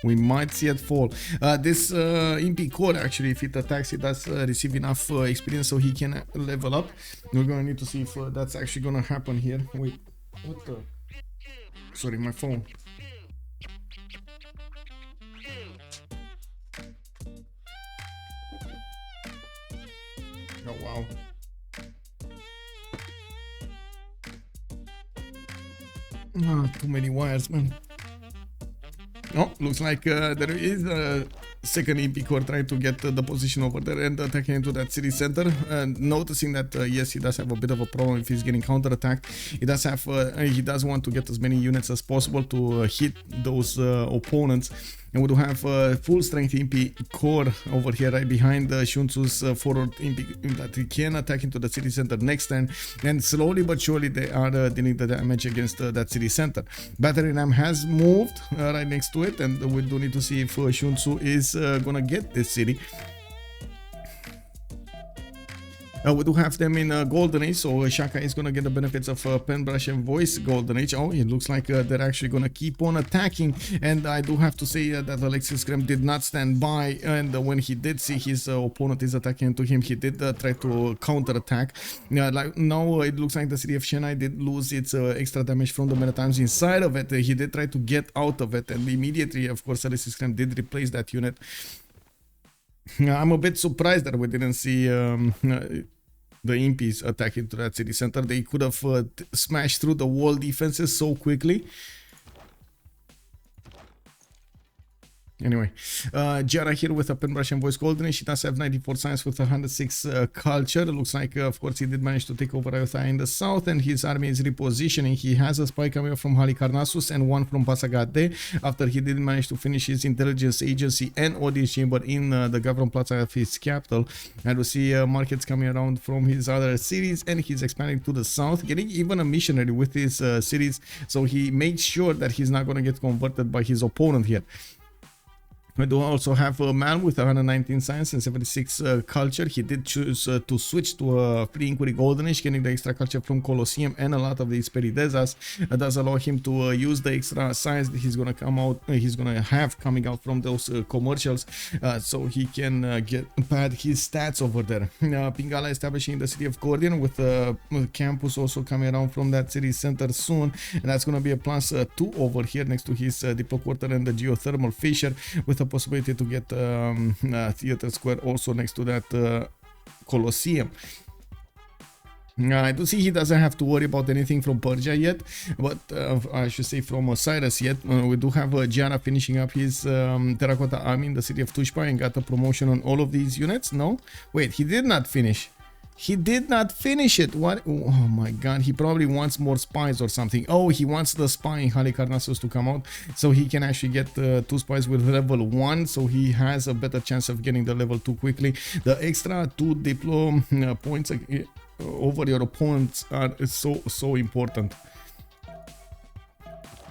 We might see it fall. This Impi core, actually, if it attacks, it does receive enough experience so he can level up. We're gonna need to see if that's actually gonna happen here. Wait, what the? Sorry, my phone. Oh, wow. Too many wires, man. Oh, looks like there is a second EP core trying to get the position over there and attacking into that city center. Noticing that yes, he does have a bit of a problem if he's getting counterattacked. He does have he does want to get as many units as possible to hit those opponents. And we do have full strength MP core over here right behind SunTzu's forward MP that he can attack into the city center next turn, and slowly but surely they are dealing the damage against that city center. Battery RAM has moved right next to it, and we do need to see if SunTzu is gonna get this city. We do have them in Golden Age, so Shaka is gonna get the benefits of Pen Brush and Voice Golden Age. Oh, it looks like they're actually gonna keep on attacking, and I do have to say that Alexis did not stand by, and when he did see his opponent is attacking into him, he did try to counter-attack. Like now, it looks like the city of Chennai did lose its extra damage from the Maritimes inside of it. He did try to get out of it, and immediately, of course, Alexis did replace that unit. I'm a bit surprised that we didn't see the imps attacking to that city center. They could have smashed through the wall defenses so quickly. Anyway, Giara here with a Pen Brush and Voice Golden. She does have 94 science with 106 culture. It looks like, of course, he did manage to take over Ayutthaya in the south, and his army is repositioning. He has a spy coming from Halicarnassus and one from Pasagate, after he did manage to finish his intelligence agency and audience chamber in the Government Plaza of his capital. And we see markets coming around from his other cities, and he's expanding to the south, getting even a missionary with his cities, so he makes sure that he's not going to get converted by his opponent here. We do also have Malm with 119 science and 76 culture. He did choose to switch to a free inquiry golden age, getting the extra culture from Colosseum and a lot of these Peridezas. That does allow him to use the extra science that he's gonna have coming out from those commercials, so he can pad his stats over there. Pingala establishing the city of Gordian with a campus also coming around from that city center soon, and that's gonna be a +2 over here next to his depot quarter and the geothermal fissure, with a possibility to get Theater Square also next to that Colosseum. I do see he doesn't have to worry about anything from Persia yet, but I should say from Cyrus yet. We do have Giara finishing up his terracotta army in the city of Tushpa and got a promotion on all of these units. No? Wait, he did not finish. He did not finish it. What? Oh my god, he probably wants more spies or something. Oh, he wants the spy in Halicarnassus to come out, so he can actually get 2 spies with level 1, so he has a better chance of getting the level 2 quickly. The extra 2 diplo points over your opponents are so important.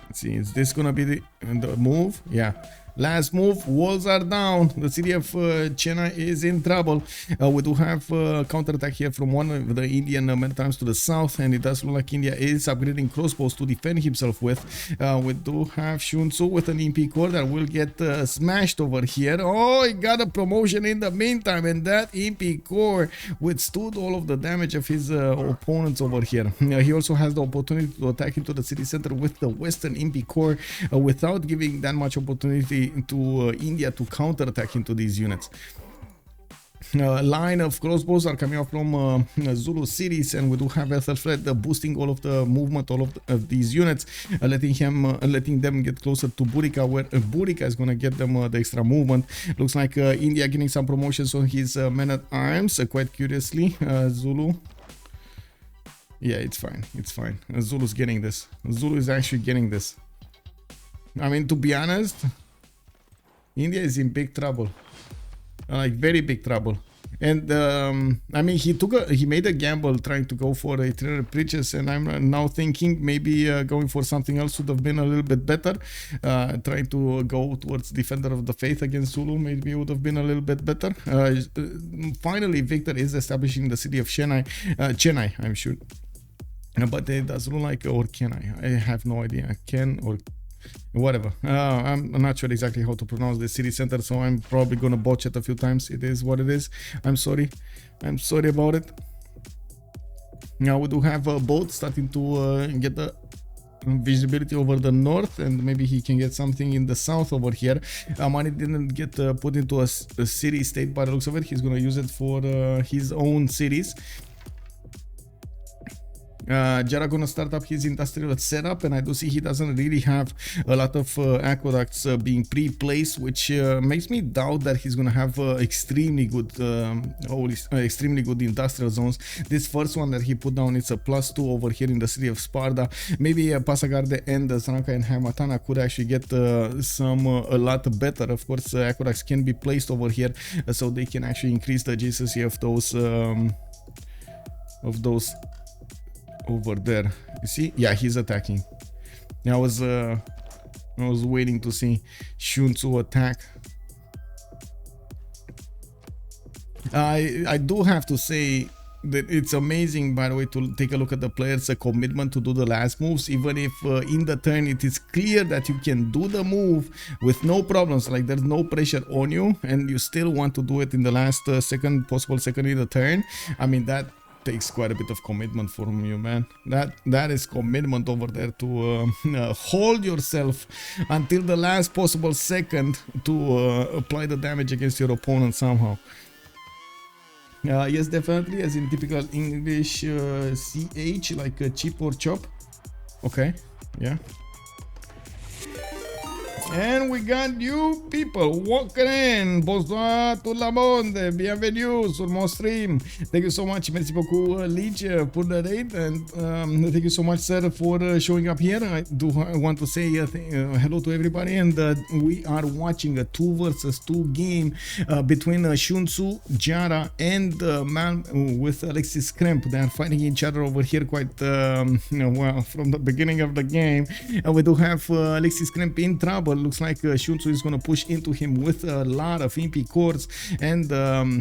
Let's see, is this gonna be the move? Yeah. Last move, walls are down. The city of Chennai is in trouble. We do have counterattack here from one of the Indian Maritimes to the south, and it does look like India is upgrading crossbows to defend himself with. We do have SunTzu with an MP core that will get smashed over here. Oh, he got a promotion in the meantime, and that MP core withstood all of the damage of his opponents over here. He also has the opportunity to attack into the city center with the Western MP core without giving that much opportunity to India to counterattack into these units. Line of crossbows are coming out from Zulu cities, and we do have Ethelfred boosting all of the movement, all of these units, letting them get closer to Burika, where Burika is going to get them the extra movement. Looks like India getting some promotions on his men at arms, quite curiously. Zulu. Yeah, it's fine. It's fine. Zulu's getting this. Zulu is actually getting this. I mean, to be honest, India is in big trouble, like very big trouble. And I mean, he made a gamble trying to go for a 300 bridges, and I'm now thinking maybe going for something else would have been a little bit better. Trying to go towards Defender of the Faith against Zulu maybe would have been a little bit better. Finally, Victor is establishing the city of Chennai, I'm sure. But it does look like, or Chennai, I have no idea, Ken or whatever. I'm not sure exactly how to pronounce the city center, so I'm probably gonna botch it a few times. It is what it is. I'm sorry about it. Now we do have boats starting to get the visibility over the north, and maybe he can get something in the south over here. Money didn't get put into a city state by the looks of it. He's gonna use it for his own cities. Giara gonna start up his industrial setup, and I do see he doesn't really have a lot of aqueducts being pre-placed, which makes me doubt that he's gonna have extremely good industrial zones. This first one that he put down, it's a +2 over here in the city of Sparta. Maybe Pasagarde and Zanaka and Hamatana could actually get a lot better. Of course, aqueducts can be placed over here, so they can actually increase the adjacency of those over there. You see, yeah, he's attacking. I was waiting to see SunTzu attack. I do have to say that it's amazing, by the way, to take a look at the players' commitment to do the last moves, even if in the turn it is clear that you can do the move with no problems, like there's no pressure on you, and you still want to do it in the last possible second in the turn. I mean, that takes quite a bit of commitment from you, man. That is commitment over there to hold yourself until the last possible second to apply the damage against your opponent somehow. Yes, definitely, as in typical English CH, like chip or chop. Okay, yeah. And we got new people walking in. Bonsoir tout le monde. Bienvenue sur mon stream. Thank you so much. Merci beaucoup, Leech, for the raid. And thank you so much, sir, for showing up here. I do want to say hello to everybody. And we are watching a 2 versus 2 game between SunTzu, Giara, and Malm with Alexis Cramp. They are fighting each other over here quite well from the beginning of the game. And we do have Alexis Cramp in trouble. Looks like SunTzu is going to push into him with a lot of impy cores, and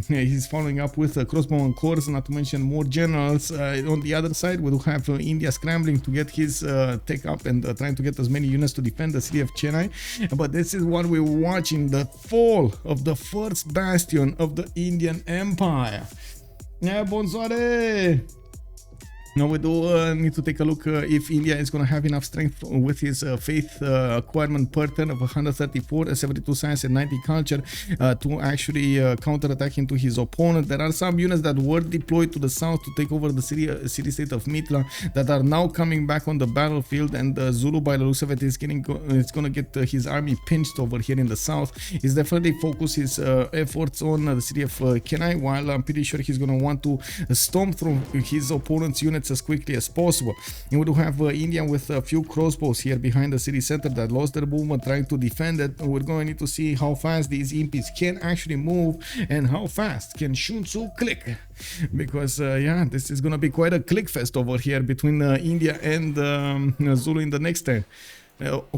he's following up with crossbow and cores, not to mention more generals. On the other side, we do have India scrambling to get his tech up and trying to get as many units to defend the city of Chennai. But this is what we're watching, the fall of the first bastion of the Indian Empire. Yeah, bonsoir. Now we do need to take a look if India is going to have enough strength with his faith acquirement per turn of 134, 72 science and 90 culture to actually counterattack into his opponent. There are some units that were deployed to the south to take over the city-state of Mithila that are now coming back on the battlefield, and Zulu, by the looks of it, is going to get his army pinched over here in the south. He's definitely focused his efforts on the city of Chennai, while I'm pretty sure he's going to want to storm through his opponent's units as quickly as possible. And we do have India with a few crossbows here behind the city center that lost their movement trying to defend it. We're going to need to see how fast these impies can actually move and how fast can SunTzu click, because yeah, this is going to be quite a click fest over here between India and Zulu in the next turn.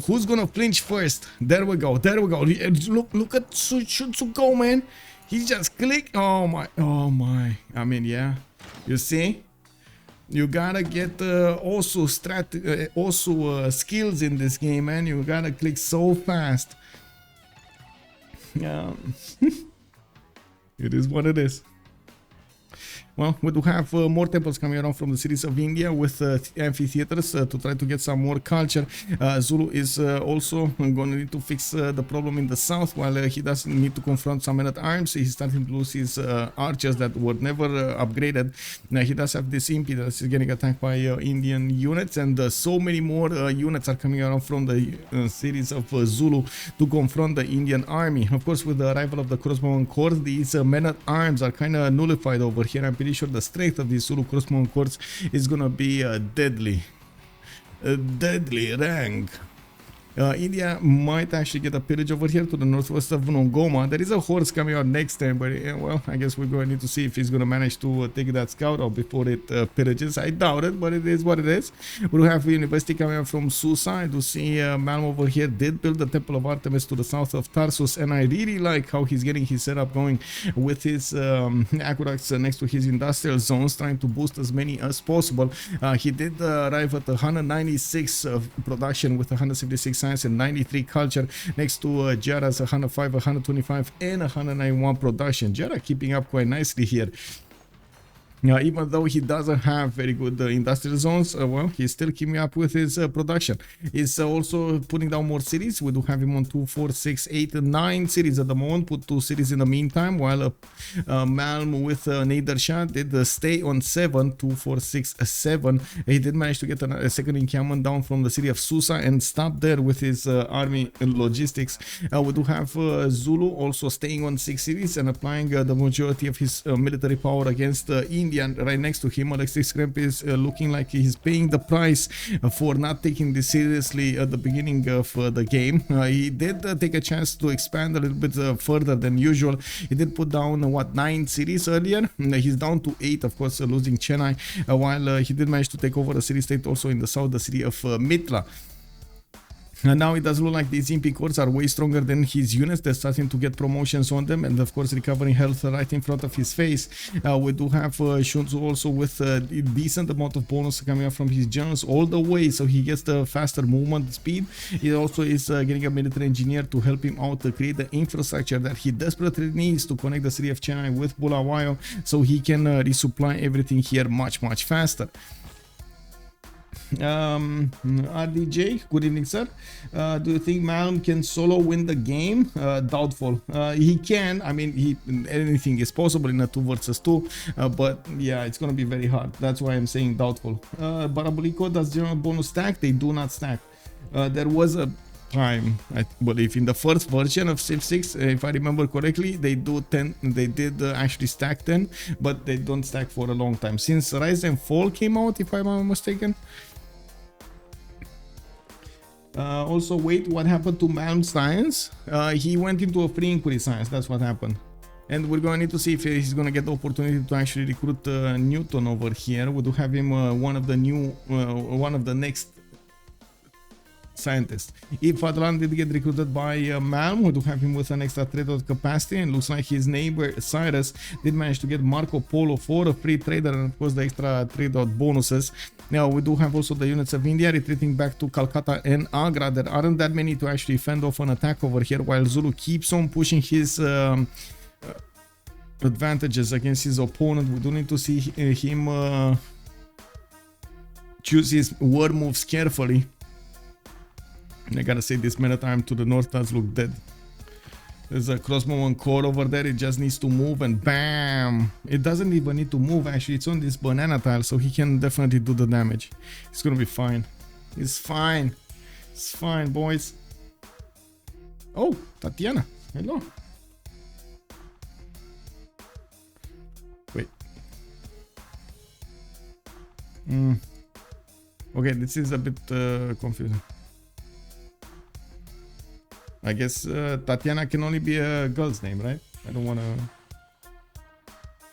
Who's gonna flinch first? There we go, there we go. Look at SunTzu go, man. He just clicked. Oh my. I mean, yeah, you see, you gotta get also skills in this game, man. You gotta click so fast. Yeah. It is what it is. Well, we do have more temples coming around from the cities of India with amphitheaters to try to get some more culture. Zulu is also going to need to fix the problem in the south, while he doesn't need to confront some men at arms. He's starting to lose his archers that were never upgraded. Now he does have this impi that is getting attacked by Indian units, and so many more units are coming around from the cities of Zulu to confront the Indian army. Of course, with the arrival of the crossbow and cores, these men at arms are kind of nullified over here. I'm pretty sure the strength of these Zulu crossbow and cores is gonna be deadly rank. India might actually get a pillage over here to the northwest of Nongoma. There is a horse coming out next time, but well, I guess we're going to need to see if he's going to manage to take that scout out before it pillages. I doubt it, but it is what it is. We have university coming out from Susa. I do see Malm over here did build the Temple of Artemis to the south of Tarsus, and I really like how he's getting his setup going with his aqueducts next to his industrial zones, trying to boost as many as possible. He did arrive at 196 production with 176 science and 93 culture next to Giara's 105, 125 and 191 production. Giara keeping up quite nicely here. Even though he doesn't have very good industrial zones, well, he's still keeping up with his production. He's also putting down more cities. We do have him on 2, 4, 6, 8, 9 cities at the moment. Put 2 cities in the meantime, while Malm with Nadershah did stay on 7, 2, 4, 6, 7. He did manage to get a second encampment down from the city of Susa and stop there with his army and logistics. We do have Zulu also staying on 6 cities and applying the majority of his military power against India. And right next to him, Alexis is looking like he's paying the price for not taking this seriously at the beginning of the game. He did take a chance to expand a little bit further than usual. He did put down 9 cities earlier. He's down to 8, of course, losing Chennai, while he did manage to take over a city state also in the south, the city of Mitra. And now it does look like these MP cores are way stronger than his units. They're starting to get promotions on them, and of course recovering health right in front of his face. We do have SunTzu also with a decent amount of bonus coming up from his generals all the way, so he gets the faster movement speed. He also is getting a military engineer to help him out to create the infrastructure that he desperately needs to connect the city of Chennai with Bulawayo, so he can resupply everything here much faster. RDJ, good evening, sir. Do you think Malm can solo win the game? Doubtful. He can. I mean, anything is possible in a 2 versus 2, but yeah, it's gonna be very hard. That's why I'm saying doubtful. Barabuliko, does general bonus stack? They do not stack. There was a time, I believe, in the first version of Civ6, if I remember correctly, they did actually stack 10, but they don't stack for a long time since Rise and Fall came out, if I'm not mistaken. Also, wait, what happened to Malm Science? He went into a free inquiry science. That's what happened. And we're going to need to see if he's going to get the opportunity to actually recruit Newton over here. We do have him one of the next scientists. If Adlan did get recruited by Malm, we do have him with an extra trade capacity, and looks like his neighbor Cyrus did manage to get Marco Polo for a free trader, and of course the extra trade bonuses. Now we do have also the units of India retreating back to Calcutta and Agra. There aren't that many to actually fend off an attack over here, while Zulu keeps on pushing his advantages against his opponent. We do need to see him choose his war moves carefully. I gotta say, this men-at-arms to the north does look dead. There's a crossbow and core over there. It just needs to move, and bam! It doesn't even need to move, actually. It's on this banana tile, so he can definitely do the damage. It's gonna be fine. It's fine. It's fine, boys. Oh, Tatiana. Hello. Wait. Okay, this is a bit confusing. I guess Tatiana can only be a girl's name, right? I don't want to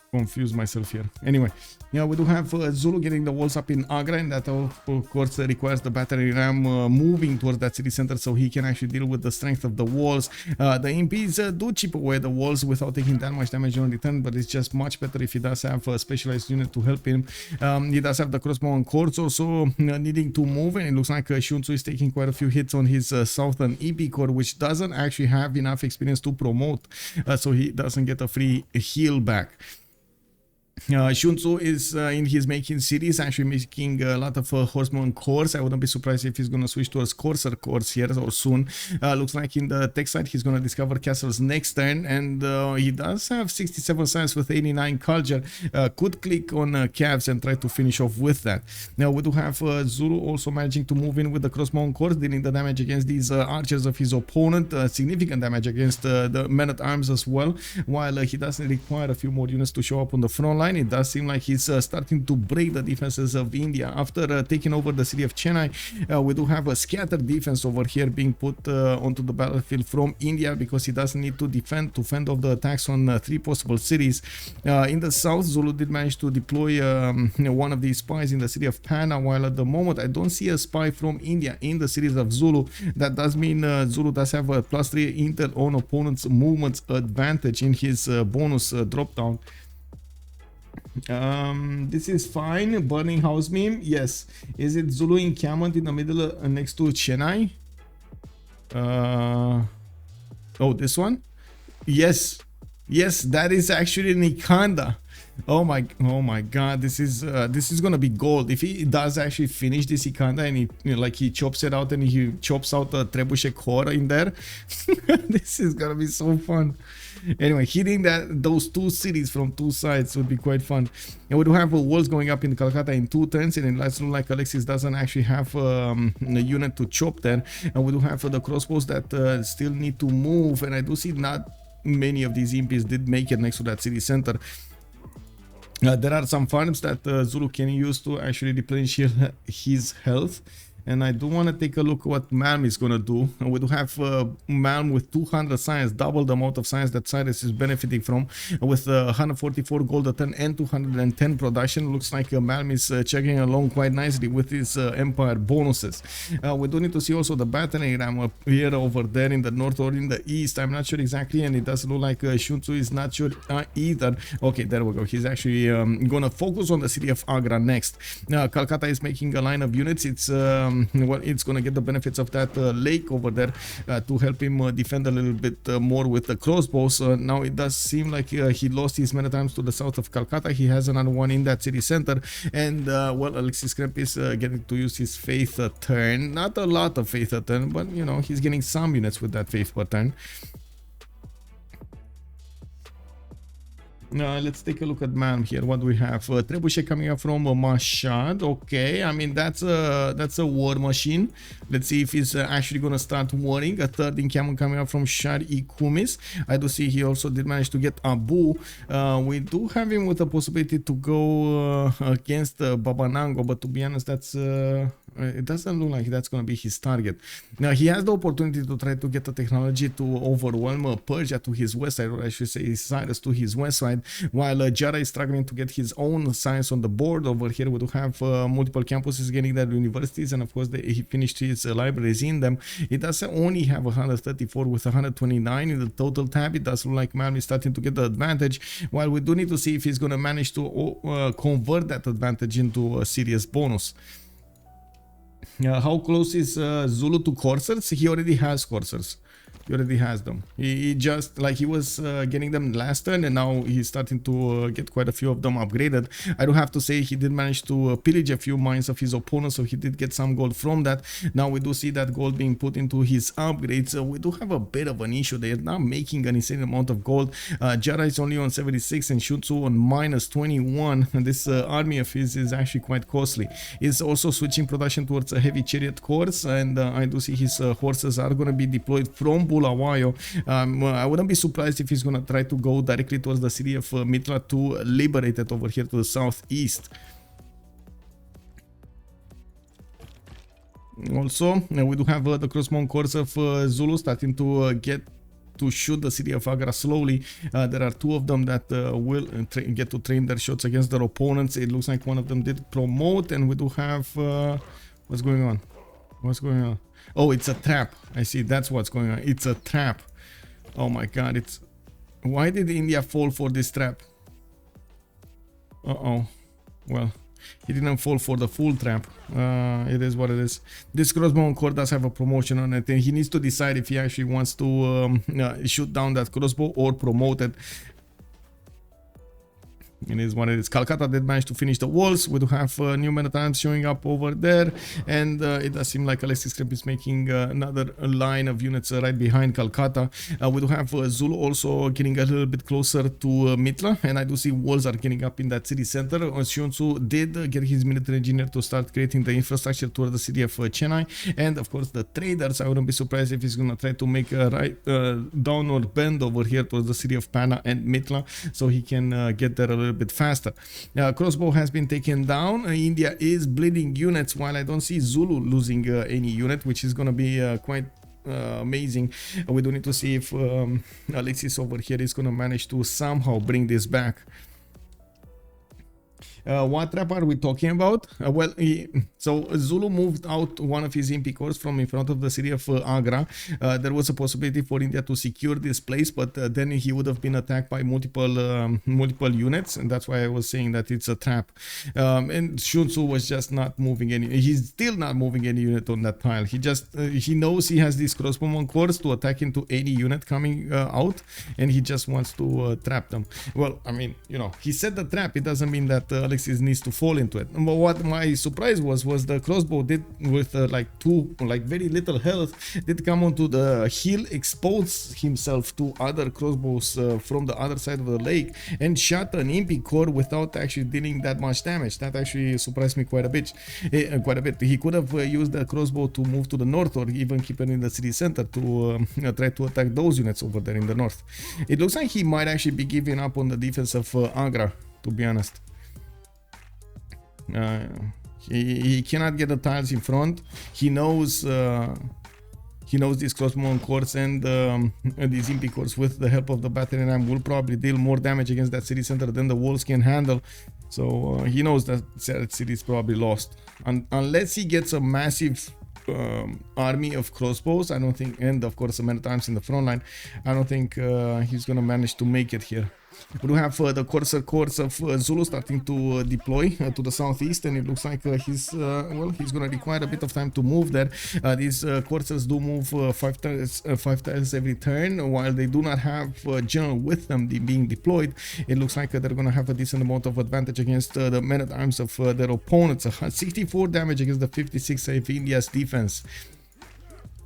confuse myself here. Anyway, yeah, we do have Zulu getting the walls up in Agra, and that of course requires the battery ram moving towards that city center so he can actually deal with the strength of the walls. The MPs do chip away the walls without taking that much damage on return, but it's just much better if he does have a specialized unit to help him. He does have the crossbow and cords also needing to move, and it looks like SunTzu is taking quite a few hits on his southern EP core, which doesn't actually have enough experience to promote, so he doesn't get a free heal back. SunTzu is in his making series, actually making a lot of horseman cores. I wouldn't be surprised if he's going to switch towards courser cores here or soon. Looks like in the tech side he's going to discover castles next turn, and he does have 67 science with 89 culture. Could click on calves and try to finish off with that. Now we do have Zulu also managing to move in with the crossbow cores, dealing the damage against these archers of his opponent, significant damage against the men-at-arms as well, while he doesn't require a few more units to show up on the front line. It does seem like he's starting to break the defenses of India. After taking over the city of Chennai, we do have a scattered defense over here being put onto the battlefield from India, because he doesn't need to fend off the attacks on 3 possible cities. In the south, Zulu did manage to deploy one of these spies in the city of Panna, while at the moment I don't see a spy from India in the cities of Zulu. That does mean Zulu does have a +3 intel on opponent's movements advantage in his bonus drop down. This is fine. Burning house meme, yes. Is it Zulu encampment in the middle next to Chennai? Oh, this one? Yes, that is actually Nikanda. Oh my god, this is gonna be gold. If he does actually finish this Ikanda and he, you know, like he chops it out and he chops out the trebuchet core in there, this is gonna be so fun. Anyway, hitting those two cities from two sides would be quite fun. And we do have walls going up in Calcutta in 2 turns, and it looks like Alexis doesn't actually have a unit to chop there. And we do have the crossbows that still need to move, and I do see not many of these impies did make it next to that city center. There are some farms that Zulu can use to actually replenish his health. And I do want to take a look at what Malm is going to do. And we do have Malm with 200 science, double the amount of science that Cyrus is benefiting from, with 144 gold a turn and 210 production. Looks like Malm is checking along quite nicely with his empire bonuses. We do need to see also the battling ram up here, over there in the north or in the east. I'm not sure exactly, and it does look like SunTzu is not sure either. Okay, there we go. He's actually going to focus on the city of Agra next. Calcutta is making a line of units. It's well, it's gonna get the benefits of that lake over there to help him defend a little bit more with the crossbows. Now it does seem like he lost his many times to the south of Calcutta. He has another one in that city center, and well, Alexis Kremp is getting to use his faith turn. Not a lot of faith turn, but you know, he's getting some units with that faith per turn. Let's take a look at Malm here. What do we have? Trebuchet coming up from Mashhad. Okay, I mean that's a war machine. Let's see if he's actually gonna start warring. A third encampment coming up from Shar-e Kumis. I do see he also did manage to get Abu. We do have him with the possibility to go against Babanango, but to be honest, that's it doesn't look like that's gonna be his target. Now he has the opportunity to try to get the technology to overwhelm Persia to his west side, or I should say Cyrus to his west side, while Giara is struggling to get his own science on the board. Over here we do have multiple campuses getting their universities, and of course he finished his libraries in them. It does only have 134 with 129 in the total tab. It does look like Malm is starting to get the advantage, while we do need to see if he's going to manage to convert that advantage into a serious bonus. How close is Zulu to coursers? He already has coursers. He already has them. He just, like, he was getting them last turn, and now he's starting to get quite a few of them upgraded. I do have to say he did manage to pillage a few mines of his opponents, so he did get some gold from that. Now we do see that gold being put into his upgrades. We do have a bit of an issue. They are not making an insane amount of gold. Giara is only on 76 and SunTzu on minus 21. And this army of his is actually quite costly. He's also switching production towards a heavy chariot course, and I do see his horses are going to be deployed from Bulawayo. I wouldn't be surprised if he's going to try to go directly towards the city of Mitra to liberate it over here to the southeast. Also, we do have the crossbow course of Zulu starting to get to shoot the city of Agra slowly. There are two of them that will get to train their shots against their opponents. It looks like one of them did promote, and we do have what's going on? What's going on? Oh, it's a trap. I see. That's what's going on. It's a trap. Oh my god, it's... Why did India fall for this trap? Uh-oh. Well, he didn't fall for the full trap. It is what it is. This crossbow core does have a promotion on it, and he needs to decide if he actually wants to shoot down that crossbow or promote it. It is what it is. Calcutta did manage to finish the walls. We do have new men-at-arms showing up over there, and it does seem like Alexis Kremp is making another line of units right behind Calcutta. We do have Zulu also getting a little bit closer to Mitla, and I do see walls are getting up in that city center. SunTzu did get his military engineer to start creating the infrastructure toward the city of Chennai, and of course the traders. I wouldn't be surprised if he's gonna try to make a right downward bend over here towards the city of Pana and Mitla, so he can get there a little bit faster. Crossbow has been taken down. India is bleeding units, while I don't see Zulu losing any unit, which is going to be quite amazing. We do need to see if Alexis over here is going to manage to somehow bring this back. What trap are we talking about? So Zulu moved out one of his MP cores from in front of the city of Agra. There was a possibility for India to secure this place, but then he would have been attacked by multiple units, and that's why I was saying that it's a trap. And SunTzu was just not moving any. He's still not moving any unit on that tile. He knows he has these crossbowman cores to attack into any unit coming out, and he just wants to trap them. Well, I mean, you know, he set the trap. It doesn't mean that Alexis needs to fall into it. But what my surprise was the crossbow did with very little health, did come onto the hill, expose himself to other crossbows from the other side of the lake, and shot an MP core without actually dealing that much damage. That actually surprised me quite a bit. He could have used the crossbow to move to the north, or even keep it in the city center to try to attack those units over there in the north. It looks like he might actually be giving up on the defense of Agra, to be honest. He cannot get the tiles in front. He knows these crossbow cores and these MP cores with the help of the battery ram will probably deal more damage against that city center than the walls can handle. So he knows that city is probably lost. Unless he gets a massive army of crossbows, I don't think, and of course many times in the front line, I don't think he's gonna manage to make it here. We do have the course of Zulu starting to deploy to the southeast, and it looks like he's gonna require a bit of time to move there. These courses do move 5 tiles every turn, while they do not have general with them being deployed. It looks like they're gonna have a decent amount of advantage against the men-at-arms of their opponents. 64 damage against the 56 of India's defense.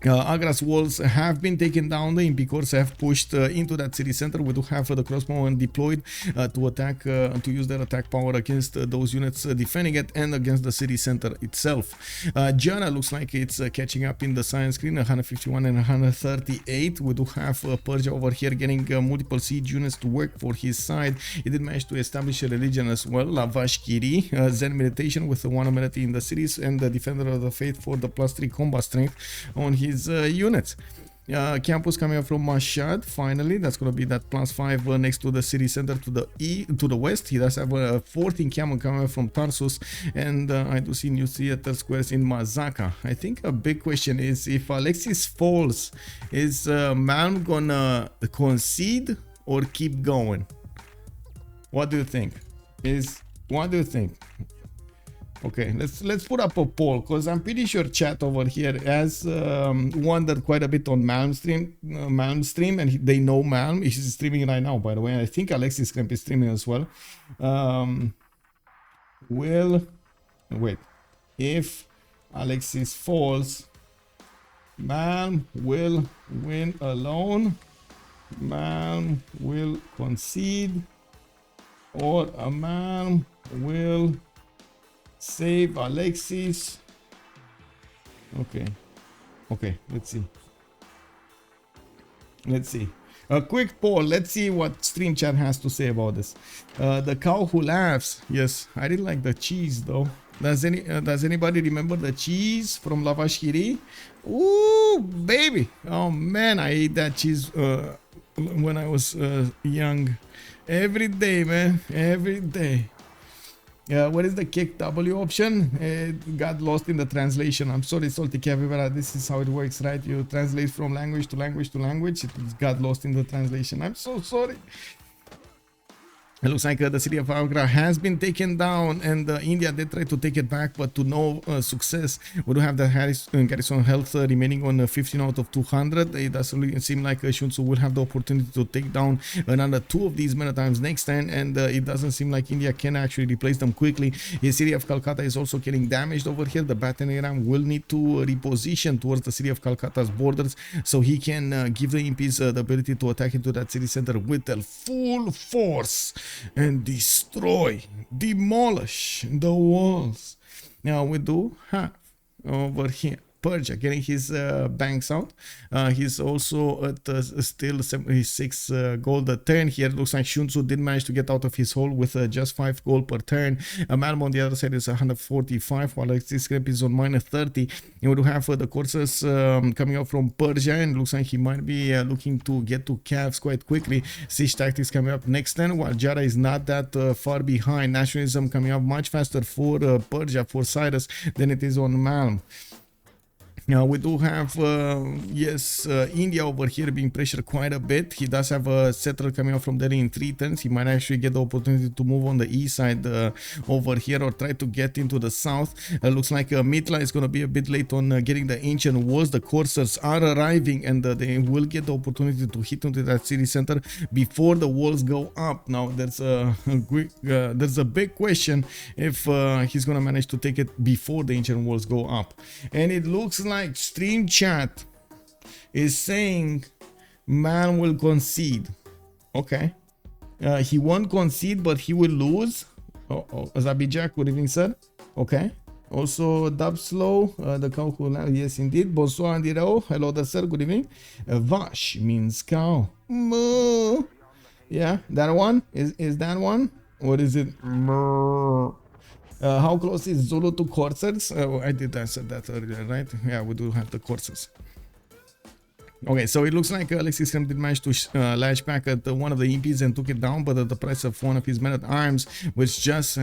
Agra's walls have been taken down. The MP cores have pushed into that city center. We do have the crossbowmen deployed to attack, to use their attack power against those units defending it and against the city center itself. Giara looks like it's catching up in the science screen, 151 and 138. We do have Persia over here getting multiple siege units to work for his side. He did manage to establish a religion as well, Lavashkiri, Zen meditation with the one amenity in the cities, and the defender of the faith for the +3 combat strength on his units. Campus coming up from Mashhad, finally. That's going to be that +5 next to the city center to the west. He does have a 14 camel coming from Tarsus, and I do see new theater squares in Mazaka. I think a big question is, if Alexis falls, is Malm gonna concede or keep going? What do you think? Okay, let's put up a poll, because I'm pretty sure chat over here has wondered quite a bit on Malm's stream, and they know Malm. He's streaming right now, by the way. I think Alexis Kremp is streaming as well. If Alexis falls, Malm will win alone, Malm will concede, or a Malm will save Alexis. Okay, let's see. A quick poll. Let's see what stream chat has to say about this. The cow who laughs. Yes, I didn't like the cheese though. Does anybody remember the cheese from Lavashkiri? Ooh, baby. Oh man, I ate that cheese when I was young. Every day, man. Every day. What is the kick W option? It got lost in the translation. I'm sorry, Salty Capybara. This is how it works, right? You translate from language to language to language. It got lost in the translation. I'm so sorry. It looks like the city of Agra has been taken down, and India did try to take it back, but to no success. We do have the garrison health remaining on 15 out of 200. It doesn't seem like SunTzu will have the opportunity to take down another 2 of these men-at-arms next turn, and it doesn't seem like India can actually replace them quickly. The city of Calcutta is also getting damaged over here. The battery ram will need to reposition towards the city of Calcutta's borders, so he can give the imps the ability to attack into that city center with their full force and demolish the walls. Now we do have over here Persia, getting his banks out. He's also at still 76 gold a turn here. Looks like SunTzu did manage to get out of his hole with just 5 gold per turn. Malm on the other side is 145, while Alexis is on minus 30. And we do have the courses coming out from Persia, and looks like he might be looking to get to calves quite quickly. Siege tactics coming up next turn, while Giara is not that far behind. Nationalism coming up much faster for Persia, for Cyrus, than it is on Malm. Now we do have, India over here being pressured quite a bit. He does have a settler coming out from there in 3 turns. He might actually get the opportunity to move on the east side over here, or try to get into the south. Looks like Mitla is going to be a bit late on getting the ancient walls. The coursers are arriving, and they will get the opportunity to hit into that city center before the walls go up. Now there's a big question if he's going to manage to take it before the ancient walls go up. And it looks like stream chat is saying man will concede. Okay, he won't concede, but he will lose. Zabijak, good evening, sir. Okay, also Dub Slow, the cow who, yes indeed. Bonsoir Andirao, hello there, sir, good evening. Vash means cow. Moo. Yeah, that one is that one. What is it? Moo. How close is Zulu to coursers? I did answer that earlier, right? Yeah, we do have the coursers. Okay, so it looks like Alexis did manage to lash back at one of the imps and took it down, but at the price of one of his men-at-arms, which just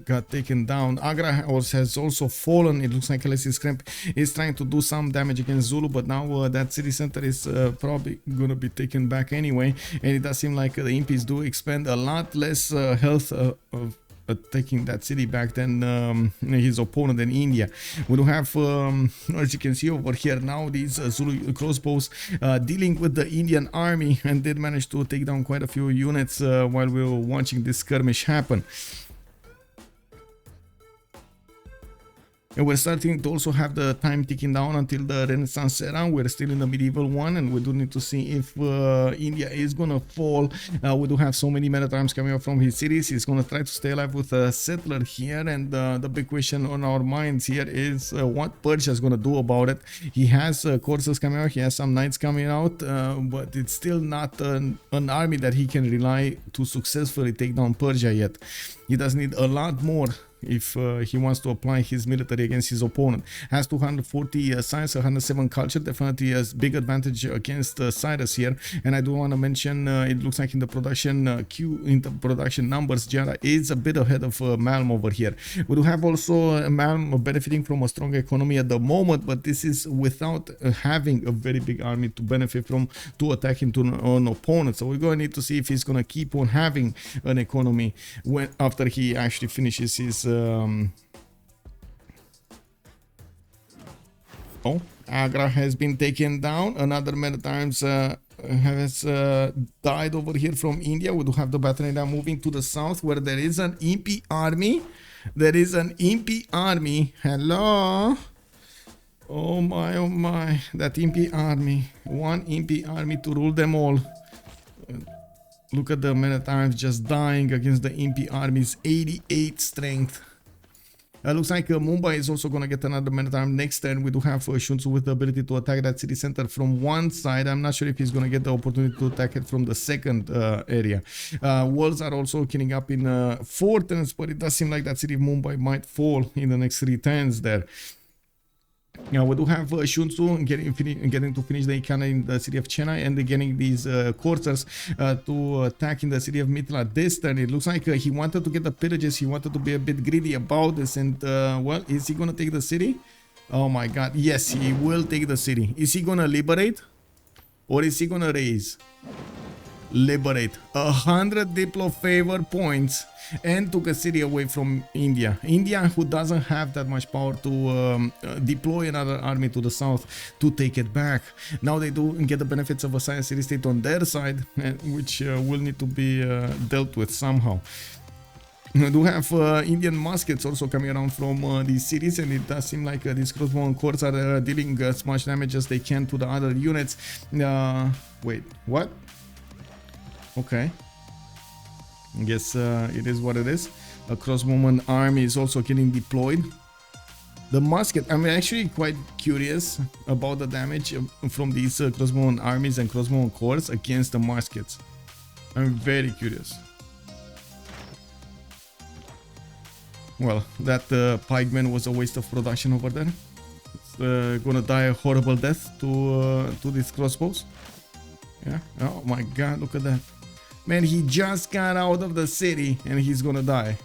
got taken down. Agra has also fallen. It looks like Alexis is trying to do some damage against Zulu, but now that city center is probably going to be taken back anyway, and it does seem like the imps do expend a lot less health of taking that city back than his opponent in India. We do have, as you can see over here now, these Zulu crossbows dealing with the Indian army, and did manage to take down quite a few units while we were watching this skirmish happen. And we're starting to also have the time ticking down until the Renaissance era. We're still in the medieval one, and we do need to see if India is gonna fall. We do have so many men-at-arms coming up from his cities. He's gonna try to stay alive with a settler here, and the big question on our minds here is what Persia is gonna do about it. He has coursers coming out, he has some knights coming out, but it's still not an army that he can rely to successfully take down Persia yet. He does need a lot more if he wants to apply his military against his opponent. Has 240 science, 107 culture, definitely a big advantage against Cyrus here. And I do want to mention, it looks like in the production queue, in the production numbers, Giara is a bit ahead of Malm over here. We do have also Malm benefiting from a strong economy at the moment, but this is without having a very big army to benefit from to attack into an opponent. So we're going to need to see if he's going to keep on having an economy after he actually finishes his Agra has been taken down. Another men-at-arms has died over here from India. We do have the battalion now moving to the south, where there is an imp army. There is an imp army. Hello. Oh my, that imp army. One imp army to rule them all. Look at the men-at-arms just dying against the imp army's 88 strength. Looks like Mumbai is also going to get another men-at-arms next turn. We do have SunTzu with the ability to attack that city center from one side. I'm not sure if he's going to get the opportunity to attack it from the second area. Walls are also killing up in 4 turns, but it does seem like that city of Mumbai might fall in the next 3 turns there. Now we do have SunTzu getting to finish the economy in the city of Chennai, and getting these coursers to attack in the city of Mithila this turn. It looks like he wanted to get the pillages, he wanted to be a bit greedy about this, and well, is he gonna take the city? Oh my god, yes, he will take the city. Is he gonna liberate, or is he gonna raise? Liberate. 100 Diplo favor points, and took a city away from India. India, who doesn't have that much power to deploy another army to the south to take it back. Now they do get the benefits of a science city state on their side, which will need to be dealt with somehow. We do have Indian muskets also coming around from these cities, and it does seem like these crossbow corps are dealing as much damage as they can to the other units. Wait, what? Okay, I guess it is what it is. A crossbowman army is also getting deployed. The musket, I'm actually quite curious about the damage from these crossbow armies and crossbow corps against the muskets. I'm very curious. Well, that pikeman was a waste of production over there. It's gonna die a horrible death to these crossbows. Yeah. Oh my god, look at that. Man, he just got out of the city and he's gonna die.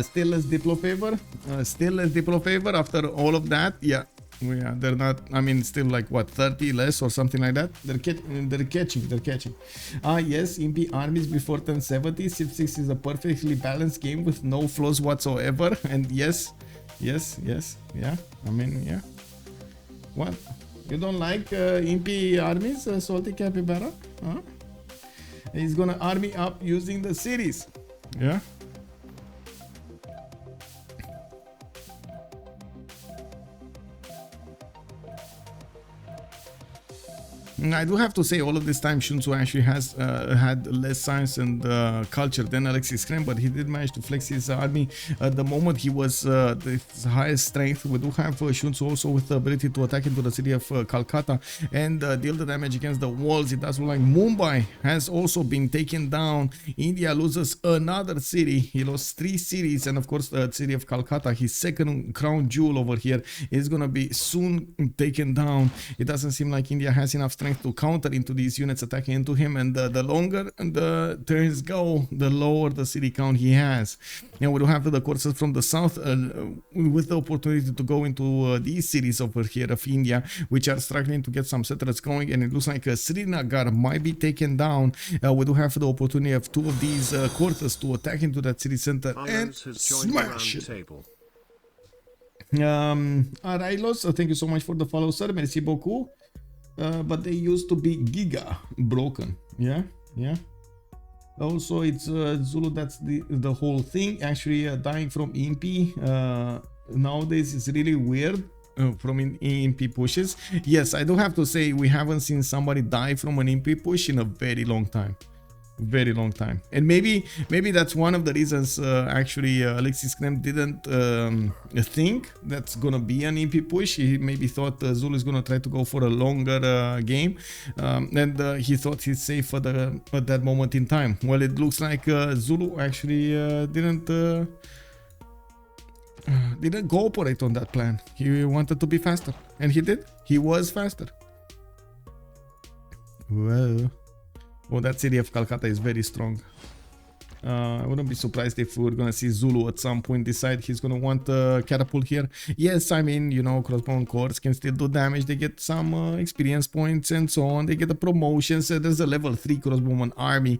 Still less Diplo favor. Still less Diplo favor after all of that. Yeah. Yeah, they're not, I mean, still like what, 30 less or something like that. They're catching. Yes, Impi armies before 1070. Civ6 is a perfectly balanced game with no flaws whatsoever. And yes, yeah, I mean, yeah. What? You don't like Impi armies, Salty Capybara? Huh? He's gonna army up using the cities. Yeah. I do have to say, all of this time SunTzu actually has had less science and culture than Alexis, but he did manage to flex his army. At the moment he was the highest strength. We do have SunTzu also with the ability to attack into the city of Calcutta and deal the damage against the walls. It does look like Mumbai has also been taken down. India loses another city. He lost 3 cities, and of course the city of Calcutta, his second crown jewel over here, is gonna be soon taken down. It doesn't seem like India has enough strength to counter into these units attacking into him, and the longer the turns go, the lower the city count he has. And we do have the courses from the south with the opportunity to go into these cities over here of India, which are struggling to get some settlers going, and it looks like Srinagar might be taken down. We do have the opportunity of 2 of these quarters to attack into that city center and smash it. Arailos, thank you so much for the follow, sir. Merci beaucoup. But they used to be giga broken. Yeah. Also, it's Zulu. That's the whole thing. Actually, dying from Impi nowadays is really weird. From Impi pushes. Yes, I do have to say we haven't seen somebody die from an Impi push in a very long time. And maybe that's one of the reasons actually Alexis didn't think that's gonna be an EP push. He maybe thought Zulu is gonna try to go for a longer game, and he thought he's safe at that moment in time. Well, it looks like Zulu actually didn't cooperate on that plan. He wanted to be faster, and he did. He was faster. Well, that city of Calcutta is very strong. I wouldn't be surprised if we're gonna see Zulu at some point decide he's gonna want a catapult here. Yes, I mean, you know, crossbow corps can still do damage. They get some experience points and so on. They get the promotions. There's a level 3 crossbowman army.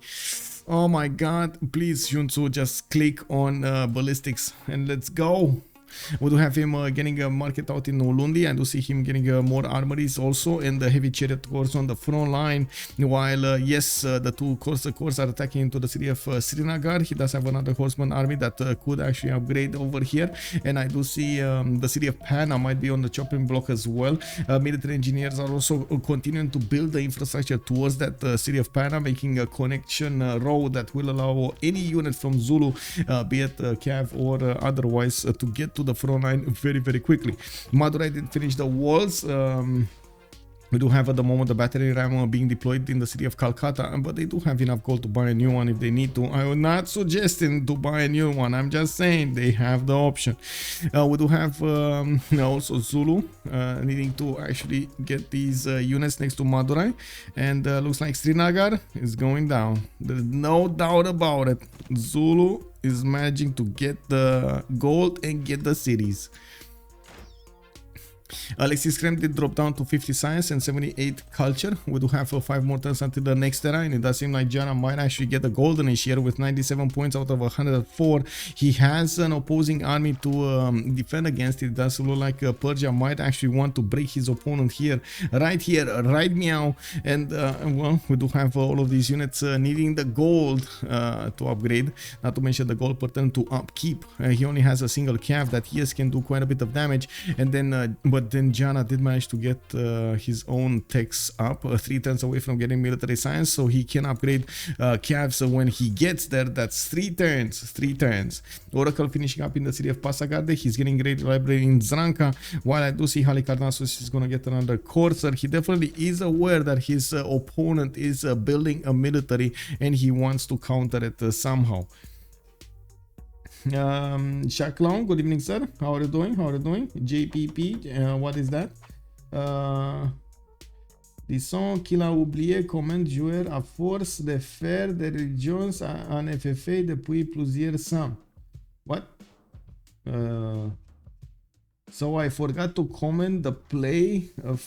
Oh my god, please SunTzu, just click on ballistics and let's go. We do have him getting a market out in Ulundi. I do see him getting more armories also, and the heavy chariot corps on the front line, while yes, the 2 corps are attacking into the city of Srinagar. He does have another horseman army that could actually upgrade over here, and I do see the city of Pana might be on the chopping block as well. Military engineers are also continuing to build the infrastructure towards that city of Pana, making a connection road that will allow any unit from Zulu, be it Cav or otherwise, to get to the front line very quickly. Madurai did finish the walls. We do have at the moment the battery ram being deployed in the city of Calcutta, but they do have enough gold to buy a new one if they need to. I am not suggesting to buy a new one. I'm just saying they have the option. We do have also Zulu needing to actually get these units next to Madurai, and looks like Srinagar is going down. There's no doubt about it. Zulu is managing to get the gold and get the cities. Alexis did drop down to 50 science and 78 culture. We do have 5 more turns until the next era, and it does seem like Giara might actually get the goldenish here with 97 points out of 104. He has an opposing army to defend against. It does look like Persia might actually want to break his opponent here, right meow. And well, we do have all of these units needing the gold to upgrade, not to mention the gold per turn to upkeep. He only has a single cav that yes can do quite a bit of damage, and then but but then Giara did manage to get his own techs up 3 turns away from getting military science, so he can upgrade Cav. So when he gets there, that's 3 turns. Oracle finishing up in the city of Pasagarde. He's getting great library in Zranka, while I do see Halikarnassus is gonna get another courser. He definitely is aware that his opponent is building a military and he wants to counter it somehow. Shaklong, good evening, sir. How are you doing? JPP, what is that? Disons qu'il a oublié comment jouer à force de faire des religions en FFA depuis plusieurs ans. What? So I forgot to comment the play of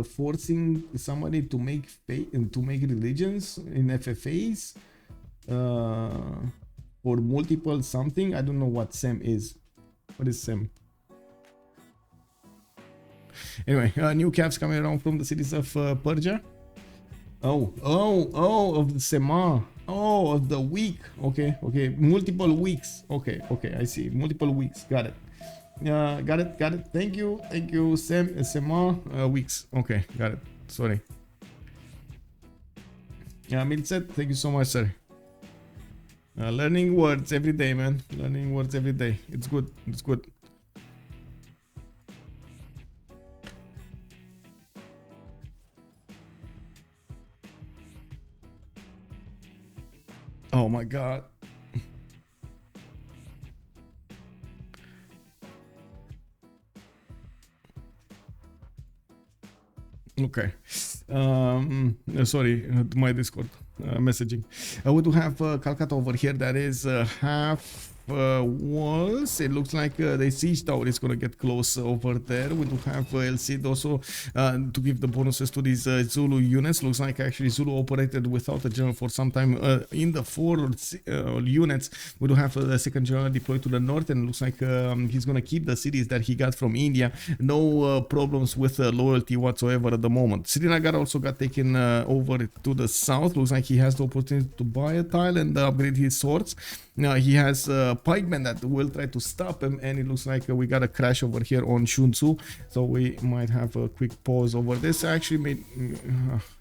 forcing somebody to make religions in FFAs or multiple something. I don't know what SEM is. What is SEM? Anyway, new caps coming around from the cities of Persia. Of the Sema. Oh, of the week. Okay. Multiple weeks. Okay. I see. Multiple weeks. Got it. Got it. Thank you, Sema weeks. Okay, got it. Sorry. Yeah, Milset, thank you so much, sir. Learning words every day, man. Learning words every day. It's good. Oh my god. Okay. Sorry, my Discord messaging. We do have Calcutta over here that is half walls. It looks like the siege tower is gonna get close over there. We do have LC also to give the bonuses to these Zulu units. Looks like actually Zulu operated without a general for some time. In the 4 units, we do have the second general deployed to the north, and looks like he's gonna keep the cities that he got from India. No problems with loyalty whatsoever at the moment. Srinagar also got taken over to the south. Looks like he has the opportunity to buy a tile and upgrade his swords. Now he has pikemen that will try to stop him, and it looks like we got a crash over here on SunTzu, so we might have a quick pause over this. Actually made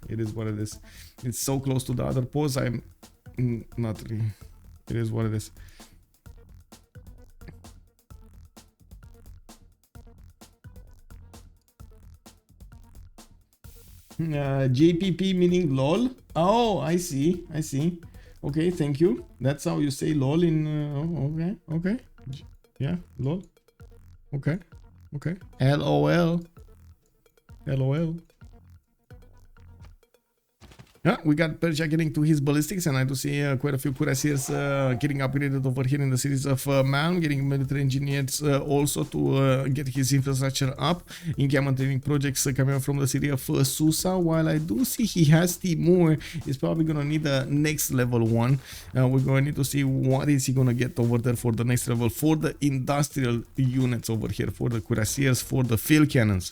it is what it is. It's so close to the other pause. I'm not really. It is what it is. JPP meaning lol. Oh, I see. Okay, thank you. That's how you say lol in okay. Yeah, lol. Okay. LOL. Yeah, we got Persia getting to his ballistics, and I do see quite a few cuirassiers getting upgraded over here in the cities of Malm, getting military engineers also to get his infrastructure up. Encampment training projects coming out from the city of Susa, while I do see he has Timur. He's probably gonna need the next level one. We're going to need to see what is he gonna get over there for the next level, for the industrial units over here, for the cuirassiers, for the field cannons.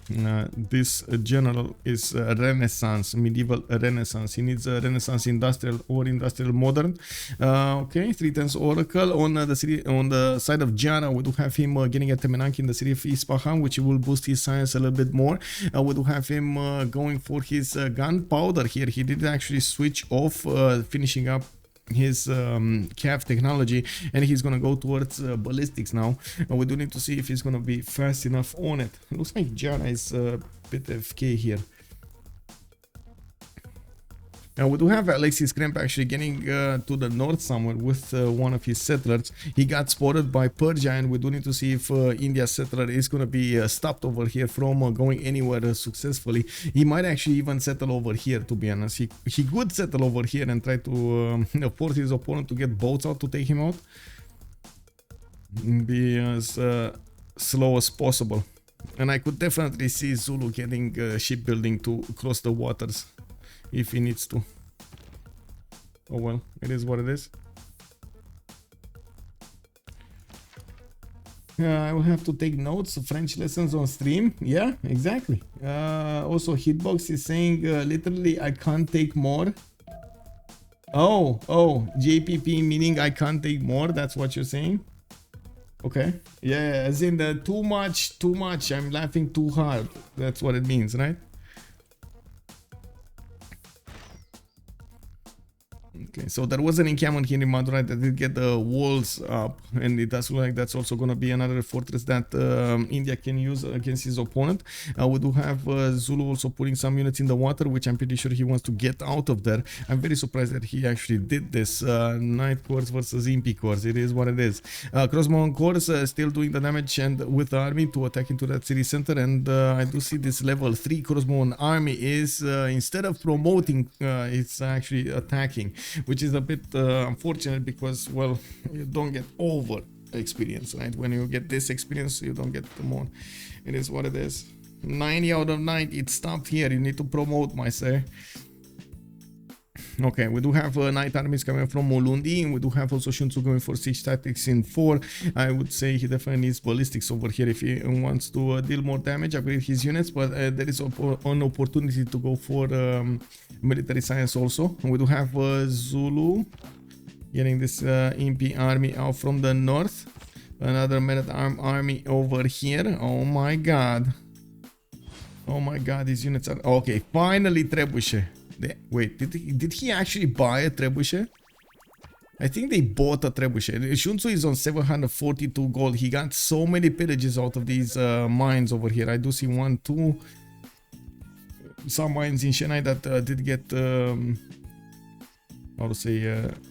This general is Renaissance, medieval Renaissance. He needs a Renaissance industrial or industrial modern. Okay, 3 turns Oracle on the city, on the side of Giara. We do have him getting a Temenanki in the city of Ispahan, which will boost his science a little bit more. We do have him going for his gunpowder here. He did actually switch off, finishing up his CAV technology, and he's gonna go towards ballistics now. We do need to see if he's gonna be fast enough on it. It looks like Giara is a bit FK here. Now we do have Alexis Kremp actually getting to the north somewhere with one of his settlers. He got spotted by Persia, and we do need to see if India's settler is going to be stopped over here from going anywhere successfully. He might actually even settle over here, to be honest. He could settle over here and try to force his opponent to get boats out to take him out. Be as slow as possible. And I could definitely see Zulu getting shipbuilding to cross the waters if he needs to. Oh well, it is what it is. I will have to take notes. French lessons on stream. Yeah, exactly. Also, Hitbox is saying literally I can't take more. Oh, JPP meaning I can't take more. That's what you're saying. Okay. Yeah, as in the too much. I'm laughing too hard. That's what it means, right? Okay, so there was an encampment here in Madurai that did get the walls up, and it does look like that's also going to be another fortress that India can use against his opponent. We do have Zulu also putting some units in the water, which I'm pretty sure he wants to get out of there. I'm very surprised that he actually did this. Knight Corps versus Impi Corps, it is what it is. Crossbone Corps still doing the damage and with the army to attack into that city center, and I do see this level 3 Crossbone army is, instead of promoting, it's actually attacking, which is a bit unfortunate because, well, you don't get over experience, right? When you get this experience, you don't get the more. It is what it is. 90 out of 90, it stopped here. You need to promote, my sir. Okay, we do have night armies coming from Molundi, and we do have also SunTzu going for siege tactics in 4. I would say he definitely needs ballistics over here if he wants to deal more damage, upgrade his units, but there is an opportunity to go for military science also. And we do have Zulu getting this Impi army out from the north. Another men-at-arms army over here. Oh my god. Oh my god, these units are... Okay, finally Trebuchet. Wait, did he actually buy a trebuchet? I think they bought a trebuchet. SunTzu is on 742 gold. He got so many pillages out of these mines over here. I do see 1, 2. Some mines in Chennai that did get... how to say...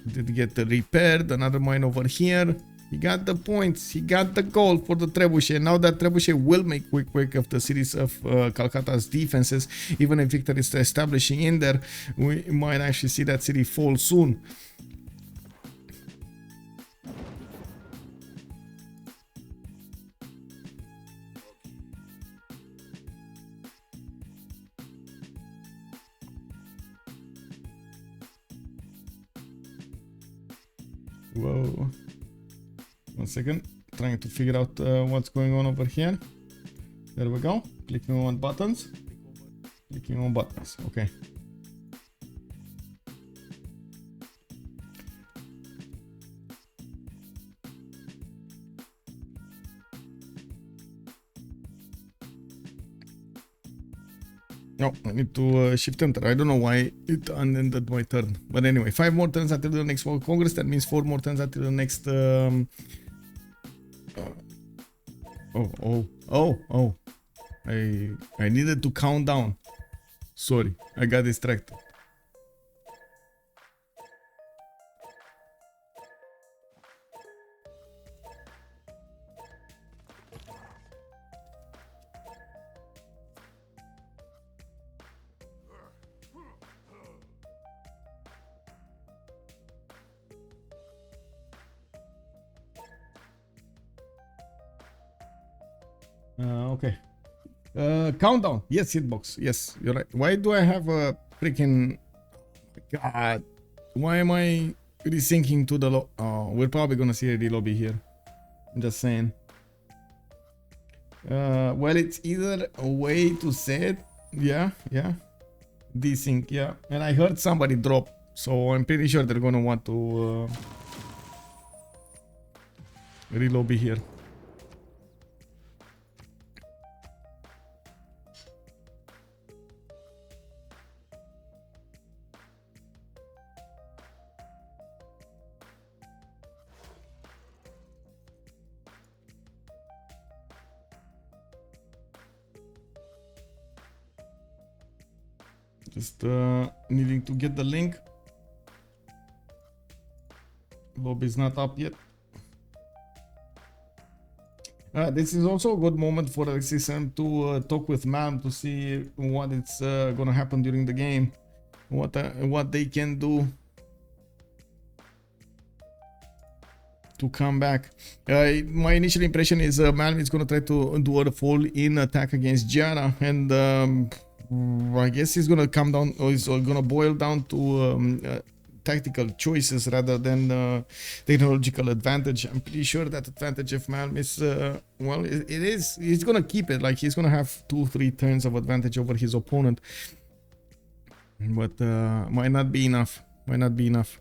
did get repaired. Another mine over here. He got the points. He got the gold for the trebuchet. Now that trebuchet will make quick work of the cities of Calcutta's defenses. Even if victory is establishing in there, we might actually see that city fall soon. Whoa. 1 second, trying to figure out what's going on over here. There we go. Clicking on buttons. Clicking on buttons. Okay. No, I need to shift enter. I don't know why it unended my turn. But anyway, 5 more turns until the next World Congress. That means 4 more turns until the next... Oh. I needed to count down. Sorry, I got distracted. Okay. Countdown. Yes, hitbox. Yes, you're right. Why do I have a freaking... God. Why am I resyncing to the... Oh, we're probably gonna see a relobby here. I'm just saying. Well, it's either a way to set... Yeah. Desync, yeah. And I heard somebody drop. So I'm pretty sure they're gonna want to... relobby here. Just needing to get the link. Lobby is not up yet. This is also a good moment for Alexis to talk with Malm to see what it's gonna happen during the game, what they can do to come back. My initial impression is Malm is gonna try to do a fall-in attack against Giara, and I guess he's gonna come down, or he's gonna boil down to tactical choices rather than technological advantage. I'm pretty sure that advantage of Malm is well, it is. He's gonna keep it. Like, he's gonna have 2-3 turns of advantage over his opponent, but might not be enough. Might not be enough.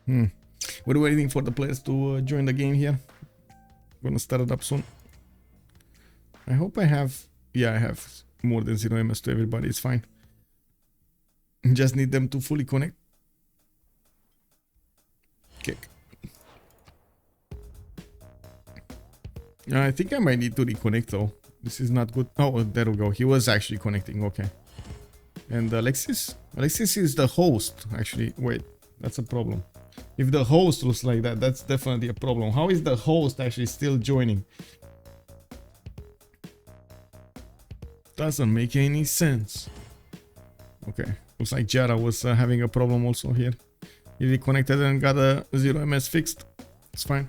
We We're waiting for the players to join the game here. Gonna start it up soon. I hope I have, yeah, I have more than 0 MS to everybody. It's fine. Just need them to fully connect. Kick. I think I might need to reconnect though. This is not good. Oh, there we go. He was actually connecting. Okay. And Alexis? Alexis is the host. Actually, wait. That's a problem. If the host looks like that, that's definitely a problem. How is the host actually still joining? Doesn't make any sense. Okay. Looks like Giara was having a problem also here. He reconnected and got a 0 MS fixed. It's fine.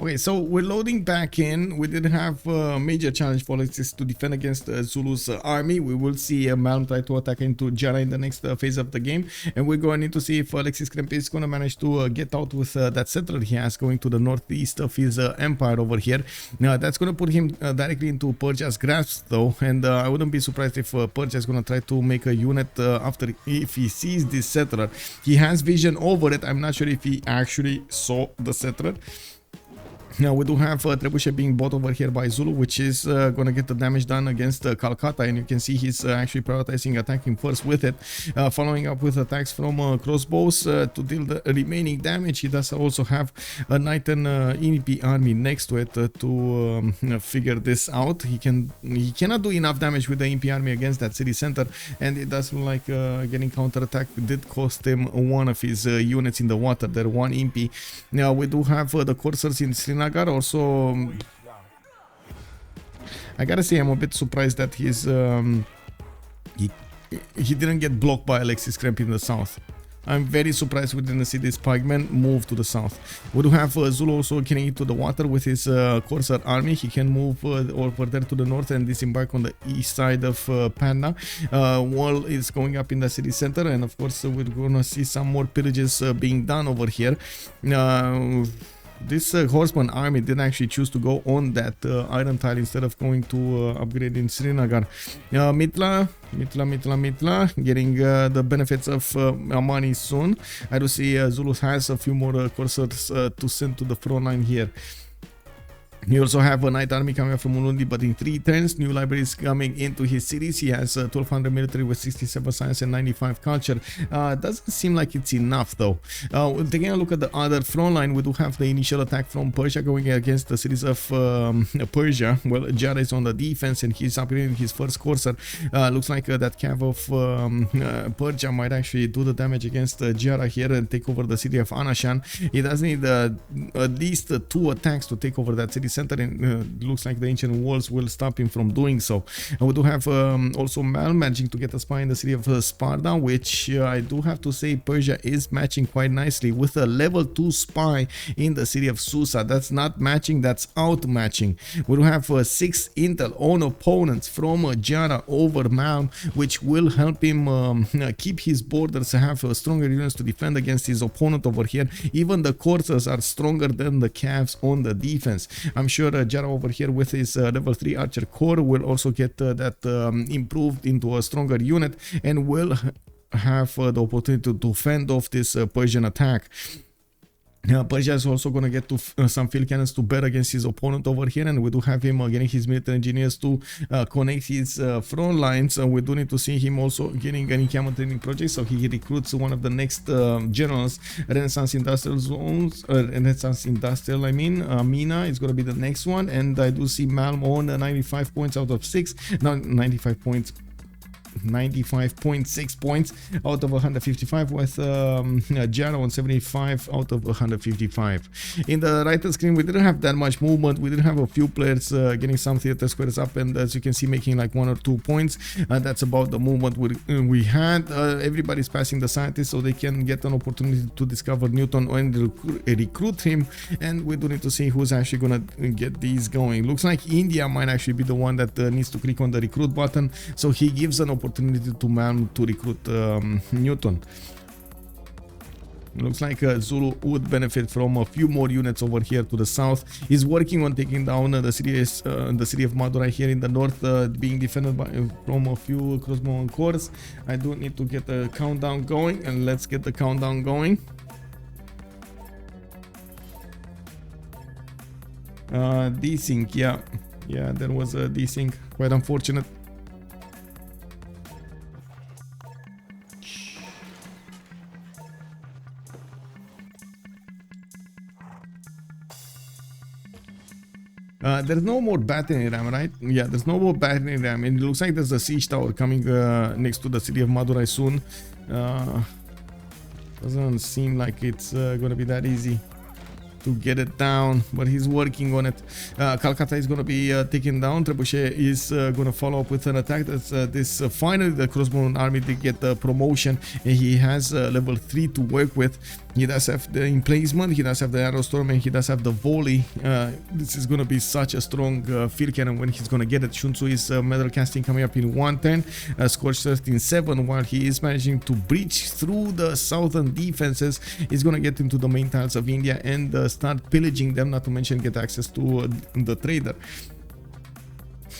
Okay, so we're loading back in. We did have a major challenge for Alexis to defend against Zulu's army. We will see Malm try to attack into Giara in the next phase of the game. And we're going to see if Alexis Krempe is going to manage to get out with that settler he has going to the northeast of his empire over here. Now, that's going to put him directly into Persia's grasp though. And I wouldn't be surprised if Persia is going to try to make a unit if he sees this settler. He has vision over it. I'm not sure if he actually saw the settler. Now we do have Trebuchet being bought over here by Zulu, which is going to get the damage done against Calcutta, and you can see he's actually prioritizing attacking first with it, following up with attacks from crossbows to deal the remaining damage. He does also have a Knight and ENP army next to it to figure this out. He cannot do enough damage with the ENP army against that city center, and it does look like getting counterattack did cost him one of his units in the water. There, one ENP. Now we do have the coursers in Srinagar. Also, I gotta say I'm a bit surprised that he didn't get blocked by Alexis Krempe in the south. I'm very surprised we didn't see this pikeman move to the south. We do have Zulu also getting into the water with his Corsair army. He can move over there to the north and disembark on the east side of Panda. Wall is going up in the city center, and of course we're gonna see some more pillages being done over here. This horseman army didn't actually choose to go on that iron tile instead of going to upgrade in Srinagar. Mitla getting the benefits of money soon. I do see Zulu has a few more coursers to send to the front line here. You also have a Knight army coming from Ulundi, but in 3 turns, new libraries coming into his cities. He has 1200 military with 67 science and 95 culture. Doesn't seem like it's enough though. Taking a look at the other front line, we do have the initial attack from Persia going against the cities of Persia. Well, Giara is on the defense and he's upgrading his first courser. Looks like that cav of Persia might actually do the damage against Giara here and take over the city of Anashan. He does need at least 2 attacks to take over that city center, and looks like the ancient walls will stop him from doing so. We do have also Malm managing to get a spy in the city of Sparta, which I do have to say Persia is matching quite nicely with a level 2 spy in the city of Susa. That's not matching, that's out matching. We do have 6 intel on opponents from Giara over Malm, which will help him keep his borders, have stronger units to defend against his opponent over here. Even the coursers are stronger than the cavs on the defense. I'm sure Giara over here with his level 3 archer core will also get that improved into a stronger unit and will have the opportunity to fend off this Persian attack. Persia is also going to get to some field cannons to bear against his opponent over here, and we do have him getting his military engineers to connect his front lines. We do need to see him also getting an encampment training project, so he recruits one of the next generals. Renaissance Industrial Zones, Renaissance Industrial, I mean, Mina is going to be the next one, and I do see Malm on 95 points out of 6, not 95 points. 95.6 points out of 155, with Giara on 75 out of 155. In the right screen, we didn't have that much movement. We didn't have a few players getting some theater squares up, and as you can see, making like 1 or 2 points. That's about the movement we had. Everybody's passing the scientist so they can get an opportunity to discover Newton and recruit him, and we do need to see who's actually gonna get these going. Looks like India might actually be the one that needs to click on the recruit button, so he gives an opportunity to Malm to recruit Newton. Looks like Zulu would benefit from a few more units over here to the south. He's working on taking down the city of Madurai here in the north, being defended from a few crossbow cores. I do need to get the countdown going, and let's get the countdown going. Desync, yeah, there was a desync, quite unfortunate. There's no more battery ram, right? Yeah, there's no more battery ram. It looks like there's a siege tower coming next to the city of Madurai soon. Doesn't seem like it's gonna be that easy to get it down, but he's working on it. Calcutta is going to be taken down. Trebuchet is going to follow up with an attack. That's finally the crossbow army did get the promotion, and he has level 3 to work with. He does have the emplacement, he does have the arrow storm, and he does have the volley. This is going to be such a strong field cannon when he's going to get it. SunTzu is metal casting coming up in 1 turn, Scorch 13-7, while he is managing to breach through the southern defenses. He's going to get into the main tiles of India and start pillaging them, not to mention get access to the trader.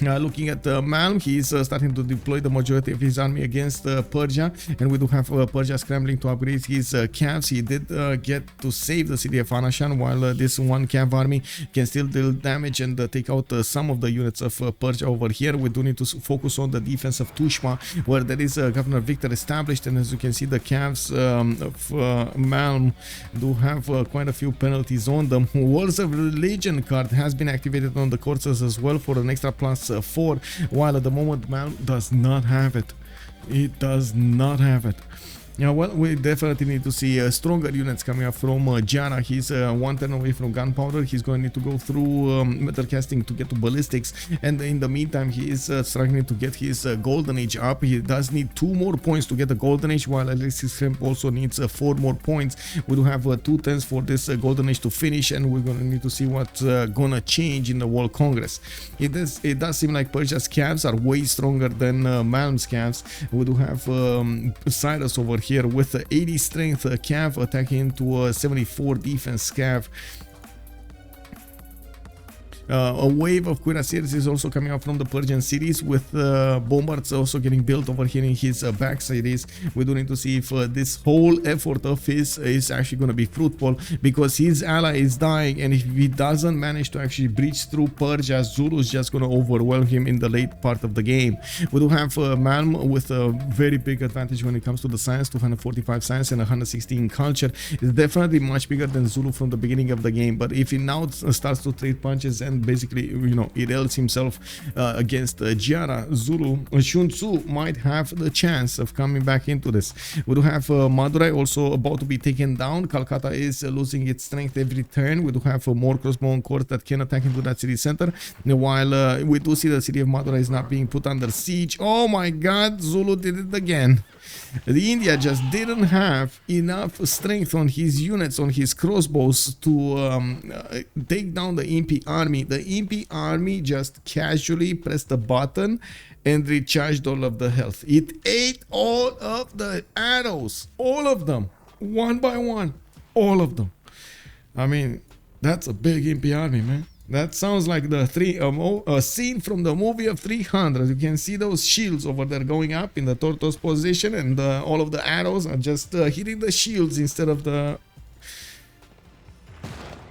Looking at Malm, he's starting to deploy the majority of his army against Persia, and we do have Persia scrambling to upgrade his calves. He did get to save the city of Anashan, while this one cav army can still deal damage and take out some of the units of Persia over here. We do need to focus on the defense of Tushma, where there is Governor Victor established, and as you can see, the calves of Malm do have quite a few penalties on them. Wars of Religion card has been activated on the courses as well for an extra plus 4, while at the moment Malm does not have it. It does not have it. Yeah, well, we definitely need to see stronger units coming up from Giara. He's 1 turn away from gunpowder. He's going to need to go through metal casting to get to ballistics, and in the meantime he is struggling to get his golden age up. He does need 2 more points to get the golden age, while Alexis also needs 4 more points. We do have 2 turns for this golden age to finish, and we're going to need to see what's gonna change in the World Congress. It does seem like Persia's calves are way stronger than Malm's calves. We do have Cyrus over here with 80 strength cav attacking into 74 defense cav. A wave of cuirassiers is also coming up from the Persian cities, with bombards also getting built over here in his back cities. We do need to see if this whole effort of his is actually going to be fruitful, because his ally is dying, and if he doesn't manage to actually breach through Persia, Zulu is just going to overwhelm him in the late part of the game. We do have Malm with a very big advantage when it comes to the science, 245 science and 116 culture. It's definitely much bigger than Zulu from the beginning of the game, but if he now starts to trade punches and basically, you know, he rails himself against Giara, SunTzu might have the chance of coming back into this. We do have Madurai also about to be taken down. Calcutta is losing its strength every turn. We do have more crossbow cores that can attack into that city center, while we do see the city of Madurai is not being put under siege. Oh my god, Zulu did it again. The India just didn't have enough strength on his units, on his crossbows, to take down the Impi army. The Impi army just casually pressed the button and recharged all of the health. It ate all of the arrows, all of them, one by one, all of them. I mean, that's a big Impi army, man. That sounds like the scene from the movie of 300. You can see those shields over there going up in the tortoise position, and all of the arrows are just hitting the shields instead of the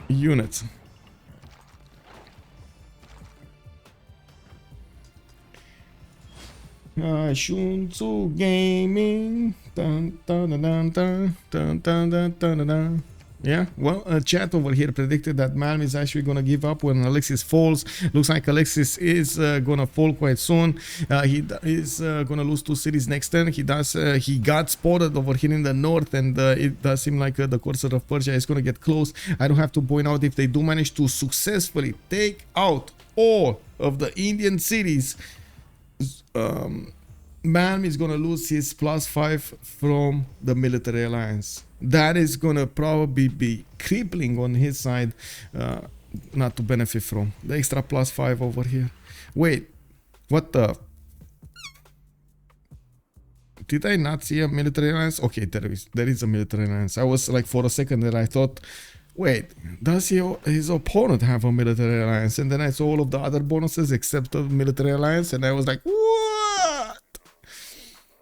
units. SunTzu Gaming. Dun, dun, dun, dun, dun, dun, dun, dun, dun, dun. Yeah, well, chat over here predicted that Malm is actually going to give up when Alexis falls. Looks like Alexis is going to fall quite soon. He is going to lose 2 cities next turn. He got spotted over here in the north, and it does seem like the Corsair of Persia is going to get close. I don't have to point out, if they do manage to successfully take out all of the Indian cities, Malm is going to lose his +5 from the military alliance. That is going to probably be crippling on his side, not to benefit from. The extra +5 over here. Wait, what the? Did I not see a military alliance? Okay, there is a military alliance. I was like, for a second there I thought, wait, does his opponent have a military alliance? And then I saw all of the other bonuses except the military alliance, and I was like, what?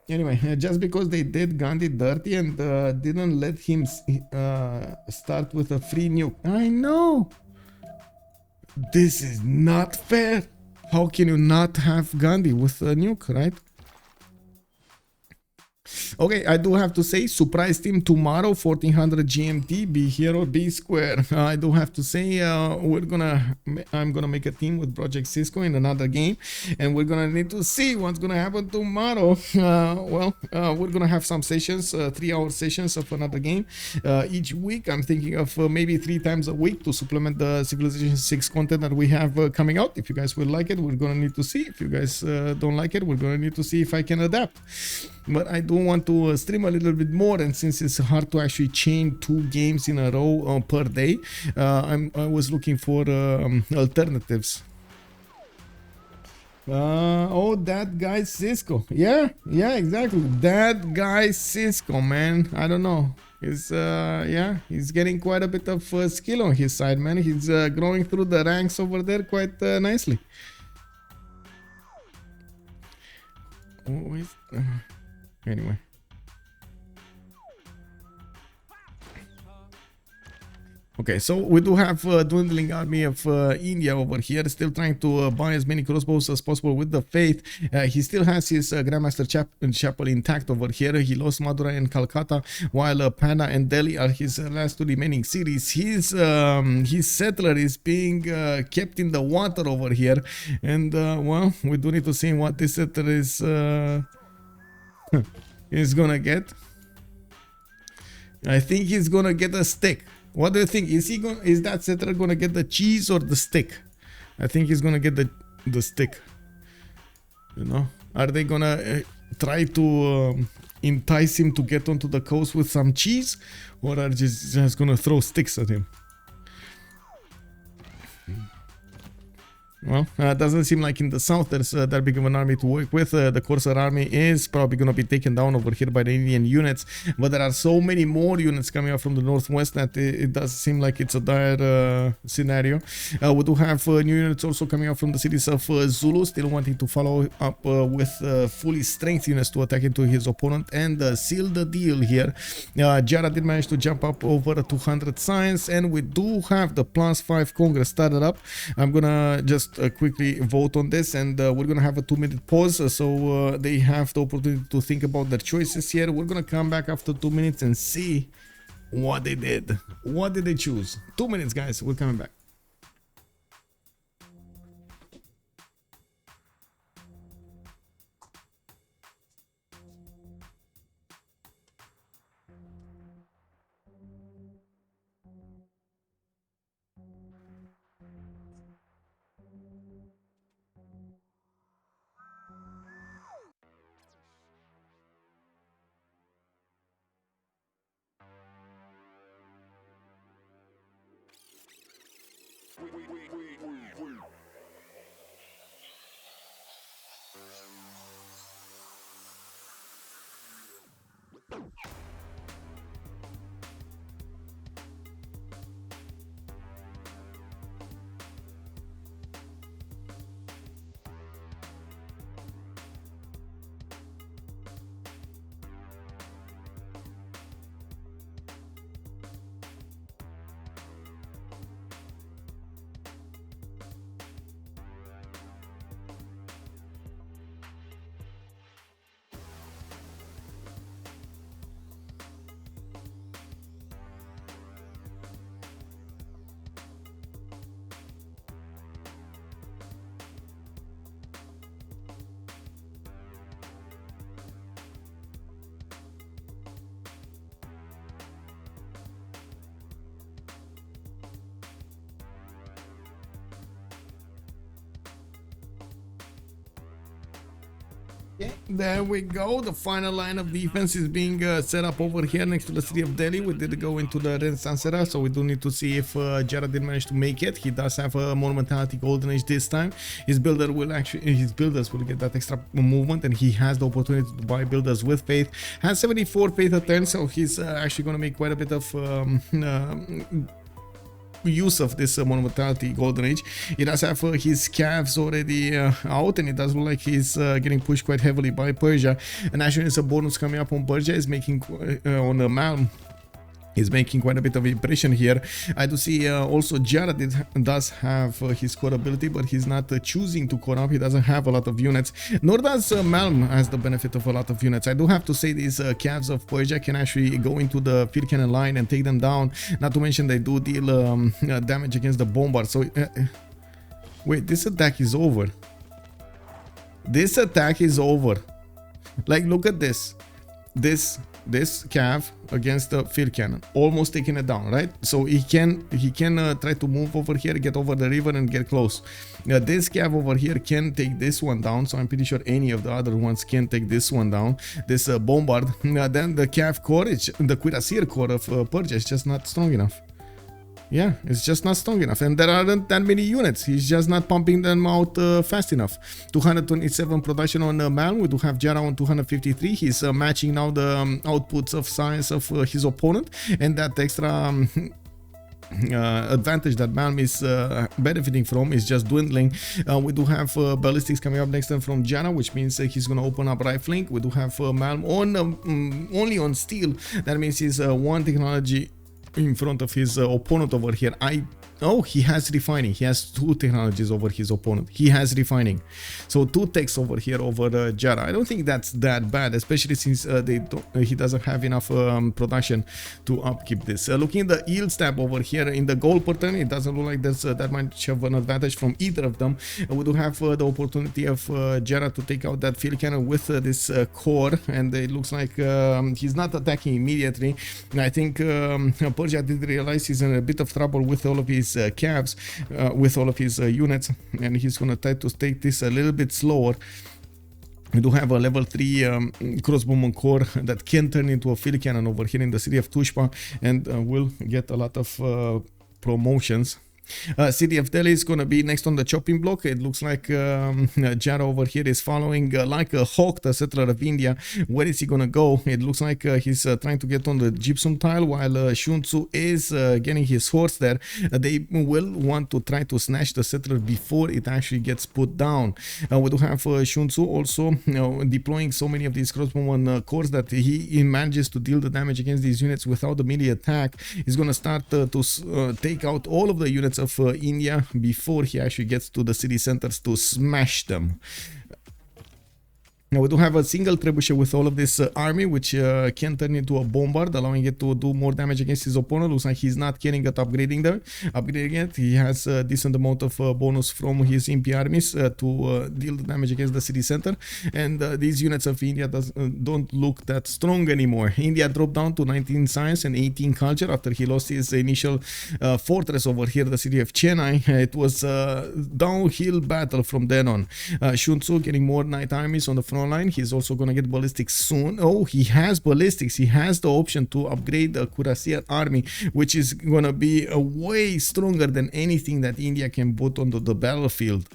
Anyway, just because they did Gandhi dirty and didn't let him start with a free nuke. I know. This is not fair. How can you not have Gandhi with a nuke, right? Okay, I do have to say, surprise team tomorrow, 1400 GMT, be here or be square. I do have to say, I'm gonna make a team with Project Cisco in another game, and we're gonna need to see what's gonna happen tomorrow. We're gonna have some sessions, 3-hour sessions of another game each week. I'm thinking of maybe 3 times a week to supplement the Civilization 6 content that we have coming out. If you guys will like it, we're gonna need to see. If you guys don't like it, we're gonna need to see if I can adapt. But I do want to stream a little bit more, and since it's hard to actually chain 2 games in a row per day, I was looking for alternatives. Oh, that guy Cisco. Yeah, exactly. That guy Cisco, man. I don't know. He's getting quite a bit of skill on his side, man. He's growing through the ranks over there quite nicely. Anyway. Okay, so we do have a dwindling army of India over here, still trying to buy as many crossbows as possible with the Faith. He still has his Grandmaster Chapel intact over here. He lost Madurai and Calcutta, while Pana and Delhi are his last 2 remaining cities. His settler is being kept in the water over here, and well, we do need to see what this settler is gonna get. I think he's gonna get a stick. What do you think? Is that settler gonna get the cheese or the stick? I think he's gonna get the stick. You know, are they gonna try to entice him to get onto the coast with some cheese, or are just gonna throw sticks at him? Well, doesn't seem like in the south there's that big of an army to work with. The Corsair army is probably going to be taken down over here by the Indian units, but there are so many more units coming up from the northwest that it does seem like it's a dire scenario. We do have new units also coming up from the cities of Zulu, still wanting to follow up with fully strength units to attack into his opponent and seal the deal here. Giara did manage to jump up over 200 signs, and we do have the +5 Congress started up. I'm gonna just quickly vote on this, and we're gonna have a 2-minute pause, so they have the opportunity to think about their choices here. We're gonna come back after 2 minutes and see what they did. What did they choose? 2 minutes, guys. We're coming back. Okay, there we go. The final line of defense is being set up over here next to the city of Delhi. We did go into the Renaissance era, so we do need to see if Giara did manage to make it. He does have a Monumentality Golden Age this time. His builders will get that extra movement, and he has the opportunity to buy builders with faith. Has 74 faith a turn, so he's actually going to make quite a bit of use of this Monumentality Golden Age. He does have his calves already out, and it does look like he's getting pushed quite heavily by Persia. And actually, it's a bonus coming up on Persia. Is making on the Malm. He's making quite a bit of impression here. I do see also Giara does have his core ability, but he's not choosing to core up. He doesn't have a lot of units, nor does Malm has the benefit of a lot of units. I do have to say these calves of Persia can actually go into the field cannon line and take them down. Not to mention they do deal damage against the bombard. So wait, this attack is over. This attack is over. Like, look at this. This cav against the field cannon, almost taking it down, right? So he can try to move over here, get over the river and get close. This cav over here can take this one down, so I'm pretty sure any of the other ones can take this one down. This bombard. Then the cav core, the cuirassier core of Persia is just not strong enough. Yeah, it's just not strong enough, and there aren't that many units. He's just not pumping them out fast enough. 227 production on Malm. We do have Giara on 253. He's matching now the outputs of science of his opponent, and that extra advantage that Malm is benefiting from is just dwindling. We do have ballistics coming up next turn from Giara, which means he's going to open up rifling. We do have Malm on only on steel. That means he's one technology in front of his opponent over here. Oh, he has refining. He has two technologies over his opponent. He has refining. So two techs over here over Giara. I don't think that's that bad, especially since he doesn't have enough production to upkeep this. Looking at the yield stab over here in the gold per turn, it doesn't look like there's that much of an advantage from either of them. We do have the opportunity of Giara to take out that field cannon with this core, and it looks like he's not attacking immediately. I think Persia did realize he's in a bit of trouble with all of his calves, with all of his units, and he's gonna try to take this a little bit slower. We do have a level 3 crossbowman core that can turn into a field cannon over here in the city of Tushpa, and will get a lot of promotions. City of Delhi is going to be next on the chopping block. It looks like Giara over here is following like a hawk the settler of India. Where is he going to go? It looks like he's trying to get on the gypsum tile, while SunTzu is getting his horse there. They will want to try to snatch the settler before it actually gets put down. We do have SunTzu also deploying so many of these crossbowman cores that he manages to deal the damage against these units without the melee attack. He's going to start to take out all of the units of India before he actually gets to the city centers to smash them. Now we do have a single trebuchet with all of this army, which can turn into a bombard, allowing it to do more damage against his opponent. Looks like he's not getting at upgrading it. He has a decent amount of bonus from his MP armies to deal the damage against the city center. And these units of India don't look that strong anymore. India dropped down to 19 science and 18 culture after he lost his initial fortress over here, the city of Chennai. It was a downhill battle from then on. SunTzu getting more knight armies on the front line. He's also going to get ballistics soon. Oh, he has ballistics. He has the option to upgrade the cuirassier army, which is going to be way stronger than anything that India can put onto the battlefield.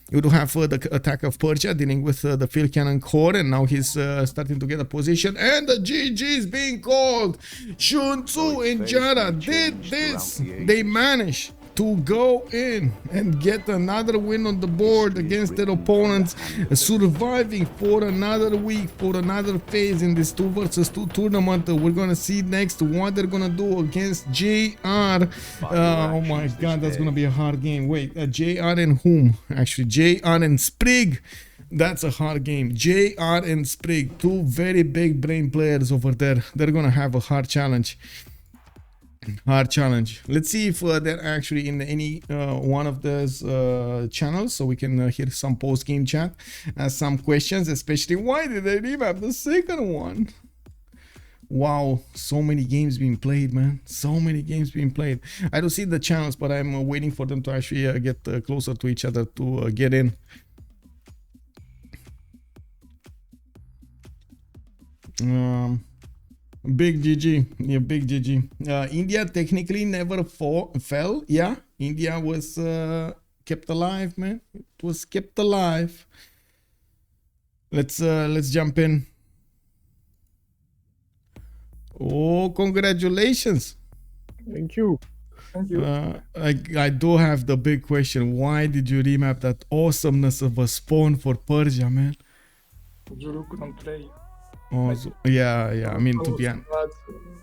You do have the attack of Persia dealing with the field cannon core, and now he's starting to get a position, and the GG is being called. SunTzu and Giara did this. They managed to go in and get another win on the board against their opponents, surviving for another week, for another phase in this 2 versus 2 tournament. We're gonna see next what they're gonna do against JR. Oh my god, that's gonna be a hard game. Wait, JR and whom? Actually, JR and Sprig. That's a hard game. JR and Sprig, two very big brain players over there. They're gonna have a hard challenge. Let's see if they're actually in any one of those channels, so we can hear some post-game chat, some questions, especially why did they revamp the second one. Wow, so many games being played, man. So many games being played. I don't see the channels, but I'm waiting for them to actually get closer to each other to get in. Big GG. Yeah, big GG. India technically never fell. Yeah, India was kept alive, man. It was kept alive. Let's jump in. Oh, congratulations. Thank you. Thank you. I do have the big question. Why did you remap that awesomeness of a spawn for Persia, man? Zulu couldn't play. Oh, yeah. I mean, to be honest.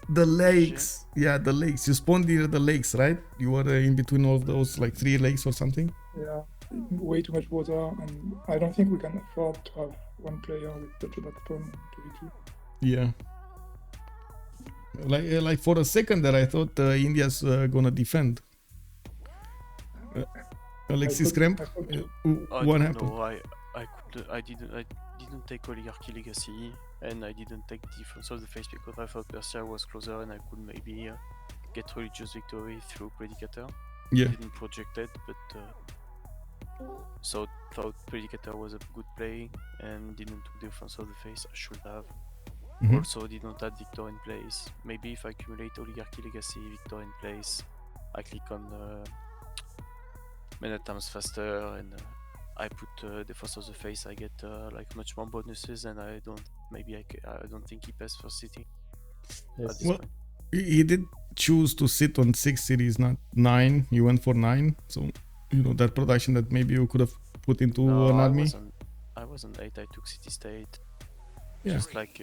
The lakes. Yeah, the lakes. You spawned near the lakes, right? You were in between all of those, like 3 lakes or something? Yeah, way too much water, and I don't think we can afford to have one player with such a bad spawn to be two. Yeah. Like for a second there, I thought India's gonna defend. Alexis Kremp, what happened? No, I didn't take Oligarchy Legacy, and I didn't take Defense of the Face because I thought Persia was closer and I could maybe get Religious Victory through Predicator. Yeah. Didn't project it, but so thought Predicator was a good play and didn't do Defense of the Face. I should have. Mhm. Also didn't have Victor in place. Maybe if I accumulate Oligarchy Legacy, Victor in place, I click on many times faster and I put Defense of the Face, I get like much more bonuses and I don't think he passed for City. Yes. At this Well, point. he did choose to sit on 6 cities, not 9. You went for 9, so you know that production that maybe you could have put into No, an I army. wasn't 8, I took City State. Yeah. Just like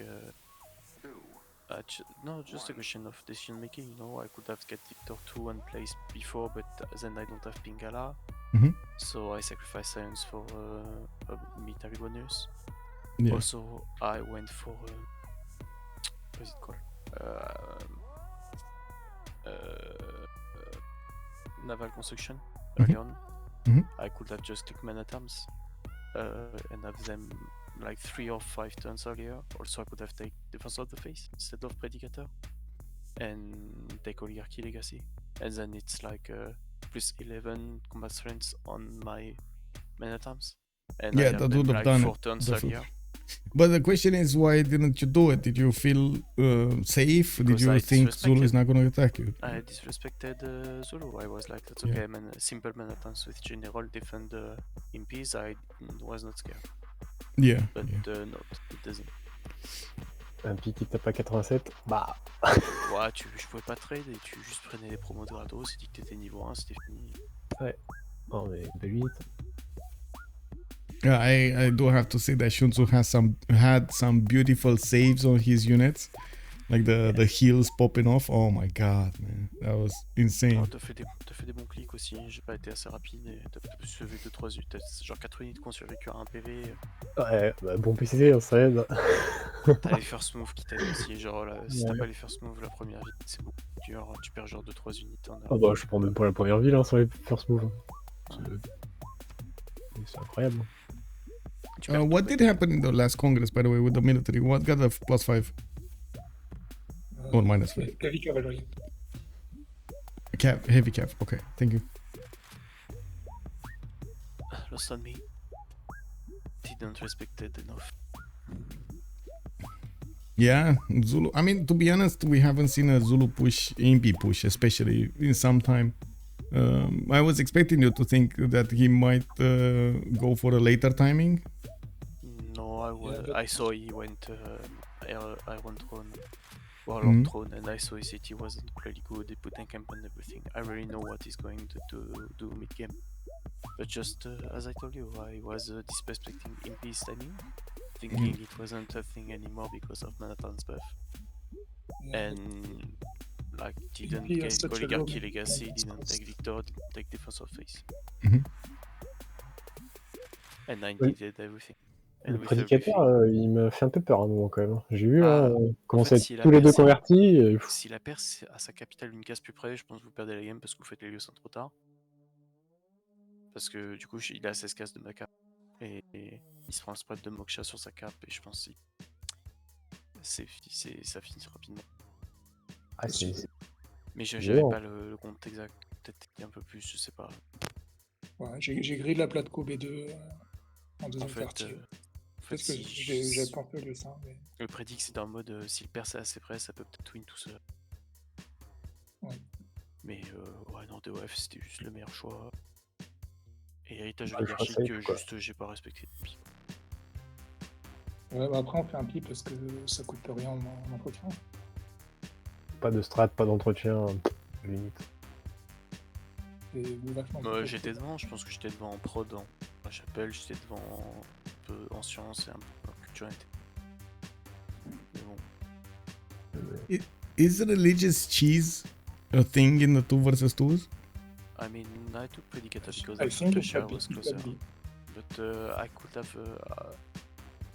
just a question of decision making, you know, I could have get Victor 2 and place before, but then I don't have Pingala. Mhm. So I sacrifice Science for a military bonus. Yeah. Also, I went for what's it called? Naval construction early on. Mhm. I could have just clicked Man at Arms and have them like 3 or 5 turns earlier. Also, I could have taken Defense of the Face instead of Predicator and take Oligarchy Legacy. And then it's like plus 11 combat strengths on my Man at Arms. And Yeah, I have that them would have like done 4 it, turns definitely. earlier. But the question is, why didn't you do it? Did you feel safe? Did Because you I think Zulu is disrespected- not going to attack you? I disrespected Zulu. I was like, that's Yeah. okay, man. Simple Man at Arms with General defend in peace. I was not scared. Yeah. But Yeah. no, it doesn't. Un pic qui tape à 87, bah. Ouais, je pouvais pas trade et tu juste prenais les promos de gratos, c'est dit que t'étais niveau 1, c'était fini. Non, mais belle unité. Yeah, I do have to say that SunTzu had some beautiful saves on his units, like the heals popping off. Oh my god, man, that was insane. Alors, t'as fait des bons clics aussi, j'ai pas été assez rapide et t'as sauvé 2-3 unités, genre 4 unités qu'on survécu à un PV. Ouais, bah, bon PCC, hein, ça aide. T'as les first moves qui t'aident aussi, genre là, si t'as Ouais. pas les first moves la première vie, c'est beaucoup plus dur, tu perds genre 2-3 unités en Ah bah, je prends même pas la première ville hein, sur les first moves. C'est incroyable. What did happen in the last Congress, by the way, with the military? What got a +5 or -5? Heavy cavalry. Heavy cap. Okay, thank you. Lost on me. Didn't respect it enough. Yeah, Zulu. I mean, to be honest, we haven't seen a Zulu push, MP push, especially in some time. I was expecting you to think that he might go for a later timing. No, but- I saw he went Iron Throne, Warlord Mhm. Throne, and I saw his city wasn't really good. He put camp and everything. I really know what he's going to do mid game. But just as I told you, I was disrespecting Impy's timing, thinking it wasn't a thing anymore because of Manhattan's buff, and like didn't Impy has get such a Oligarchy low Legacy, maintenance didn't cost. take Victor, didn't take Defense of Face, Mhm. and I Oui. did everything. Le And with prédicateur, everything. il me fait un peu peur à un moment quand même. J'ai vu Ah, là, en commencer fait, à si être la tous les deux Perse- convertis. Si la Perse à sa capitale une case plus près, je pense que vous perdez la game parce que vous faites les lieux sans trop tard. Parce que du coup, il a 16 cases de ma cape. Et il se prend le spread de Moksha sur sa cape. Et je pense que ça finit rapidement. Ah, c'est Mais j'avais Wow. pas le compte exact. Peut-être un peu plus, je sais pas. Ouais, j'ai grid la plate Co B2 en En deuxième fait, partie. fait, Parce que si j'ai pas fait le ça, mais le prédic, c'est dans le mode si le perso est assez près, ça peut peut-être win tout seul. Ouais. Mais ouais, non, DOF, c'était juste le meilleur choix. Et héritage Bah, le choix oligarchique, safe, quoi. juste j'ai pas respecté. ouais, bah après on fait un pli parce que ça coûte rien en entretien. Pas de strat, pas d'entretien, limite. Et vachement. J'étais devant, je pense que j'étais devant en prod, en chapelle, j'étais devant un peu en sciences et un peu en culturalité. Mais bon. Is religious cheese a thing in the 2 versus 2s? I mean, I took Predicator because I I think thought it Giara can was be. closer. But I could have...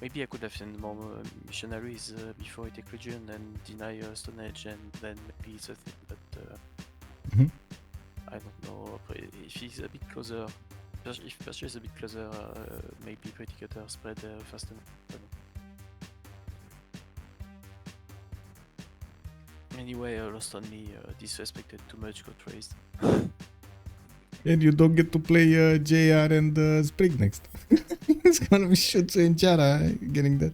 maybe I could have sent more missionaries before I take Legion and deny Stone Age, and then maybe it's a thing, but Mhm. I don't know. If he's a bit closer, if Persia is a bit closer, maybe Predicator spread faster. I don't know. Anyway, lost on me, disrespected too much, got raised. And you don't get to play JR and Sprig next. It's gonna be SunTzu and Giara getting that.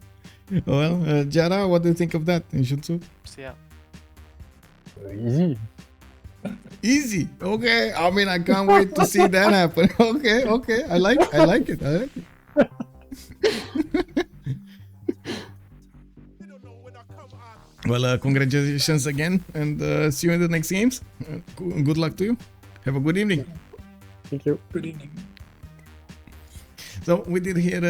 Well, Giara, what do you think of that in SunTzu? So yeah. Easy. Easy. Okay. I mean, I can't wait to see that happen. Okay. I like it. Well, congratulations again, and see you in the next games. Good luck to you. Have a good evening. Thank you. Good evening. So we did hear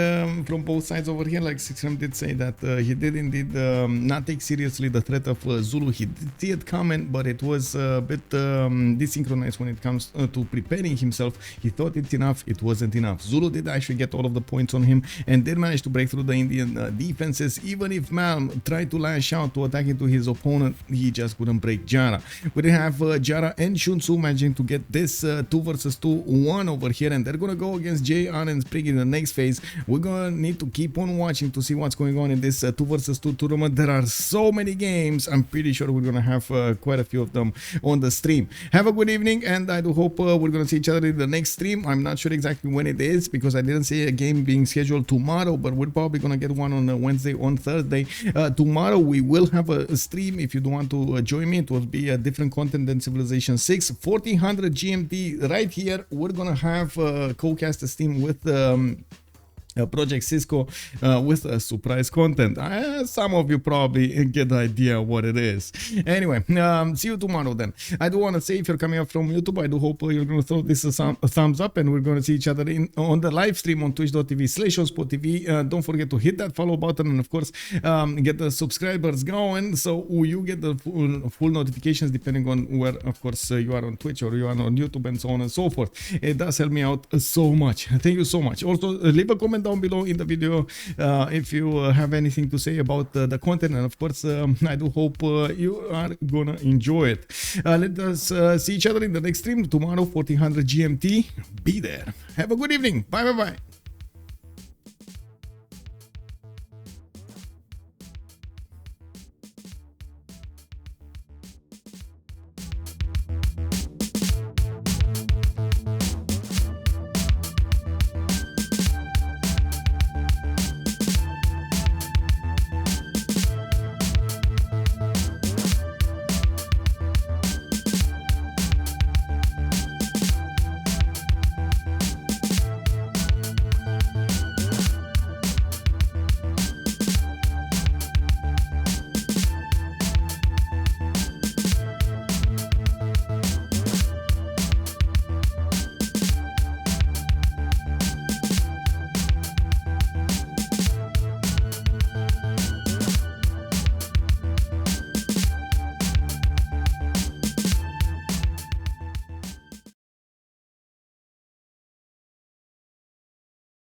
from both sides over here, like Sixram did say that he did indeed not take seriously the threat of Zulu. He did see it coming, but it was a bit desynchronized when it comes to preparing himself. He thought it's enough, it wasn't enough. Zulu did actually get all of the points on him and did manage to break through the Indian defenses. Even if Malm tried to lash out to attack into his opponent, he just couldn't break Giara. We did have Giara and SunTzu managing to get this 2 versus 2 1 over here, and they're gonna go against JR and Sprig in the next phase. We're gonna need to keep on watching to see what's going on in this 2 versus 2 tournament. There are so many games. I'm pretty sure we're gonna have quite a few of them on the stream. Have a good evening, and I do hope we're gonna see each other in the next stream. I'm not sure exactly when it is because I didn't see a game being scheduled tomorrow, but we're probably gonna get one on Wednesday, on Thursday. Tomorrow we will have a stream. If you do want to join me, it will be a different content than Civilization 6. 1400 GMT right here. We're gonna have co-cast a stream with Project Cisco with surprise content. Some of you probably get the idea what it is. Anyway, see you tomorrow then. I do want to say, if you're coming up from YouTube, I do hope you're going to throw this a thumbs up, and we're going to see each other on the live stream on twitch.tv/OnSpotTV. Don't forget to hit that follow button, and of course get the subscribers going so you get the full notifications depending on where, of course, you are on Twitch or you are on YouTube, and so on and so forth. It does help me out so much. Thank you so much. Also, leave a comment down below in the video if you have anything to say about the content, and of course I do hope you are gonna enjoy it. Let us see each other in the next stream tomorrow, 1400 GMT. Be there. Have a good evening. Bye.